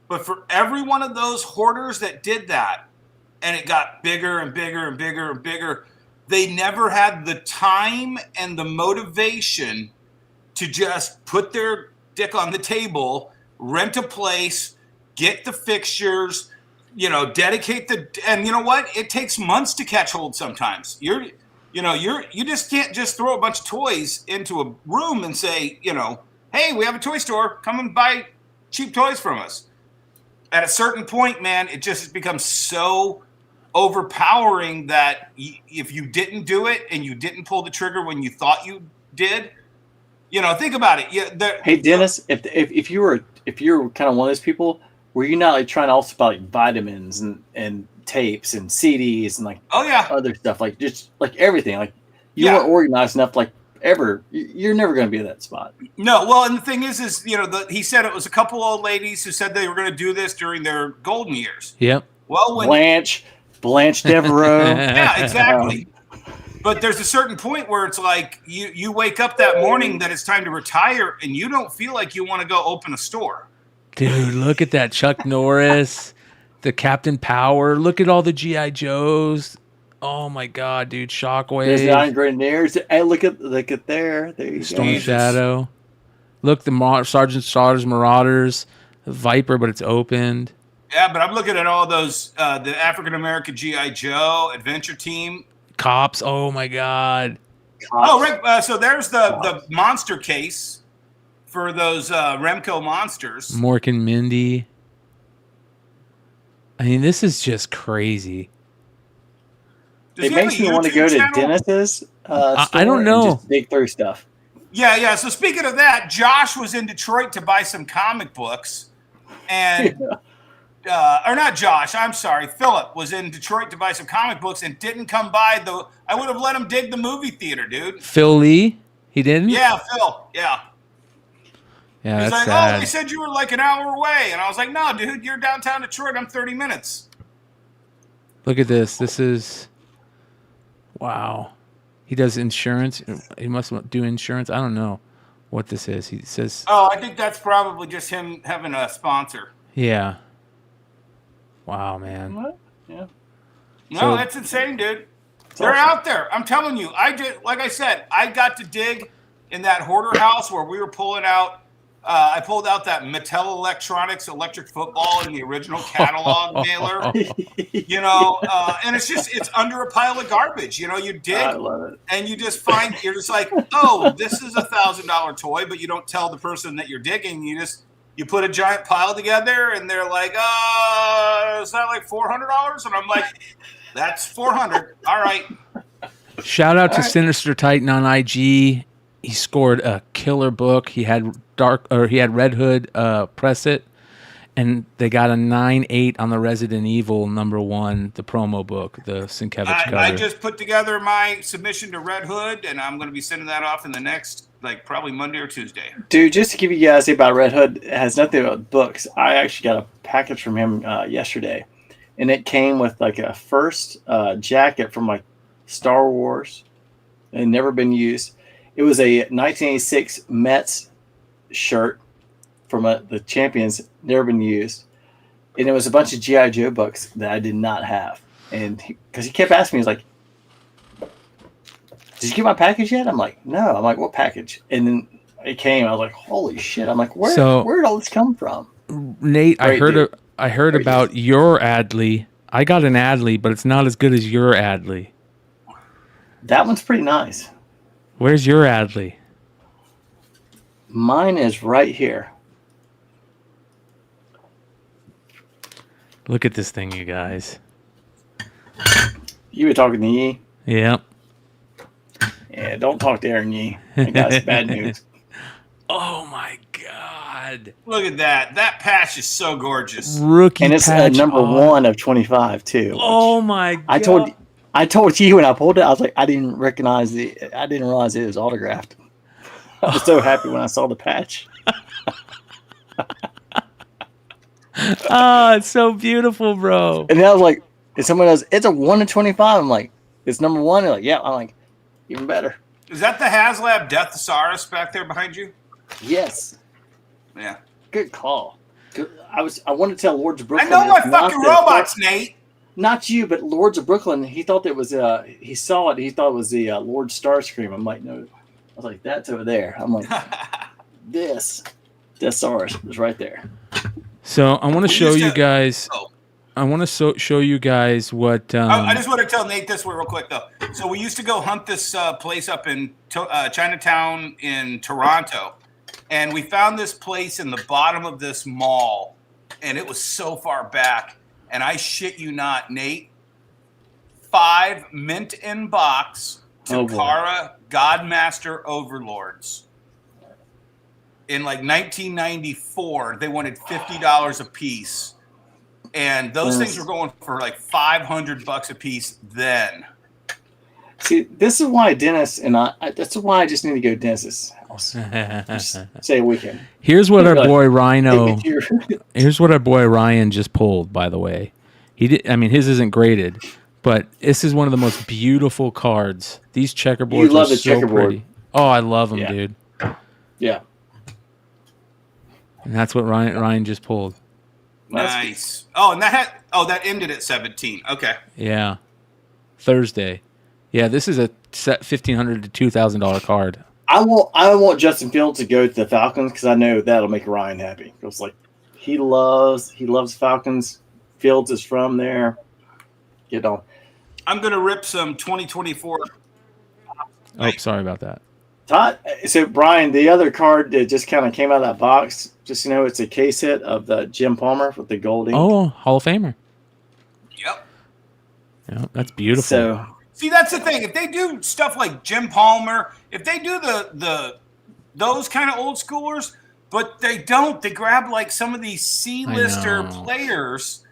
But for every one of those hoarders that did that, and it got bigger and bigger and bigger and bigger, they never had the time and the motivation to just put their dick on the table, rent a place, get the fixtures, dedicate and you know what? It takes months to catch hold sometimes. You just can't just throw a bunch of toys into a room and say, hey, we have a toy store, come and buy cheap toys from us. At a certain point, man, it just becomes so overpowering that if you didn't do it and you didn't pull the trigger when you thought you did, think about it. Hey, Dennis, if you were kind of one of those people, were you not like trying to also buy like vitamins and tapes and CDs and like other stuff, like just like everything, like you weren't organized enough, like ever. You're never going to be at that spot. No, well, and the thing is he said it was a couple old ladies who said they were going to do this during their golden years. Yep. Well, when Blanche Devereaux. Yeah, exactly. But there's a certain point where it's like you wake up that morning that it's time to retire and you don't feel like you want to go open a store. Dude, look at that Chuck Norris, the Captain Power. Look at all the G.I. Joes. Oh my God, dude! Shockwave. There's the Iron Grenadiers. Hey, look at there. There you Storm go. Shadow. Look, the Sergeant Slaughter's Marauders, Viper, but it's opened. Yeah, but I'm looking at all those the African American G.I. Joe Adventure Team. Cops. Oh my God. Cops. Oh, right. So there's the monster case for those Remco monsters. Mork and Mindy. I mean, this is just crazy. Does It he have makes a me want to YouTube go to channel? Dennis's store I don't know. and just dig through stuff. Yeah. So speaking of that, Josh was in Detroit to buy some comic books, and or not Josh. I'm sorry, Philip was in Detroit to buy some comic books and didn't come by the. I would have let him dig the movie theater, dude. Phil Lee? He didn't? Yeah, Phil. Yeah. Yeah, He's that's like, sad. oh, they said you were like an hour away, and I was like, no, dude, you're downtown Detroit. I'm 30 minutes. Look at this. This is... Wow. He does insurance. He must do insurance. I don't know what this is. He says... Oh, I think that's probably just him having a sponsor. Yeah. Wow, man. What? Yeah. No, So- that's insane, dude. They're awesome. out there. I'm telling you. Like I said, I got to dig in that hoarder house where we were pulling out. I pulled out that Mattel Electronics electric football in the original catalog mailer. And it's under a pile of garbage. You dig, I love it. and you just find you're just like, oh, this is $1,000 toy, but you don't tell the person that you're digging. You put a giant pile together, and they're like, is that like $400? And I'm like, that's $400. All right. Shout out to Sinister Titan on IG. He scored a killer book. He had Red Hood press it, And they got a 9.8 on the Resident Evil #1, the promo book, the Sienkiewicz cover. I just put together my submission to Red Hood, and I'm going to be sending that off in the next, like, probably Monday or Tuesday. Dude, just to give you guys about Red Hood, it has nothing about books. I actually got a package from him yesterday, and it came with like a first jacket from like Star Wars. It had never been used. It was a 1986 Mets shirt from the Champions, never been used. And it was a bunch of G.I. Joe books that I did not have. And because he kept asking me, he's like, did you get my package yet? I'm like, no. I'm like, what package? And then it came. I was like, holy shit. I'm like, where did all this come from? Nate, I heard Great about your Adley. I got an Adley, but it's not as good as your Adley. That one's pretty nice. Where's your Adley? Mine is right here. Look at this thing, you guys. You were talking to Yee? Yep. Yeah, don't talk to Aaron Yee. That guy's bad news. Oh, my God. Look at that. That patch is so gorgeous. Rookie and it's patch number art. 1 of 25, too. Oh, my God. I told you when I pulled it, I was like, I didn't realize it was autographed. I was so happy when I saw the patch. Oh, it's so beautiful, bro. And then I was like, and someone else, it's a 1 of 25. I'm like, it's number 1. They're like, yeah. I'm like, even better. Is that the HasLab Death Thesaurus back there behind you? Yes. Yeah. Good call. I wanted to tell Lords of Brooklyn. I know my fucking robots, Nate. Not you, but Lords of Brooklyn. He thought it was he saw it. He thought it was the Lord Starscream. I'm like, no. I was like, that's over there. I'm like, this Thesaurus is right there. So I want to show you guys. I want to show you guys what. I just want to tell Nate this real quick though. So we used to go hunt this place up in Chinatown in Toronto, and we found this place in the bottom of this mall, and it was so far back. And I shit you not, Nate. 5 mint in box Takara Godmaster Overlords. In like 1994, they wanted $50 a piece, and those things were going for like $500 a piece then. See, this is why Dennis and I. That's why I just need to go to Dennis's house. Just say a weekend. Here's what our boy Rhino. Here's what our boy Ryan just pulled. By the way, he did. I mean, his isn't graded, but this is one of the most beautiful cards. These checkerboards You love are the so checkerboard. pretty. Oh, I love them, dude. Yeah. And that's what Ryan just pulled. Nice. Oh, and that ended at 17. Okay. Yeah. Thursday. Yeah, this is a set $1,500 to $2,000 card. I want Justin Fields to go to the Falcons because I know that'll make Ryan happy. It's like he loves Falcons. Fields is from there. You know. I'm gonna rip some 2024. Oh, sorry about that. Todd, so Brian, the other card that just kind of came out of that box, just it's a case hit of the Jim Palmer with the gold ink. Oh, Hall of Famer. Yep. Yeah, that's beautiful. So, see, that's the thing. If they do stuff like Jim Palmer, if they do those kind of old schoolers, but they don't, they grab like some of these C-lister players,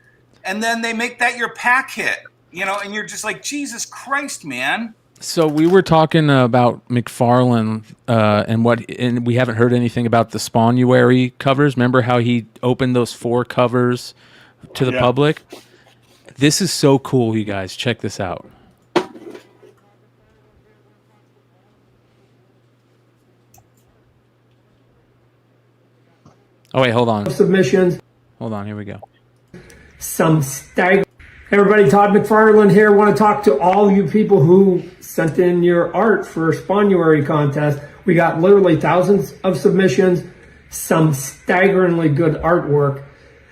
and then they make that your pack hit, and you're just like, Jesus Christ, man. So we were talking about McFarlane and we haven't heard anything about the Spawnuary covers. Remember how he opened those 4 covers to the public? This is so cool, you guys. Check this out. Oh, wait, hold on. Submissions. Hold on, here we go. Some stag. Hey everybody, Todd McFarlane here. Want to talk to all you people who sent in your art for Spawnuary contest. We got literally thousands of submissions, some staggeringly good artwork,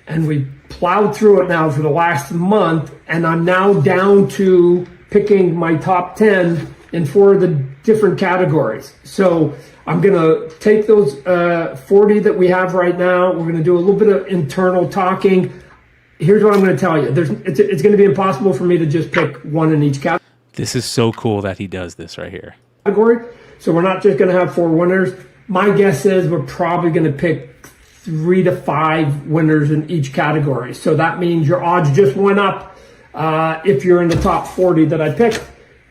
and we plowed through it now for the last month, and I'm now down to picking my top 10 in 4 of the different categories. So I'm going to take those 40 that we have right now. We're going to do a little bit of internal talking. Here's what I'm going to tell you. It's going to be impossible for me to just pick one in each category. This is so cool that he does this right here. So we're not just going to have 4 winners. My guess is we're probably going to pick 3 to 5 winners in each category. So that means your odds just went up if you're in the top 40 that I picked.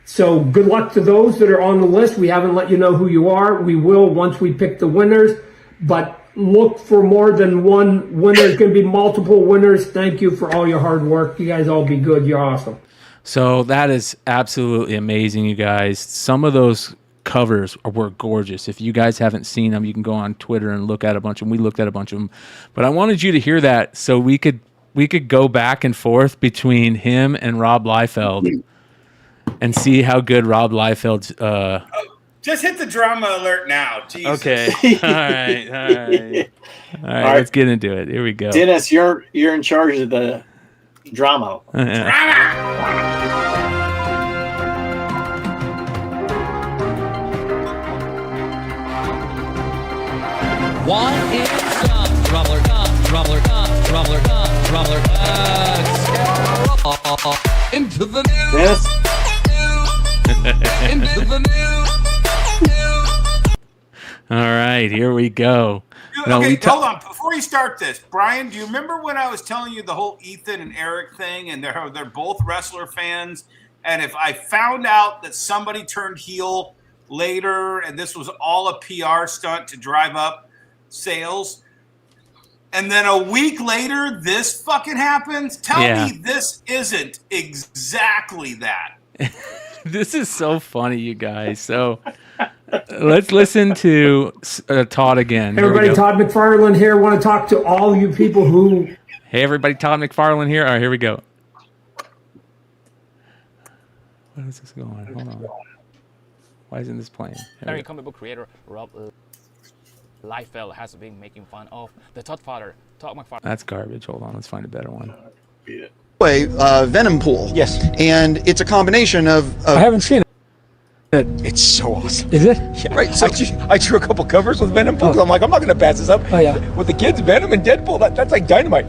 So good luck to those that are on the list. We haven't let you know who you are. We will once we pick the winners, but look for more than one winner. There's going to be multiple winners. Thank you for all your hard work. You guys all be good. You're awesome. So that is absolutely amazing, you guys. Some of those covers were gorgeous. If you guys haven't seen them, you can go on Twitter and look at a bunch of them. We looked at a bunch of them, but I wanted you to hear that so we could go back and forth between him and Rob Liefeld and see how good Rob Liefeld's just hit the drama alert now. Jesus. Okay. All right. Let's get into it. Here we go. Dennis, you're in charge of the drama. What is Rumbler? Into the news. Yes. Into the news. All right, here we go. Okay, hold on. Before you start this, Brian, do you remember when I was telling you the whole Ethan and Eric thing, and they're both wrestler fans, and if I found out that somebody turned heel later, and this was all a PR stunt to drive up sales, and then a week later this fucking happens? Tell me this isn't exactly that. This is so funny, you guys. So let's listen to Todd again. Hey everybody, Todd McFarlane here. Want to talk to all you people who... Hey everybody, Todd McFarlane here. All right, here we go. What is this going on? Hold on. Why isn't this playing? American comic book creator Rob Liefeld has been making fun of the Todd Father, Todd McFarlane. That's garbage. Hold on, let's find a better one. Venom Pool. Yes. And it's a combination of I haven't seen it. It's so awesome. Is it? Yeah. Right. So I drew a couple covers with Venom Pool. I'm like, I'm not going to pass this up. Oh, yeah. With the kids, Venom and Deadpool, that's like dynamite.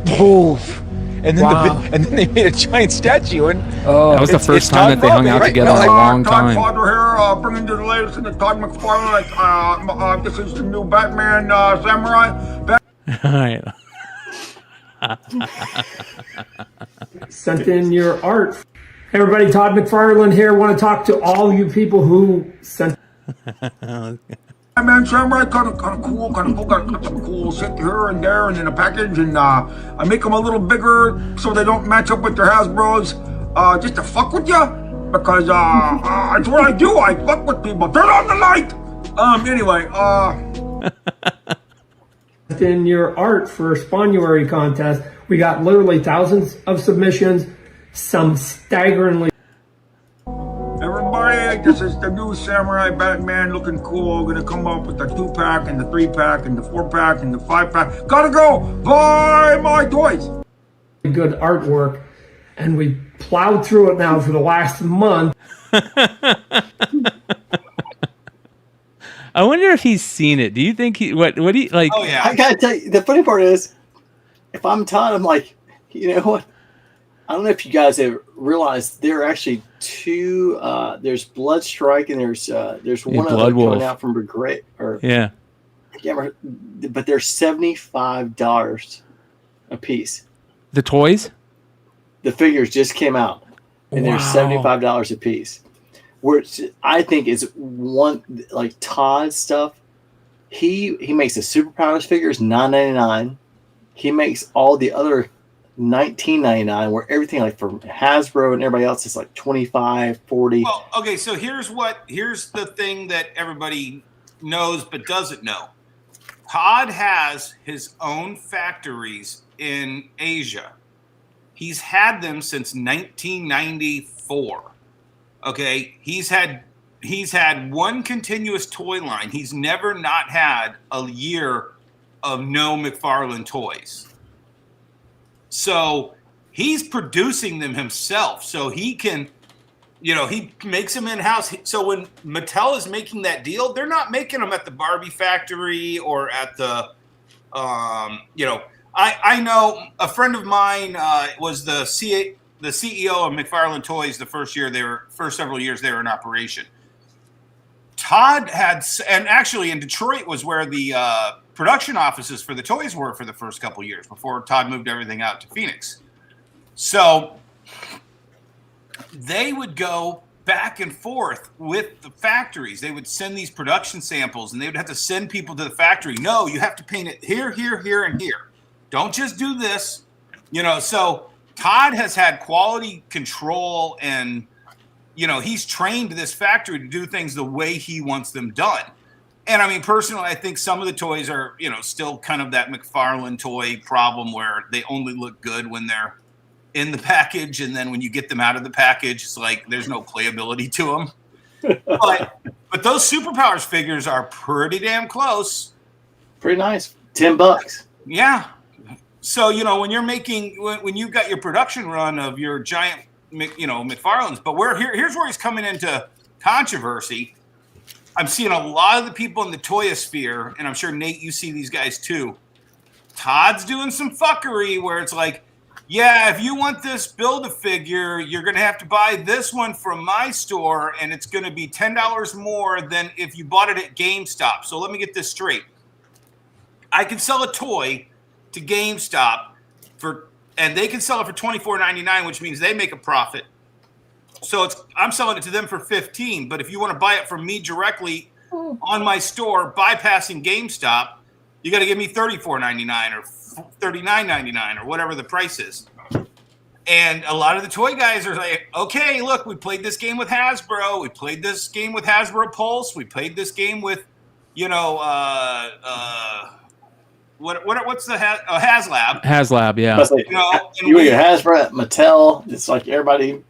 Poof. And then, and then they made a giant statue. And that was the first time that they hung out together in a long time. Todd Father here, bringing you the latest in the Todd McFarlane. This is the new Batman Samurai. All right. Sent in your art. Hey everybody, Todd McFarlane here. Want to talk to all you people who sent... Man, Samurai kind of cool, got some cool shit here and there and in a package, and I make them a little bigger so they don't match up with their Hasbro's, just to fuck with you, because that's what I do. I fuck with people. Turn on the light. Anyway, in your art for a Spawnuary contest. We got literally thousands of submissions, some staggeringly. Everybody, this is the new Samurai Batman, looking cool. Gonna come up with the 2-pack and the 3-pack and the 4-pack and the 5-pack. Gotta go buy my toys. Good artwork, and we plowed through it now for the last month. I wonder if he's seen it. Do you think what do you like? Oh yeah. I gotta tell you, the funny part is, if I'm Todd, I'm like, you know what? I don't know if you guys have realized there are actually two. There's Bloodstrike and there's one other coming out from Regret. Or yeah. I can't remember, but they're $75 a piece. The toys. The figures just came out, and they're $75 a piece. Which I think is one, like Todd's stuff. He makes the Superpowers figures $9.99. He makes all the other $19.99, where everything like from Hasbro and everybody else is like $25, $40. Well, okay, so here's the thing that everybody knows but doesn't know. Todd has his own factories in Asia. He's had them since 1994. Okay, he's had one continuous toy line. He's never not had a year of no McFarlane Toys. So he's producing them himself. So he can, he makes them in-house. So when Mattel is making that deal, they're not making them at the Barbie factory or at the, I know a friend of mine was the CEO of McFarlane Toys the first several years they were in operation. Todd had, and actually in Detroit was where the production offices for the toys were for the first couple years before Todd moved everything out to Phoenix. So they would go back and forth with the factories. They would send these production samples, and they would have to send people to the factory. No, you have to paint it here, here, here, and here. Don't just do this. You know, so Todd has had quality control, and, you know, he's trained this factory to do things the way he wants them done. And I mean, personally, I think some of the toys are, you know, still kind of that McFarlane toy problem where they only look good when they're in the package, and then when you get them out of the package, it's like there's no playability to them. but those Superpowers figures are pretty damn close. Pretty nice. $10. Yeah. So, you know, when you're making, when you've got your production run of your giant, you know, McFarlane's, but here's where he's coming into controversy. I'm seeing a lot of the people in the toyosphere, and I'm sure, Nate, you see these guys too. Todd's doing some fuckery where it's like, yeah, if you want this Build-A-Figure, you're going to have to buy this one from my store, and it's going to be $10 more than if you bought it at GameStop. So let me get this straight. I can sell a toy to GameStop and they can sell it for $24.99, which means they make a profit. So I'm selling it to them for $15. But if you want to buy it from me directly on my store, bypassing GameStop, you got to give me $34.99 or $39.99 or whatever the price is. And a lot of the toy guys are like, okay, look, we played this game with Hasbro. We played this game with Hasbro Pulse. We played this game with, you know, what's the HasLab? HasLab, yeah. Like, you and your Hasbro, Mattel. It's like everybody.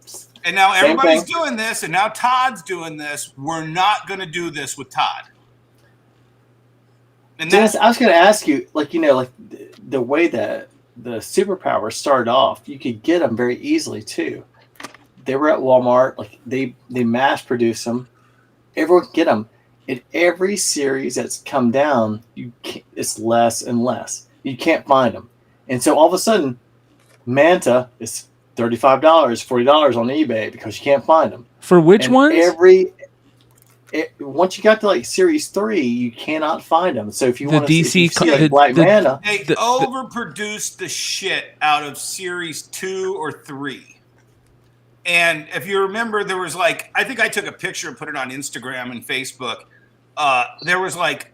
And now everybody's doing this, and now Todd's doing this. We're not going to do this with Todd. And Dennis, I was going to ask you, like, you know, like the way that the Superpowers started off, you could get them very easily too. They were at Walmart, like they mass produce them. Everyone can get them. In every series that's come down, it's less and less. You can't find them, and so all of a sudden, Manta is $35, $40 on eBay because you can't find them. For which ones? Once you got to like Series 3, you cannot find them. So if you want to see like Black Manta, they overproduced the shit out of Series 2 or 3. And if you remember, there was like, I think I took a picture and put it on Instagram and Facebook. There was like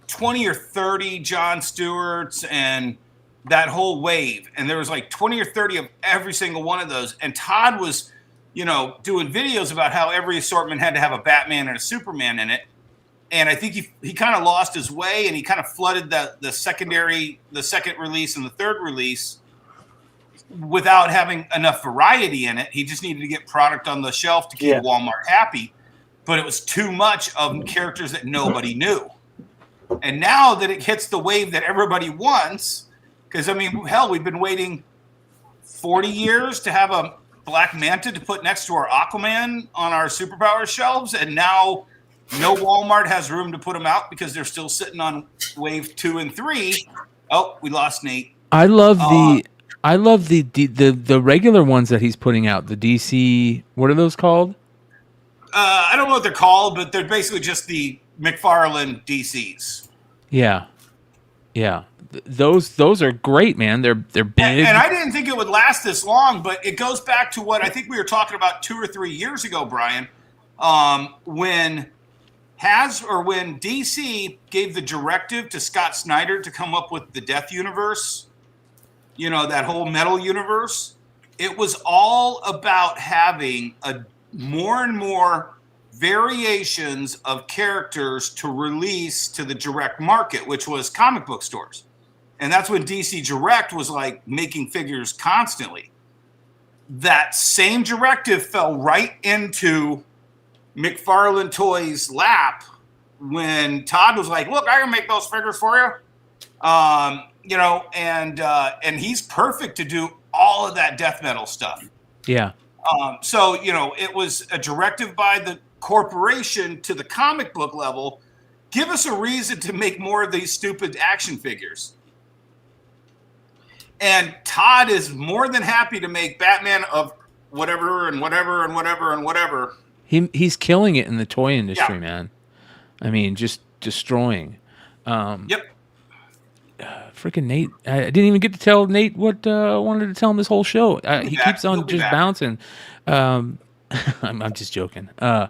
20 or 30 Jon Stewarts and that whole wave. And there was like 20 or 30 of every single one of those. And Todd was, you know, doing videos about how every assortment had to have a Batman and a Superman in it. And I think he kind of lost his way, and he kind of flooded the second release and the third release without having enough variety in it. He just needed to get product on the shelf to keep Walmart happy. But it was too much of characters that nobody knew. And now that it hits the wave that everybody wants, because, I mean, hell, we've been waiting 40 years to have a Black Manta to put next to our Aquaman on our Superpowers shelves, and now no Walmart has room to put them out because they're still sitting on wave 2 and 3. Oh, we lost Nate. I love the regular ones that he's putting out. The DC, what are those called? I don't know what they're called, but they're basically just the McFarlane DCs. Yeah, yeah. Those are great, man. They're big. And I didn't think it would last this long, but it goes back to what I think we were talking about 2 or 3 years ago, Brian, when DC gave the directive to Scott Snyder to come up with the Death Universe, you know, that whole metal universe. It was all about having more and more variations of characters to release to the direct market, which was comic book stores. And that's when DC Direct was like making figures constantly. That same directive fell right into McFarlane Toys' lap when Todd was like, look, I can make those figures for you. You know, and he's perfect to do all of that death metal stuff. Yeah. So, you know, it was a directive by the corporation to the comic book level. Give us a reason to make more of these stupid action figures. And Todd is more than happy to make Batman of whatever and whatever and whatever and whatever. He's killing it in the toy industry, man. I mean, just destroying. Yep. freaking Nate. I didn't even get to tell Nate what I wanted to tell him this whole show. He keeps on just bouncing. I'm just joking. I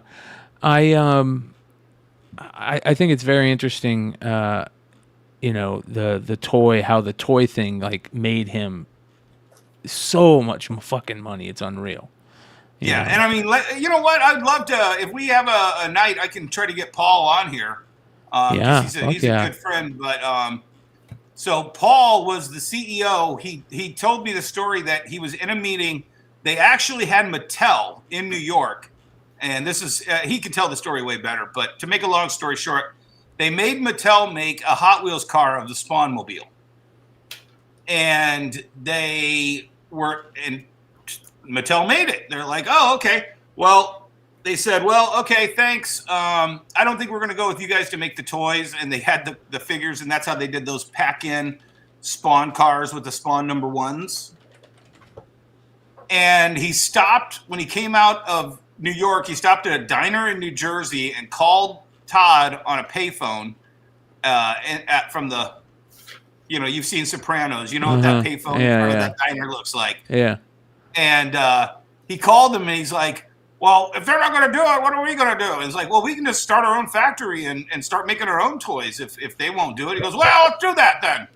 think it's very interesting. You know, the toy, how the toy thing like made him so much fucking money. It's unreal. Yeah, and I mean, you know what? I'd love to, if we have a night, I can try to get Paul on here. He's a good friend. But so Paul was the CEO. He told me the story that he was in a meeting. They actually had Mattel in New York, and this is he can tell the story way better. But to make a long story short, they made Mattel make a Hot Wheels car of the Spawn Mobile, and Mattel made it. They're like, oh, okay. Well, they said, well, okay, thanks. I don't think we're going to go with you guys to make the toys. And they had the figures, and that's how they did those pack-in Spawn cars with the Spawn number ones. And he stopped, when he came out of New York, he stopped at a diner in New Jersey and called Todd on a payphone from the, you know, you've seen Sopranos. You know what that payphone in front of that diner looks like. Yeah. And he called him and he's like, well, if they're not going to do it, what are we going to do? And he's like, well, we can just start our own factory and start making our own toys if they won't do it. He goes, well, let's do that then.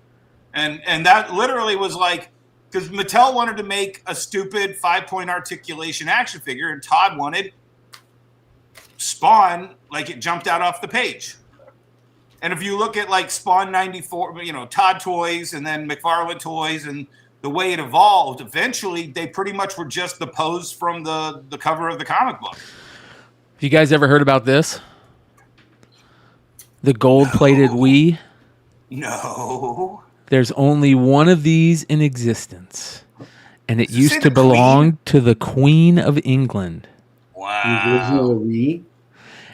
And that literally was like, because Mattel wanted to make a stupid 5-point articulation action figure and Todd wanted Spawn like it jumped out off the page. And if you look at like Spawn 94, you know, Todd Toys and then McFarlane Toys and the way it evolved, eventually they pretty much were just the pose from the cover of the comic book. Have you guys ever heard about this? The gold-plated Wii? No. There's only one of these in existence, and it used to belong to the Queen of England. Wow.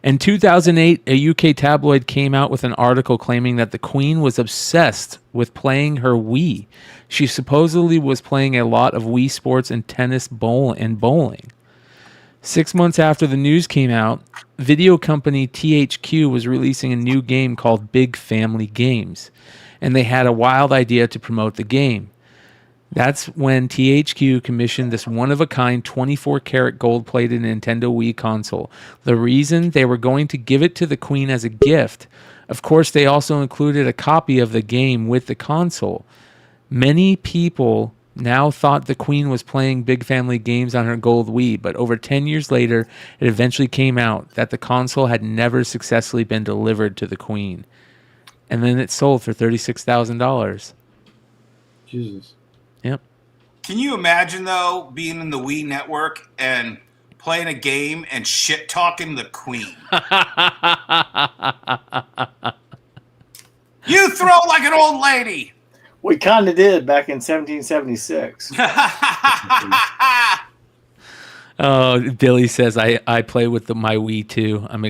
In 2008, a UK tabloid came out with an article claiming that the Queen was obsessed with playing her Wii. She supposedly was playing a lot of Wii Sports and tennis and bowling. 6 months after the news came out, video company THQ was releasing a new game called Big Family Games, and they had a wild idea to promote the game. That's when THQ commissioned this one-of-a-kind 24-karat gold-plated Nintendo Wii console. The reason? They were going to give it to the Queen as a gift. Of course, they also included a copy of the game with the console. Many people now thought the Queen was playing Big Family Games on her gold Wii, but over 10 years later, it eventually came out that the console had never successfully been delivered to the Queen. And then it sold for $36,000. Jesus. Yep. Can you imagine, though, being in the Wii network and playing a game and shit-talking the Queen? You throw like an old lady! We kind of did back in 1776. Oh, Billy says, I play with my Wii, too. I'm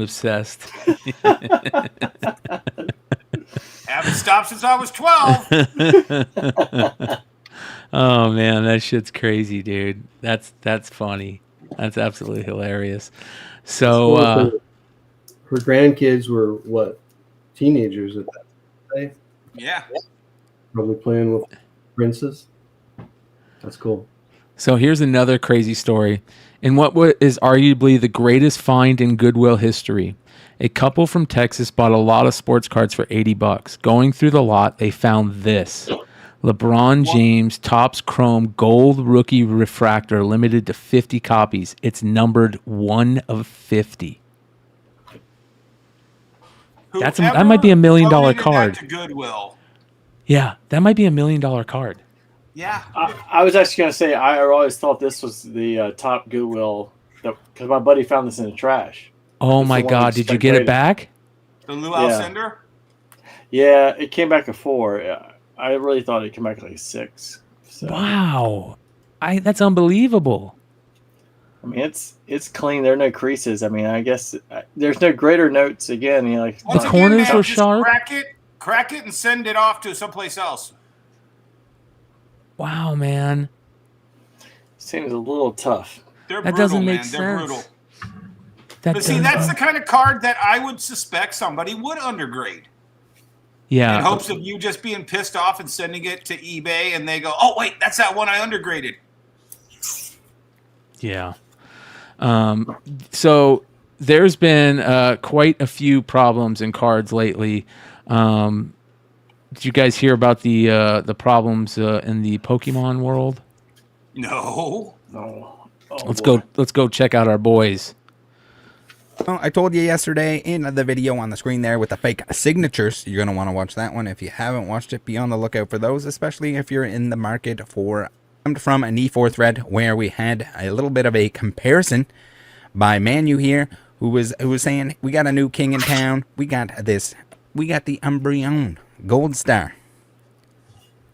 obsessed. Haven't stopped since I was 12. Oh man, that shit's crazy, dude. That's funny. That's absolutely hilarious. So her grandkids were what? Teenagers at that time. Yeah. Probably playing with princes. That's cool. So here's another crazy story. In what is arguably the greatest find in Goodwill history, a couple from Texas bought a lot of sports cards for $80. Going through the lot, they found this. LeBron James Topps Chrome Gold Rookie Refractor, limited to 50 copies. It's numbered 1 of 50. That might be $1 million card. To Goodwill. Yeah, that might be $1 million card. Yeah. I was actually going to say, I always thought this was the top Goodwill, because my buddy found this in the trash. Oh my God, did you get it back? The Luau Cinder? Yeah, it came back at 4. Yeah. I really thought it came back like 6. So. Wow. That's unbelievable. I mean, it's clean. There are no creases. I mean, I guess there's no greater notes. Again, you know, like the corners were sharp. Crack it, and send it off to someplace else. Wow, man. Seems a little tough. They're that brutal, doesn't make man. sense. They're brutal. But see, that's the kind of card that I would suspect somebody would undergrade. Yeah. In hopes of you just being pissed off and sending it to eBay, and they go, "Oh wait, that's that one I undergraded." Yeah. So there's been quite a few problems in cards lately. Did you guys hear about the problems in the Pokemon world? No. Let's go check out our boys. Well, I told you yesterday in the video on the screen there with the fake signatures, you're going to want to watch that one. If you haven't watched it, be on the lookout for those, especially if you're in the market for from an E4 thread where we had a little bit of a comparison by Manu here, who was saying, we got a new king in town. We got the Umbreon Gold Star.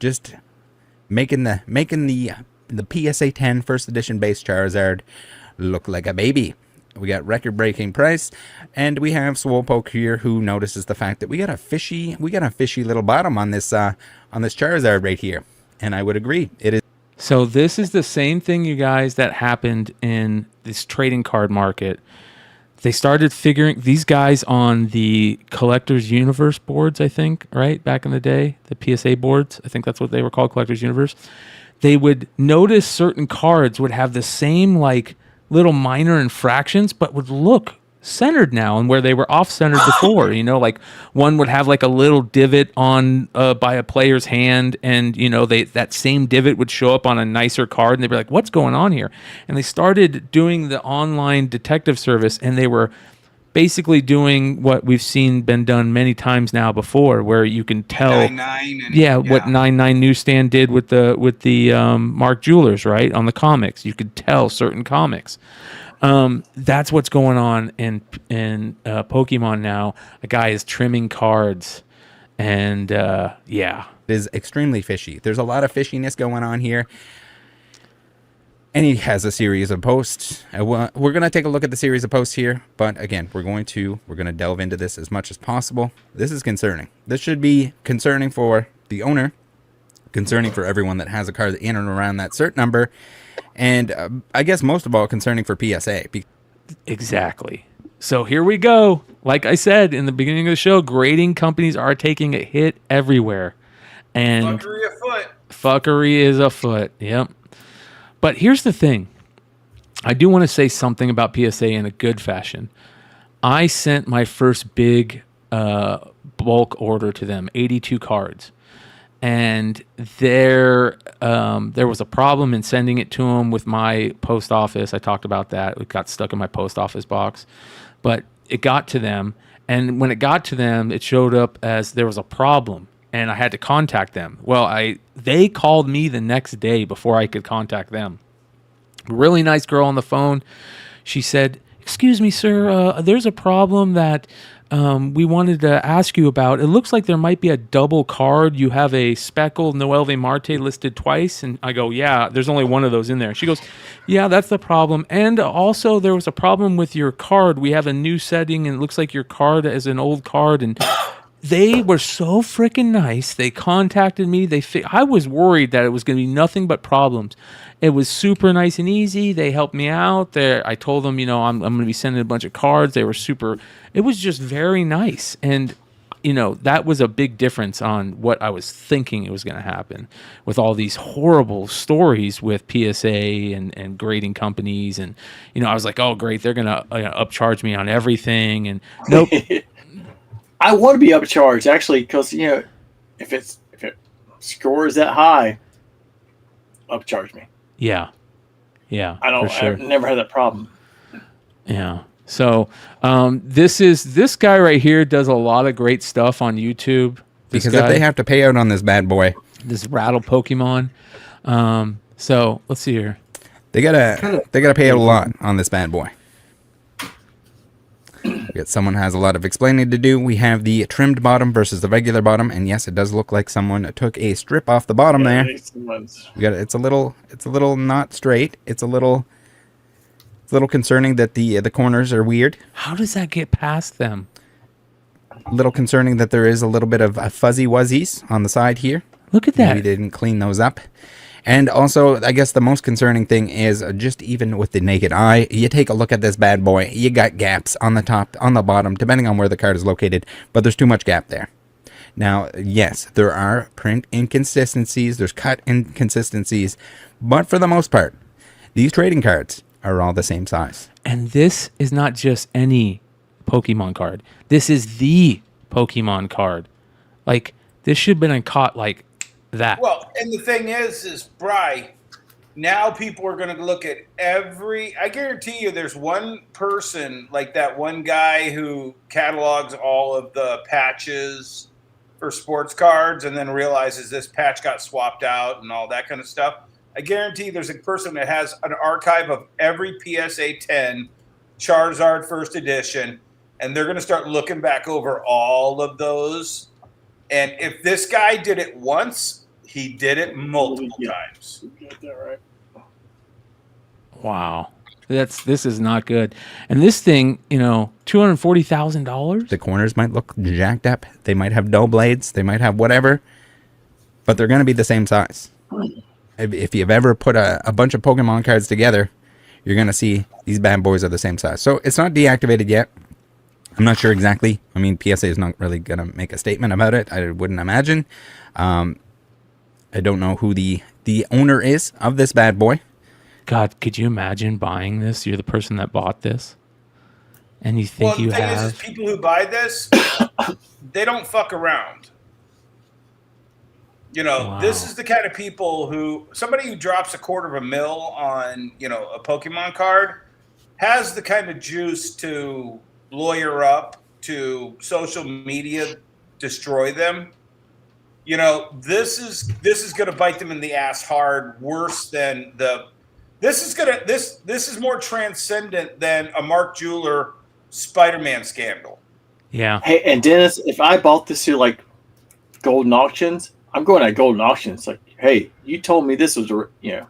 Just making the PSA 10 first edition base Charizard look like a baby. We got record-breaking price, and we have Swolepoke here who notices the fact that we got a fishy little bottom on this Charizard right here, and I would agree. It is. So this is the same thing, you guys, that happened in this trading card market. They started figuring these guys on the Collectors Universe boards, I think, right back in the day, the PSA boards. I think that's what they were called, Collectors Universe. They would notice certain cards would have the same like little minor infractions, but would look centered now, and where they were off-centered before. You know, like one would have like a little divot on by a player's hand, and you know that same divot would show up on a nicer card, and they'd be like, "What's going on here?" And they started doing the online detective service, and they were basically doing what we've seen been done many times now before, where you can tell, what 99 Newsstand did with the Mark Jewelers, right, on the comics. You could tell certain comics. That's what's going on in Pokemon now. A guy is trimming cards, and it is extremely fishy. There's a lot of fishiness going on here. And he has a series of posts. We're going to take a look at the series of posts here. But again, we're going to delve into this as much as possible. This is concerning. This should be concerning for the owner. Concerning for everyone that has a card in and around that cert number. And I guess most of all, concerning for PSA. Exactly. So here we go. Like I said in the beginning of the show, grading companies are taking a hit everywhere. And Fuckery afoot. Fuckery is afoot. Yep. But here's the thing. I do want to say something about PSA in a good fashion. I sent my first big bulk order to them, 82 cards. And there was a problem in sending it to them with my post office. I talked about that. It got stuck in my post office box. But it got to them. And when it got to them, it showed up as there was a problem. And I had to contact them. Well, they called me the next day before I could contact them. Really nice girl on the phone. She said, "Excuse me, sir, there's a problem that we wanted to ask you about. It looks like there might be a double card. You have a speckled Noelve Marte listed twice." And I go, "Yeah, there's only one of those in there." She goes, "Yeah, that's the problem. And also there was a problem with your card. We have a new setting, and it looks like your card is an old card." And they were so freaking nice. They contacted me. I was worried that it was going to be nothing but problems. It was super nice and easy. They helped me out. I told them, I'm going to be sending a bunch of cards. They were super. It was just very nice. And, that was a big difference on what I was thinking it was going to happen with all these horrible stories with PSA and grading companies. And, I was like, oh, great. They're going to upcharge me on everything. And nope. I want to be upcharged actually, because if it scores that high, upcharge me. Yeah. I've never had that problem. Yeah. So this guy right here does a lot of great stuff on YouTube. Because if they have to pay out on this bad boy, this Rattle Pokemon. So let's see here. They gotta pay out a lot on this bad boy. Someone has a lot of explaining to do. We have the trimmed bottom versus the regular bottom, and yes, it does look like someone took a strip off the bottom there. It's a little not straight. It's a little concerning that the corners are weird. How does that get past them? A little concerning that there is a little bit of fuzzy wuzzies on the side here. Look at that. Maybe they didn't clean those up. And also, I guess the most concerning thing is just even with the naked eye, you take a look at this bad boy, you got gaps on the top, on the bottom, depending on where the card is located, but there's too much gap there. Now, yes, there are print inconsistencies, there's cut inconsistencies, but for the most part, these trading cards are all the same size. And this is not just any Pokemon card. This is the Pokemon card. Like, this should have been caught like that. Well, and the thing is Bryan, now people are going to look at I guarantee you there's one person, like that one guy who catalogs all of the patches for sports cards and then realizes this patch got swapped out and all that kind of stuff. I guarantee there's a person that has an archive of every PSA 10 Charizard first edition, and they're going to start looking back over all of those. And if this guy did it once, he did it multiple times. Wow. This is not good. And this thing, $240,000. The corners might look jacked up. They might have dull blades. They might have whatever, but they're going to be the same size. If you've ever put a bunch of Pokemon cards together, you're going to see these bad boys are the same size. So it's not deactivated yet. I'm not sure exactly. I mean, PSA is not really going to make a statement about it. I wouldn't imagine. I don't know who the owner is of this bad boy. God, could you imagine buying this? You're the person that bought this, and you think the thing is people who buy this, they don't fuck around. Wow. This is the kind of people somebody who drops $250,000 on, a Pokemon card has the kind of juice to lawyer up, to social media destroy them. This is going to bite them in the ass hard, worse than this is more transcendent than a Mark Jeweler Spider-Man scandal. Yeah. Hey, and Dennis, if I bought this through like Golden Auctions, I'm going at Golden Auctions. Like, hey, you told me this was, Yep.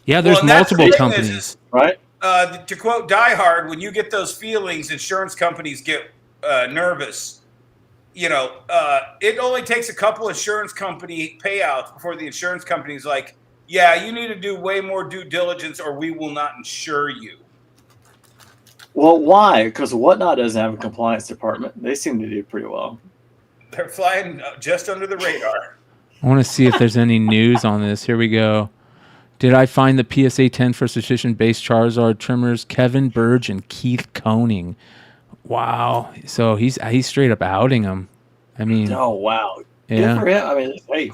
Yeah, there's multiple companies, right? To quote Die Hard, when you get those feelings, insurance companies get nervous. It only takes a couple insurance company payouts before the insurance company's like, yeah, you need to do way more due diligence or we will not insure you. Well, why? Because Whatnot doesn't have a compliance department. They seem to do pretty well. They're flying just under the radar. I want to see if there's any news on this. Here we go. Did I find the PSA 10 first edition base Charizard trimmers? Kevin Burge and Keith Koning. Wow. So he's straight up outing them. I mean. Oh, wow. Yeah. Good for him. I mean, hey,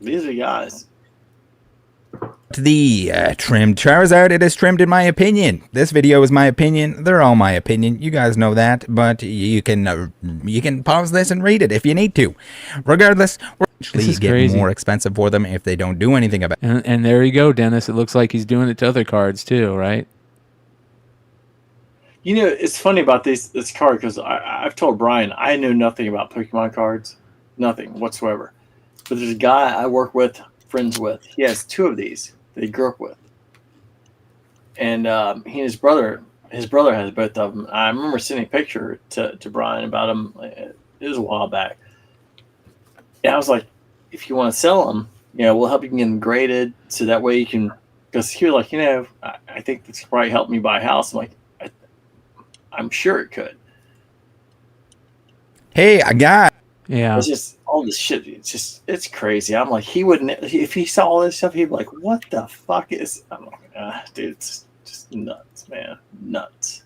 these are guys. The trimmed Charizard, it is trimmed in my opinion. This video is my opinion. They're all my opinion. You guys know that, but you can pause this and read it if you need to. Regardless, we're actually getting more expensive for them if they don't do anything about it. And there you go, Dennis. It looks like he's doing it to other cards too, right? It's funny about this card because I've told Bryan I know nothing about Pokemon cards, nothing whatsoever. But there's a guy I work with, friends with. He has 2 of these that he grew up with, and he and his brother has both of them. I remember sending a picture to Bryan about them. It was a while back, and I was like, "If you want to sell them, we'll help you get them graded, so that way you can." Because he was like, I think this could probably help me buy a house. I'm like, I'm sure it could. Hey, I got. Yeah. It's just all this shit. It's crazy. I'm like, he wouldn't, if he saw all this stuff, he'd be like, what the fuck is, I'm like, dude, it's just nuts, man. Nuts.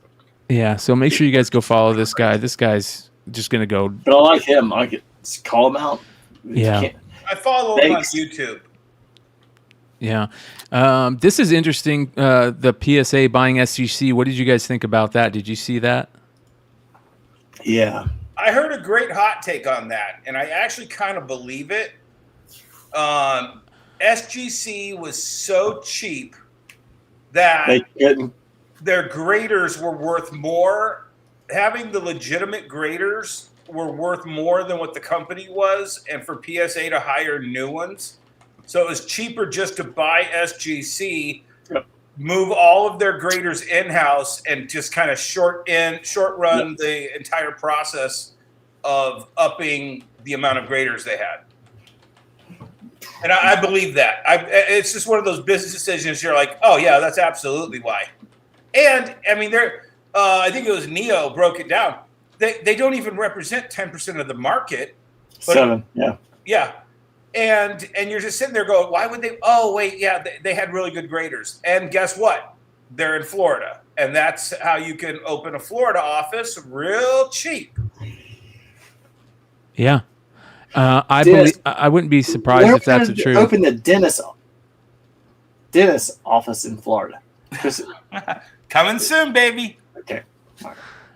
Yeah. So make sure you guys go follow this guy. This guy's just going to go. But I like him. I could just call him out. Yeah. I follow him on YouTube. Yeah. This is interesting. The PSA buying SGC. What did you guys think about that? Did you see that? Yeah. I heard a great hot take on that, and I actually kind of believe it. SGC was so cheap that their graders were worth more. Having the legitimate graders were worth more than what the company was, and for PSA to hire new ones. So it was cheaper just to buy SGC, move all of their graders in-house, and just kind of short run the entire process of upping the amount of graders they had. And I believe that. It's just one of those business decisions. You're like, oh yeah, that's absolutely why. And I mean, I think it was Neo broke it down. they don't even represent 10% of the market. But 7, yeah. Yeah. And you're just sitting there going, why would they? Oh, wait, yeah, they had really good graders. And guess what? They're in Florida. And that's how you can open a Florida office real cheap. Yeah. I wouldn't be surprised if that's the truth. Open the dentist office in Florida. Coming soon, baby. Okay.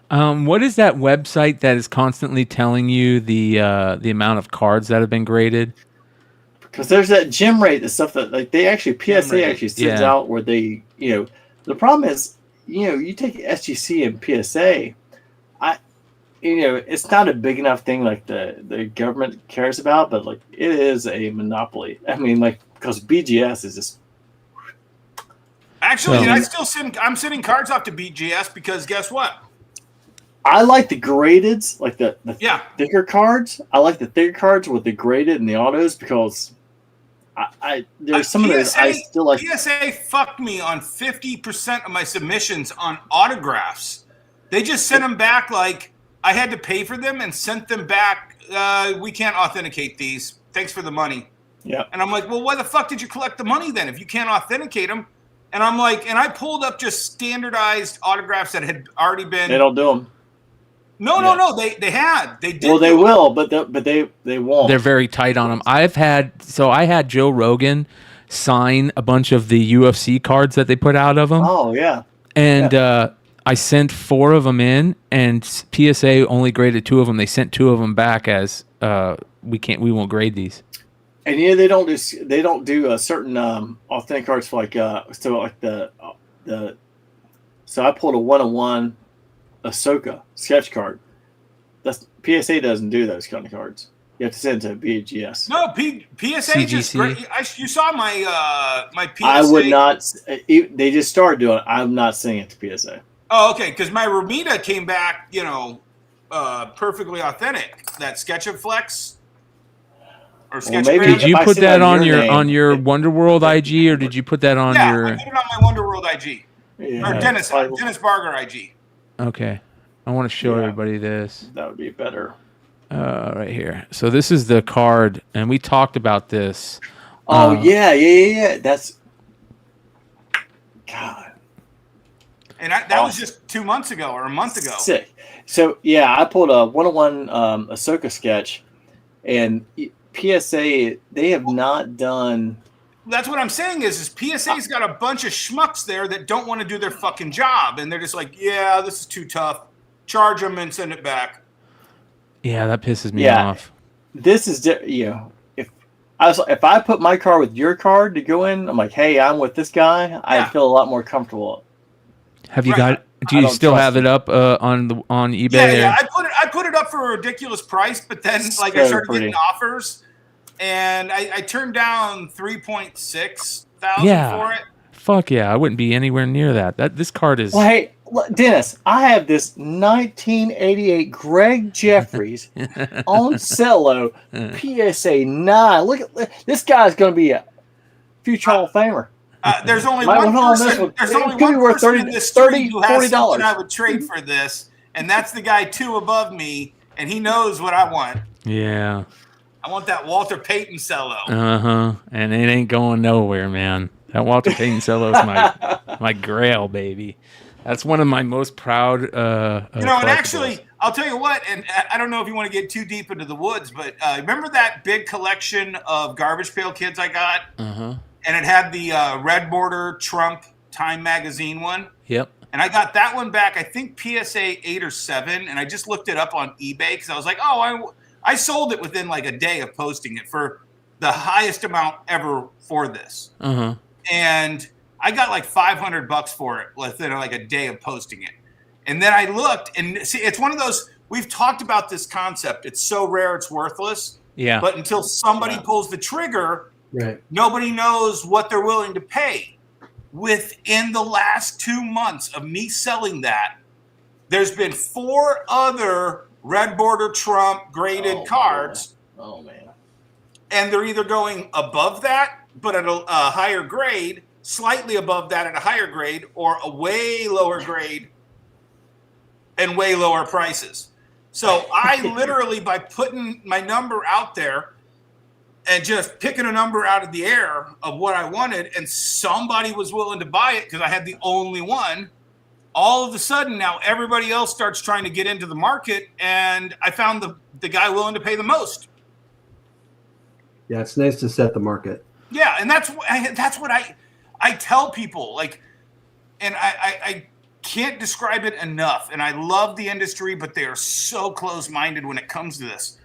What is that website that is constantly telling you the amount of cards that have been graded? Because there's that gem rate, the stuff that like they actually PSA actually sends out where they, the problem is, you take SGC and PSA, it's not a big enough thing like the government cares about, but like it is a monopoly. I mean, like because BGS is just. Actually, I'm sending cards off to BGS because guess what? I like the graded, like the thicker cards. I like the thicker cards with the graded and the autos because there's some of those I still like. PSA fucked me on 50% of my submissions on autographs. They just sent them back like I had to pay for them and sent them back. We can't authenticate these. Thanks for the money. Yeah. And I'm like, well, why the fuck did you collect the money then if you can't authenticate them? And I'm like, and I pulled up just standardized autographs that had already been. They don't do them. No. They did. Well, they will, but they won't. They're very tight on them. I had Joe Rogan sign a bunch of the UFC cards that they put out of them. Oh yeah. And I sent 4 of them in, and PSA only graded 2 of them. They sent 2 of them back as we won't grade these. And they don't do a certain authentic cards for like so I pulled a 1-on-1 Ahsoka sketch card. That's PSA doesn't do those kind of cards. You have to send it to BGS. No, PSA just great. You saw my my PSA. I would not. They just started doing it. I'm not sending it to PSA. Oh, okay. Because my Ramita came back, perfectly authentic. That SketchUp Flex. Or Did you put that on your Wonderworld IG, or did you put that on your? I put it on my Wonderworld IG. Or Dennis Barger IG. Okay, I want to show everybody this. That would be better. Right here. So this is the card, and we talked about this. Oh yeah. That's God. And that was just 2 months ago or a month ago. Sick. So yeah, I pulled a 1-on-1 Ahsoka sketch, and PSA they have not done. That's what I'm saying is PSA's got a bunch of schmucks there that don't want to do their fucking job, and they're just like, yeah, this is too tough. Charge them and send it back. Yeah, that pisses me off. This is if I put my card with your card to go in, I'm like, hey, I'm with this guy. I feel a lot more comfortable. Have you got? Do you still have it up on eBay? Yeah. I put it up for a ridiculous price, but then I started getting offers, and I turned down 3.6 thousand for it. Fuck yeah, I wouldn't be anywhere near that. This card is. Well, hey, Dennis, I have this 1988 Greg Jeffries on cello PSA 9. Look at this guy's going to be a future Hall of Famer. There's only one person. There's only one person in this street who has something I would trade for this, and that's the guy 2 above me, and he knows what I want. Yeah. I want that Walter Payton cello. And it ain't going nowhere, man. That Walter Payton cello is my grail, baby. That's one of my most proud. And actually, I'll tell you what. And I don't know if you want to get too deep into the woods, but remember that big collection of Garbage Pail Kids I got? And it had the red border Trump Time magazine one. Yep. And I got that one back, I think PSA 8 or 7. And I just looked it up on eBay because I was like, oh, I sold it within like a day of posting it for the highest amount ever for this. And I got like $500 for it within like a day of posting it. And then I looked and see, it's one of those, we've talked about this concept. It's so rare, it's worthless. Yeah. But until somebody pulls the trigger, right, nobody knows what they're willing to pay. Within the last 2 months of me selling that, there's been 4 other red border Trump graded cards. Oh man. And they're either going above that, but at a higher grade, slightly above that at a higher grade, or a way lower grade and way lower prices. So I literally, by putting my number out there and just picking a number out of the air of what I wanted, and somebody was willing to buy it because I had the only one, all of a sudden now everybody else starts trying to get into the market, and I found the guy willing to pay the most. Yeah, it's nice to set the market. Yeah, and that's what I tell people, like, and I can't describe it enough, and I love the industry, but they are so close-minded when it comes to this.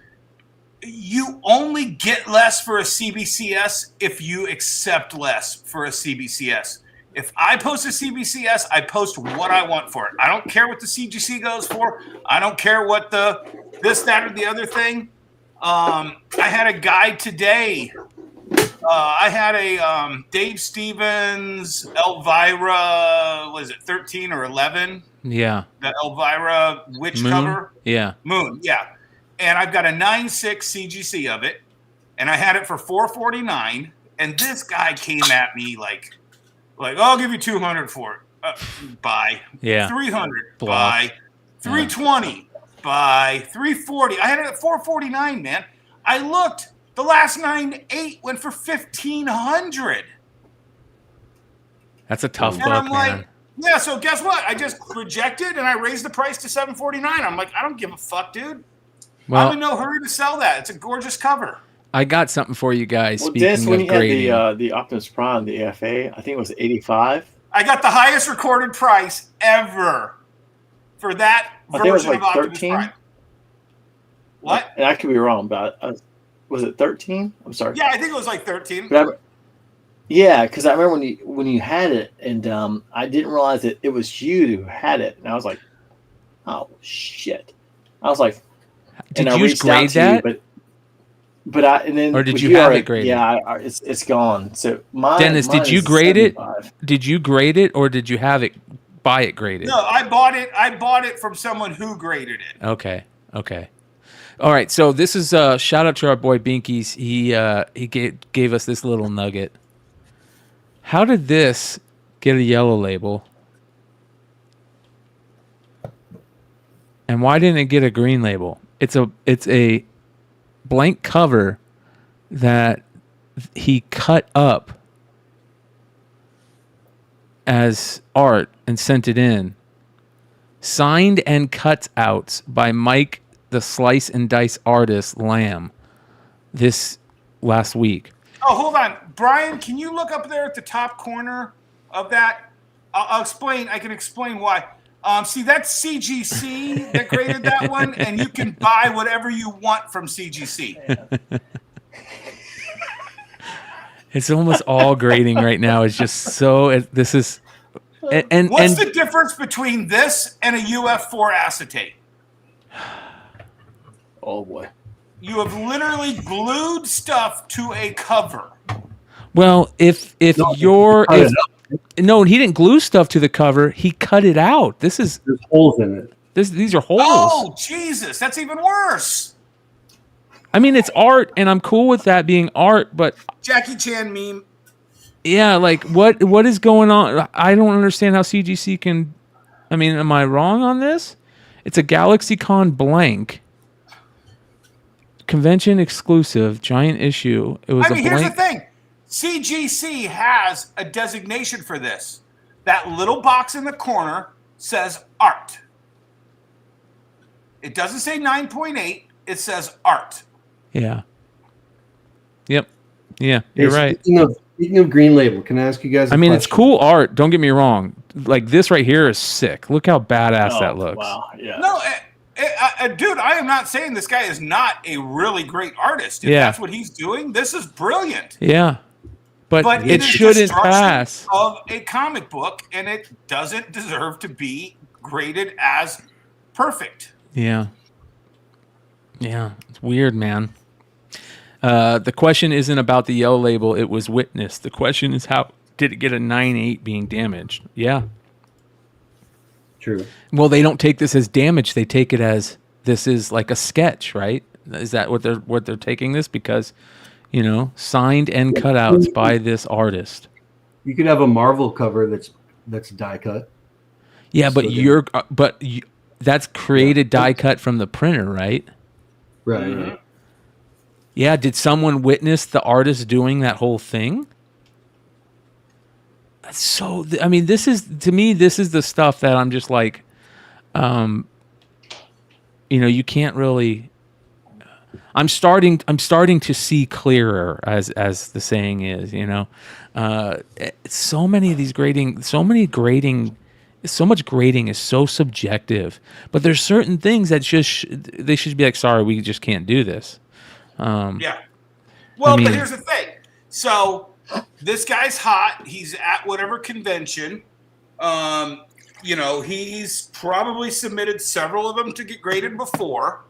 You only get less for a CBCS if you accept less for a CBCS. If I post a CBCS, I post what I want for it. I don't care what the CGC goes for. I don't care what the this, that, or the other thing. I had a guy today. I had a Dave Stevens Elvira, was it 13 or 11? Yeah. The Elvira witch Moon? cover. Yeah. Moon, yeah. And I've got a 9.6 CGC of it, and I had it for $449. And this guy came at me like, I'll give you $200 for it. Buy. Yeah. $300. Block. Buy. $320. Buy. $340. I had it at $449, man. I looked. The last 9.8 went for $1,500. That's a tough And book, I'm like, man. yeah. So guess what? I just rejected, and I raised the price to $749. I'm like, I don't give a fuck, dude. Well, I'm in no hurry to sell that. It's a gorgeous cover. I got something for you guys. Well, Speaking Dennis, when of you had grading. the Optimus Prime, the AFA, I think it was 85. I got the highest recorded price ever for that I think it was version like of Optimus 13. Prime. What? And I could be wrong, but was it 13? I'm sorry. Yeah, I think it was like 13. But yeah, because I remember when you had it, and I didn't realize that it was you who had it, and I was like, oh shit. I was like, Did and I you reached out grade to you, that? but I and then Or did with you have already- it graded? Yeah, it's gone. So Dennis, mine did you is grade 75. it? Did you grade it, or did you buy it graded? No, I bought it from someone who graded it. Okay. All right. So this is shout out to our boy Binkies. He gave us this little nugget. How did this get a yellow label? And why didn't it get a green label? It's a blank cover that he cut up as art and sent it in. Signed and cutouts by Mike, the slice and dice artist, Lamb, this last week. Oh, hold on. Bryan, can you look up there at the top corner of that? I'll explain. I can explain why. See, that's CGC that graded that one, and you can buy whatever you want from CGC. It's almost all grading right now. It's just so. This is. And What's the difference between this and a UF4 acetate? Oh boy. You have literally glued stuff to a cover. Well, if he didn't glue stuff to the cover. He cut it out. There's holes in it. These are holes. Oh, Jesus. That's even worse. I mean, it's art, and I'm cool with that being art, but Jackie Chan meme. yeah, like what is going on? I don't understand how CGC can. I mean, am I wrong on this? It's a GalaxyCon blank. Convention exclusive, giant issue. It was Here's blank. the thing. CGC has a designation for this. That little box in the corner says art. It doesn't say 9.8. It says art. Yeah. Yep. Yeah, you're right. Speaking of green label, can I ask you guys? I mean, it's cool art. Don't get me wrong. Like this right here is sick. Look how badass that looks. Wow. Yeah. No, dude, I am not saying this guy is not a really great artist. If Yeah. that's what he's doing, this is brilliant. Yeah. But it is shouldn't destruction pass. Of a comic book, and it doesn't deserve to be graded as perfect. Yeah. Yeah. It's weird, man. The question isn't about the yellow label. It was witnessed. The question is, how did it get a 9.8 being damaged? Yeah. True. Well, they don't take this as damage. They take it as this is like a sketch, right? Is that what they're taking this? Because, signed and cutouts by this artist. You could have a Marvel cover that's die cut. Yeah, but that's created die cut from the printer, right? Right. Yeah. Did someone witness the artist doing that whole thing? So, I mean, this is the stuff that I'm just like, you can't really. I'm starting to see clearer, as the saying is. So many of these so much grading is so subjective. But there's certain things that they should be like, sorry, we just can't do this. Yeah. Well, but here's the thing. So this guy's hot. He's at whatever convention. He's probably submitted several of them to get graded before.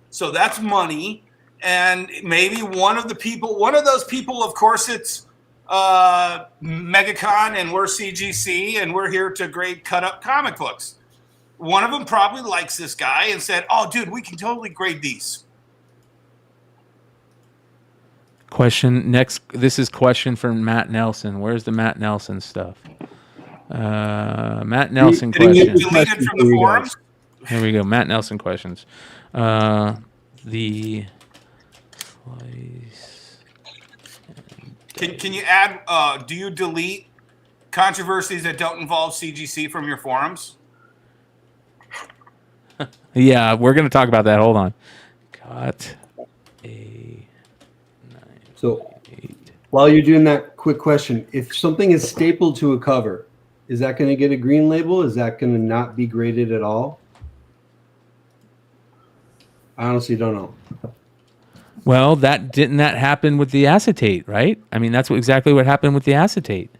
So that's money. And maybe one of those people, of course, it's MegaCon, and we're CGC, and we're here to grade cut up comic books. One of them probably likes this guy and said, oh, dude, we can totally grade these. Question next. This is question from Matt Nelson. Where's the Matt Nelson stuff? Matt Nelson question. Deleted from the forums? Here we go. Matt Nelson questions. The slice. Can you add? Do you delete controversies that don't involve CGC from your forums? Yeah, we're going to talk about that. Hold on. Got a. So while you're doing that, quick question. If something is stapled to a cover, is that going to get a green label? Is that going to not be graded at all? I honestly don't know. Well, didn't that happen with the acetate, right? I mean, that's exactly what happened with the acetate.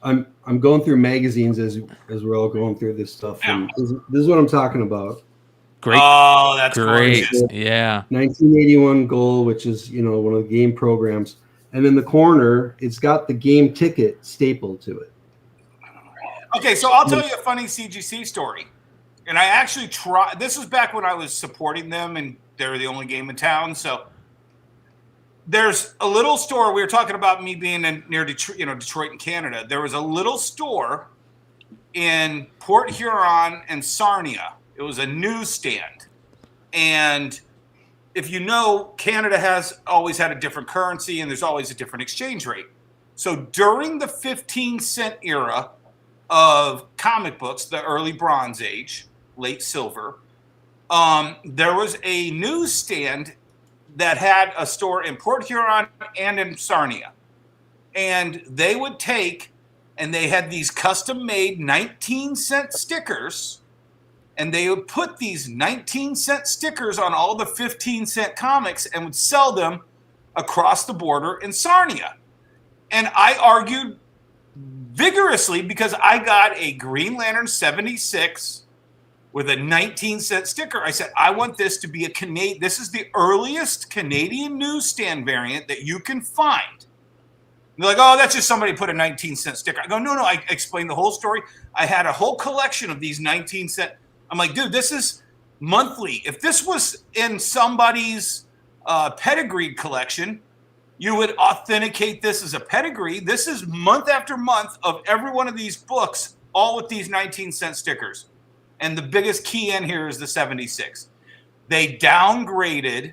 I'm going through magazines as we're all going through this stuff. And this is what I'm talking about. Great. Oh, that's great. gorgeous. Yeah. 1981 Goal, which is one of the game programs, and in the corner, it's got the game ticket stapled to it. Okay, so I'll tell you a funny CGC story. And I actually tried. This was back when I was supporting them, and they were the only game in town. So there's a little store. We were talking about me being near Detroit, Detroit in Canada. There was a little store in Port Huron and Sarnia. It was a newsstand. And if you know, Canada has always had a different currency, and there's always a different exchange rate. So during the 15-cent era of comic books, the early Bronze Age, late Silver, there was a newsstand that had a store in Port Huron and in Sarnia. And they would take, and they had these custom-made 19-cent stickers, and they would put these 19-cent stickers on all the 15-cent comics and would sell them across the border in Sarnia. And I argued vigorously because I got a Green Lantern 76 with a 19-cent sticker. I said, I want this to be this is the earliest Canadian newsstand variant that you can find. And they're like, oh, that's just somebody put a 19-cent sticker. I go, no, I explained the whole story. I had a whole collection of these 19-cent. I'm like, dude, this is monthly. If this was in somebody's pedigreed collection, you would authenticate this as a pedigree. This is month after month of every one of these books, all with these 19-cent stickers. And the biggest key in here is the 76. They downgraded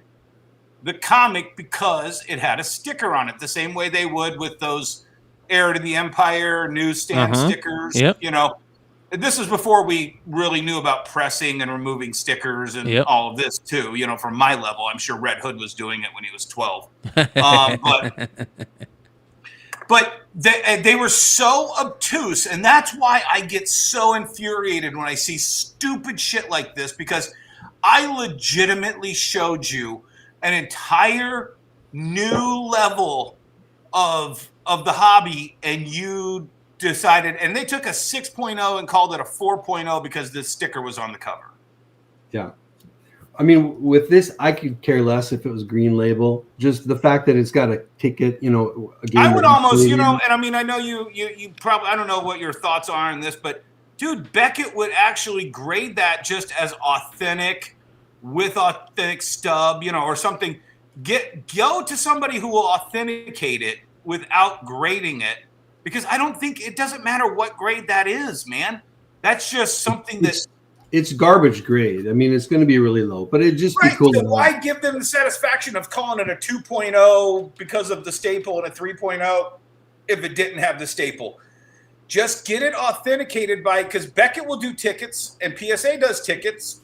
the comic because it had a sticker on it, the same way they would with those Heir to the Empire newsstand stickers. Yep. This is before we really knew about pressing and removing stickers and all of this too. From my level, I'm sure Red Hood was doing it when he was 12. But they were so obtuse, and that's why I get so infuriated when I see stupid shit like this, because I legitimately showed you an entire new level of the hobby, and you decided, and they took a 6.0 and called it a 4.0 because the sticker was on the cover. Yeah. I mean, with this, I could care less if it was green label. Just the fact that it's got a ticket, a game. I would almost, and I mean, I know you probably, I don't know what your thoughts are on this, but dude, Beckett would actually grade that just as authentic with authentic stub, or something. Go to somebody who will authenticate it without grading it. Because I don't think it doesn't matter what grade that is, man. That's just something that. It's garbage grade. I mean, it's going to be really low, but it'd just be cool. So why give them the satisfaction of calling it a 2.0 because of the staple and a 3.0 if it didn't have the staple? Just get it authenticated by, because Beckett will do tickets and PSA does tickets.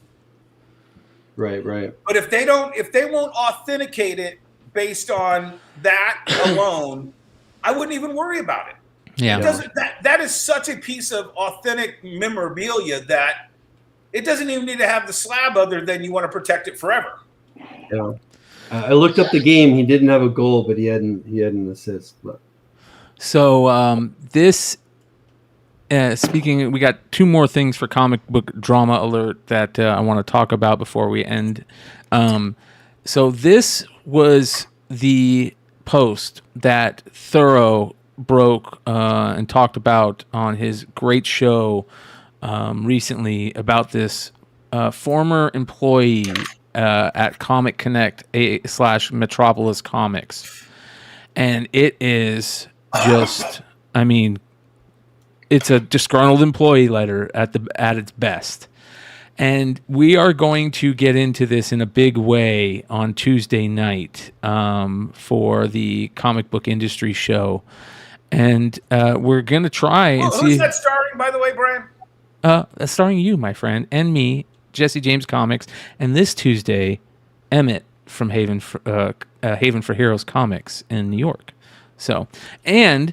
Right. But if they won't authenticate it based on that alone, I wouldn't even worry about it. Yeah. It doesn't, that is such a piece of authentic memorabilia that it doesn't even need to have the slab other than you want to protect it forever. Yeah. I looked up the game. He didn't have a goal, but he had an assist. But. So this, speaking, we got two more things for comic book drama alert that I want to talk about before we end. So this was the post that Thorough broke and talked about on his great show recently about this former employee at Comic Connect / Metropolis Comics. And it is just, I mean, it's a disgruntled employee letter at its best. And we are going to get into this in a big way on Tuesday night for the comic book industry show. And we're going to try and see. Who's that starring, by the way, Brian? Starring you, my friend, and me, Jesse James Comics, and this Tuesday, Emmett from Haven for Heroes Comics in New York. So, and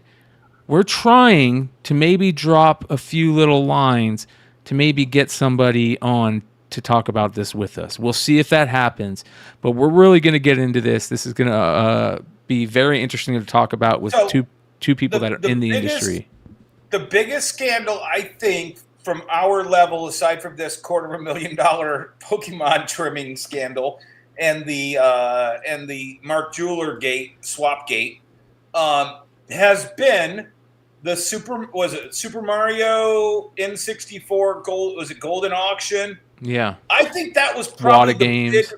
we're trying to maybe drop a few little lines to maybe get somebody on to talk about this with us. We'll see if that happens, but we're really going to get into this. This is going to be very interesting to talk about with two people that are in the industry. The biggest scandal, I think, from our level, aside from this $250,000 Pokemon trimming scandal and the Mark Jeweler swap gate, has been the Super Mario N64 gold? Was it Golden Auction? Yeah, I think that was probably games.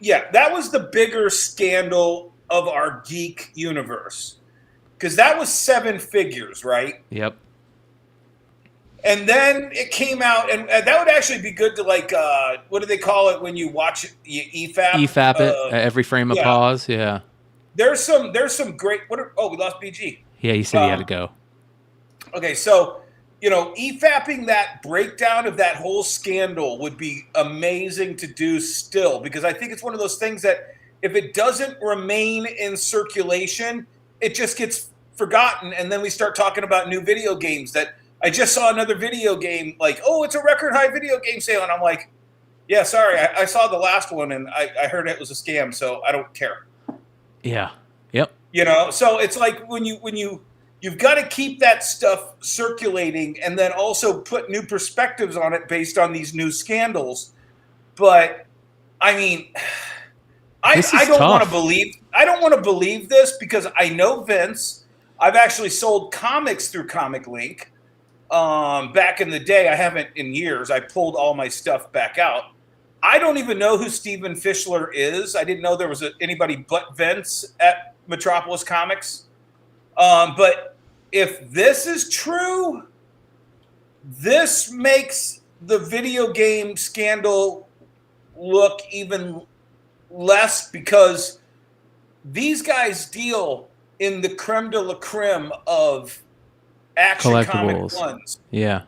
That was the bigger scandal of our geek universe, because that was 7 figures, right? Yep. And then it came out, and that would actually be good to, like, what do they call it when you watch it? You EFAP? EFAP it, every frame of pause, yeah. There's some great, we lost BG. Yeah, he said he had to go. Okay, so, EFAPing that breakdown of that whole scandal would be amazing to do still, because I think it's one of those things that if it doesn't remain in circulation, it just gets forgotten, and then we start talking about new video games that I just saw another video game, like, oh, it's a record high video game sale. And I'm like, yeah, sorry, I saw the last one and I heard it was a scam, so I don't care. Yeah. Yep. So it's like when you've got to keep that stuff circulating and then also put new perspectives on it based on these new scandals. But I mean, I don't want to believe this, because I know Vince. I've actually sold comics through Comic Link. Back in the day, I haven't in years. I pulled all my stuff back out. I don't even know who Steven Fischler is. I didn't know there was anybody but Vince at Metropolis Comics. But if this is true, this makes the video game scandal look even less, because these guys deal in the creme de la creme of action comic ones. Yeah.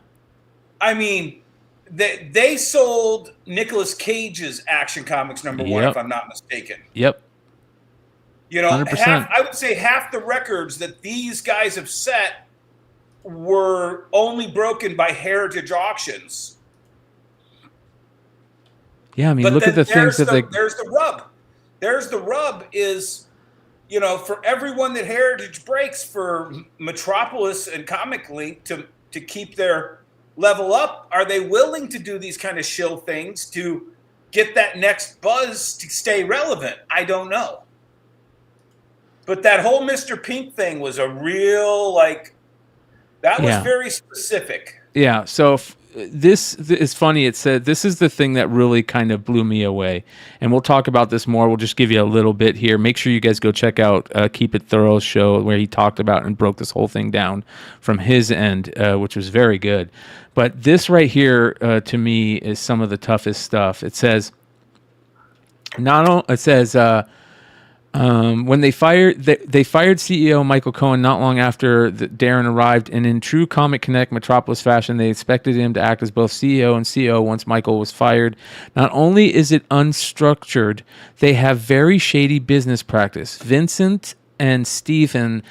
I mean, they sold Nicolas Cage's Action Comics #1, if I'm not mistaken. Yep. 100%. I would say half the records that these guys have set were only broken by Heritage Auctions. Yeah, I mean, look at the things that There's the rub. There's the rub is, for everyone that Heritage breaks for Metropolis and Comic Link to keep their level up, are they willing to do these kind of shill things to get that next buzz to stay relevant? I don't know. But that whole Mr. Pink thing was a real, that was very specific. Yeah, so this is funny. It said this is the thing that really kind of blew me away, and we'll talk about this more. We'll just give you a little bit here. Make sure you guys go check out Keep It Thorough's show where he talked about and broke this whole thing down from his end, which was very good. But this right here, to me, is some of the toughest stuff. It says, when they fired CEO Michael Cohen not long after Darren arrived, and in true Comic Connect Metropolis fashion, they expected him to act as both CEO and COO once Michael was fired. Not only is it unstructured, they have very shady business practice. Vincent and Stephen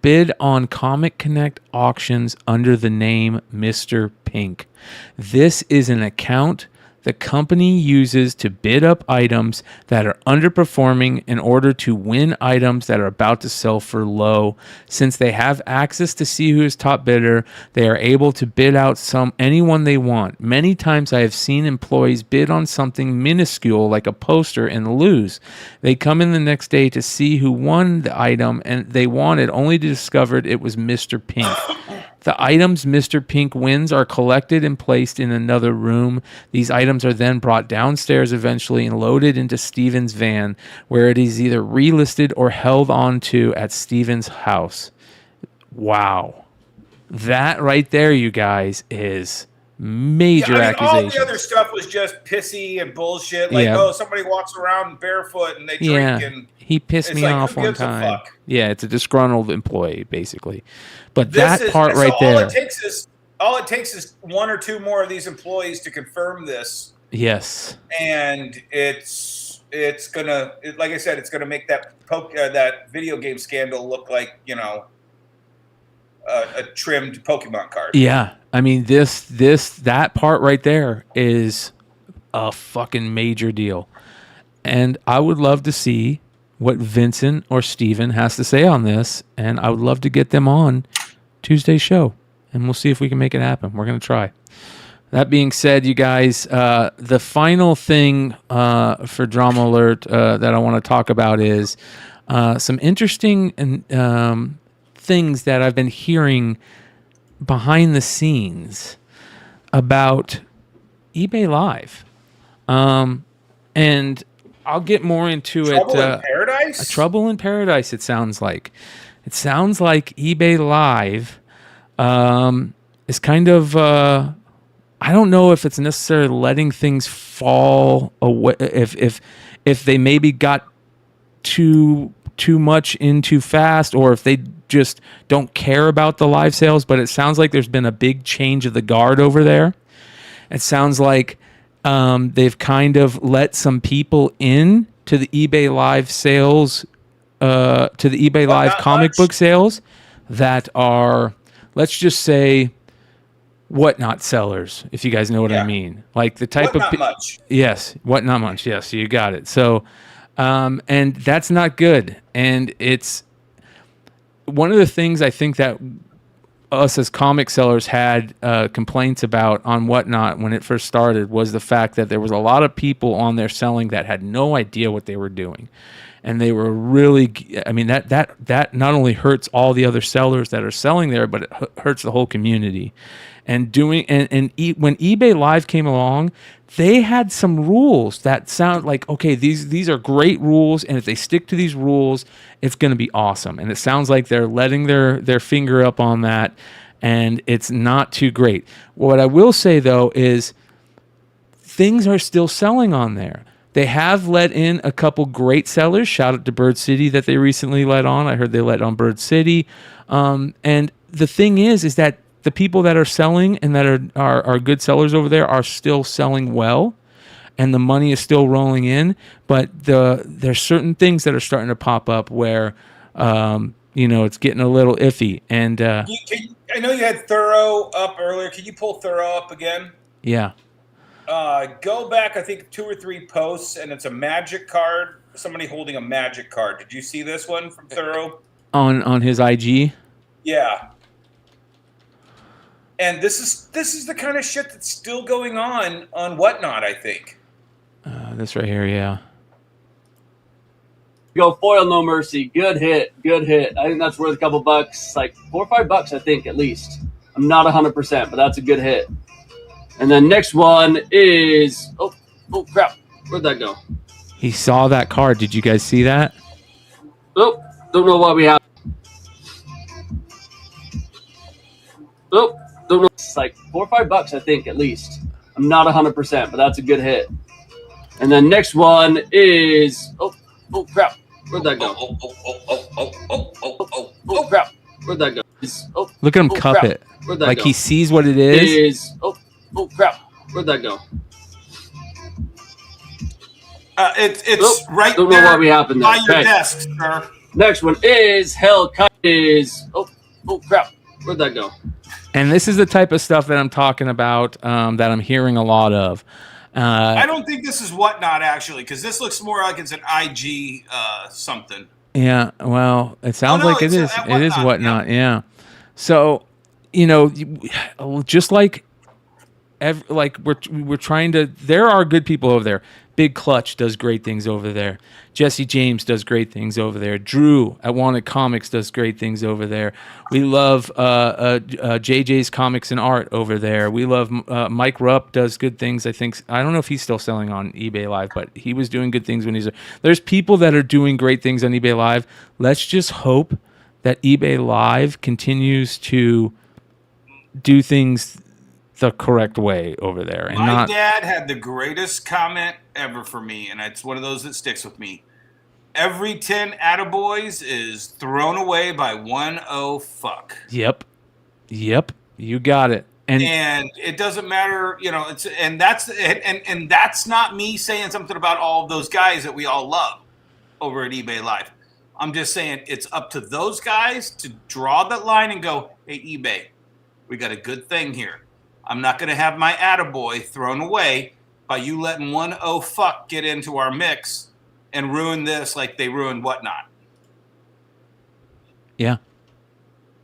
bid on Comic Connect auctions under the name Mr. Pink. This is an account the company uses to bid up items that are underperforming in order to win items that are about to sell for low. Since they have access to see who is top bidder, they are able to bid out anyone they want. Many times I have seen employees bid on something minuscule like a poster and lose. They come in the next day to see who won the item and they wanted, only to discover it was Mr. Pink. The items Mr. Pink wins are collected and placed in another room. These items are then brought downstairs eventually and loaded into Steven's van, where it is either relisted or held onto at Steven's house. Wow. That right there, you guys, is major accusation. All the other stuff was just pissy and bullshit. Like, somebody walks around barefoot and they drink and he pissed me off one time. Yeah, it's a disgruntled employee, basically. But that part right there. All it takes is one or two more of these employees to confirm this. Yes. And it's gonna, like I said, it's gonna make that video game scandal look like, a trimmed Pokemon card. Yeah. I mean, that part right there is a fucking major deal. And I would love to see what Vincent or Steven has to say on this. And I would love to get them on Tuesday's show. And we'll see if we can make it happen. We're going to try. That being said, you guys, the final thing for Drama Alert that I want to talk about is some interesting things that I've been hearing behind the scenes about eBay Live. And I'll get more into Trouble in Paradise? Trouble in Paradise, it sounds like. It sounds like eBay Live is kind of... I don't know if it's necessarily letting things fall away, if they maybe got too much in too fast, or if they just don't care about the live sales. But it sounds like there's been a big change of the guard over there. It sounds like they've kind of let some people in to the eBay Live sales, to the eBay Live comic book sales that are, let's just say, whatnot sellers, if you guys know what I mean. Like the type of... much. Yes, whatnot much. Yes, you got it. So, and that's not good. And it's one of the things I think that us as comic sellers had complaints about on Whatnot when it first started was the fact that there was a lot of people on there selling that had no idea what they were doing. And they were really, I mean, that not only hurts all the other sellers that are selling there, but it hurts the whole community. And when eBay Live came along, they had some rules that sound like, okay, these are great rules, and if they stick to these rules, it's going to be awesome. And it sounds like they're letting their finger up on that, and it's not too great. What I will say, though, is things are still selling on there. They have let in a couple great sellers. Shout out to Bird City that they recently let on. I heard they let on Bird City. And the thing is that the people that are selling and that are good sellers over there are still selling well, and the money is still rolling in. But there's certain things that are starting to pop up where it's getting a little iffy. And I know you had Thorough up earlier. Can you pull Thorough up again? Yeah. Go back, I think, 2 or 3 posts, and it's a magic card. Somebody holding a magic card. Did you see this one from Thorough? On his IG? Yeah. And this is the kind of shit that's still going on Whatnot, I think. This right here, yeah. Go foil, no mercy. Good hit. I think that's worth a couple bucks, like $4 or $5, I think, at least. I'm not 100%, but that's a good hit. And then next one is oh crap, where'd that go? He saw that card. Did you guys see that? Oh, don't know what we have. Oh, don't know. It's like $4 or $5, I think, at least. I'm not 100%, but that's a good hit. And then next one is oh crap, where'd that go? Oh crap, where'd that go? Look at him cup crap. it. Where'd that Like go? he sees what it is. Oh crap, where'd that go? It's right don't there know what happened by there. your Okay. desk, sir. Next one is oh crap, where'd that go? And this is the type of stuff that I'm talking about, that I'm hearing a lot of. I don't think this is Whatnot, actually, because this looks more like it's an IG something. Yeah, well, it sounds like it is. It is Whatnot, yeah. So, just like we're trying to. There are good people over there. Big Clutch does great things over there. Jesse James does great things over there. Drew at Wanted Comics does great things over there. We love JJ's Comics and Art over there. We love Mike Rupp does good things. I don't know if he's still selling on eBay Live, but he was doing good things when he's there. There's people that are doing great things on eBay Live. Let's just hope that eBay Live continues to do things the correct way over there. And My dad had the greatest comment ever for me, and it's one of those that sticks with me. Every 10 attaboys is thrown away by 1 fuck. Yep. You got it. And it doesn't matter, and that's not me saying something about all of those guys that we all love over at eBay Live. I'm just saying it's up to those guys to draw that line and go, hey, eBay, we got a good thing here. I'm not going to have my attaboy thrown away by you letting 1 fuck get into our mix and ruin this like they ruined Whatnot. Yeah.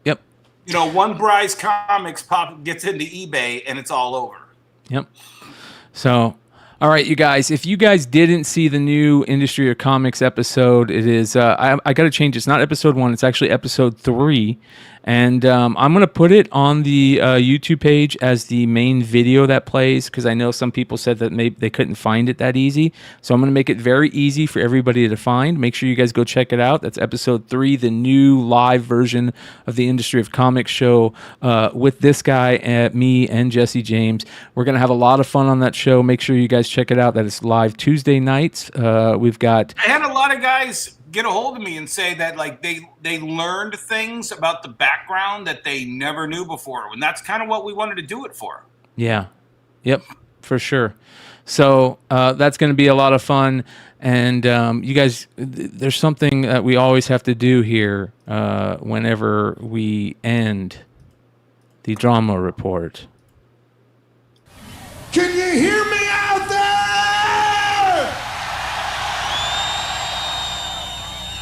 Yep. One Bryce Comics gets into eBay and it's all over. Yep. So, all right, you guys, if you guys didn't see the new Industry of Comics episode, it is, I got to change. It's not episode 1. It's actually episode 3. And I'm going to put it on the YouTube page as the main video that plays, because I know some people said that maybe they couldn't find it that easy. So I'm going to make it very easy for everybody to find. Make sure you guys go check it out. That's episode 3, the new live version of the Industry of Comics show with this guy, me, and Jesse James. We're going to have a lot of fun on that show. Make sure you guys check it out. That is live Tuesday nights. We've got... I had a lot of guys get a hold of me and say that like they learned things about the background that they never knew before, and that's kind of what we wanted to do it for. Yeah. Yep, for sure. So that's going to be a lot of fun. And you guys, there's something that we always have to do here whenever we end the drama report. Can you hear me out there?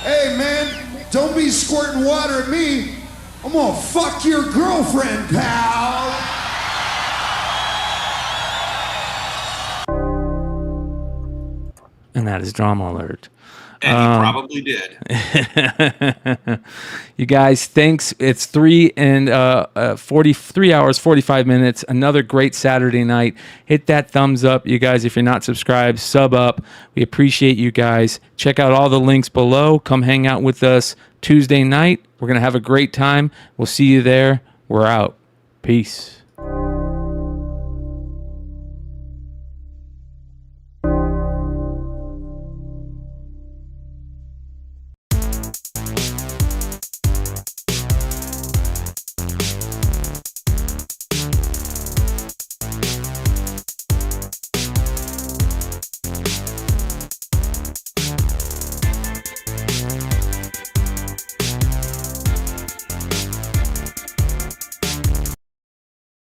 Hey, man, don't be squirting water at me. I'm gonna fuck your girlfriend, pal. And that is Drama Alert. And he probably did. You guys, thanks. It's 3 hours, 45 minutes. Another great Saturday night. Hit that thumbs up, you guys. If you're not subscribed, sub up. We appreciate you guys. Check out all the links below. Come hang out with us Tuesday night. We're going to have a great time. We'll see you there. We're out. Peace.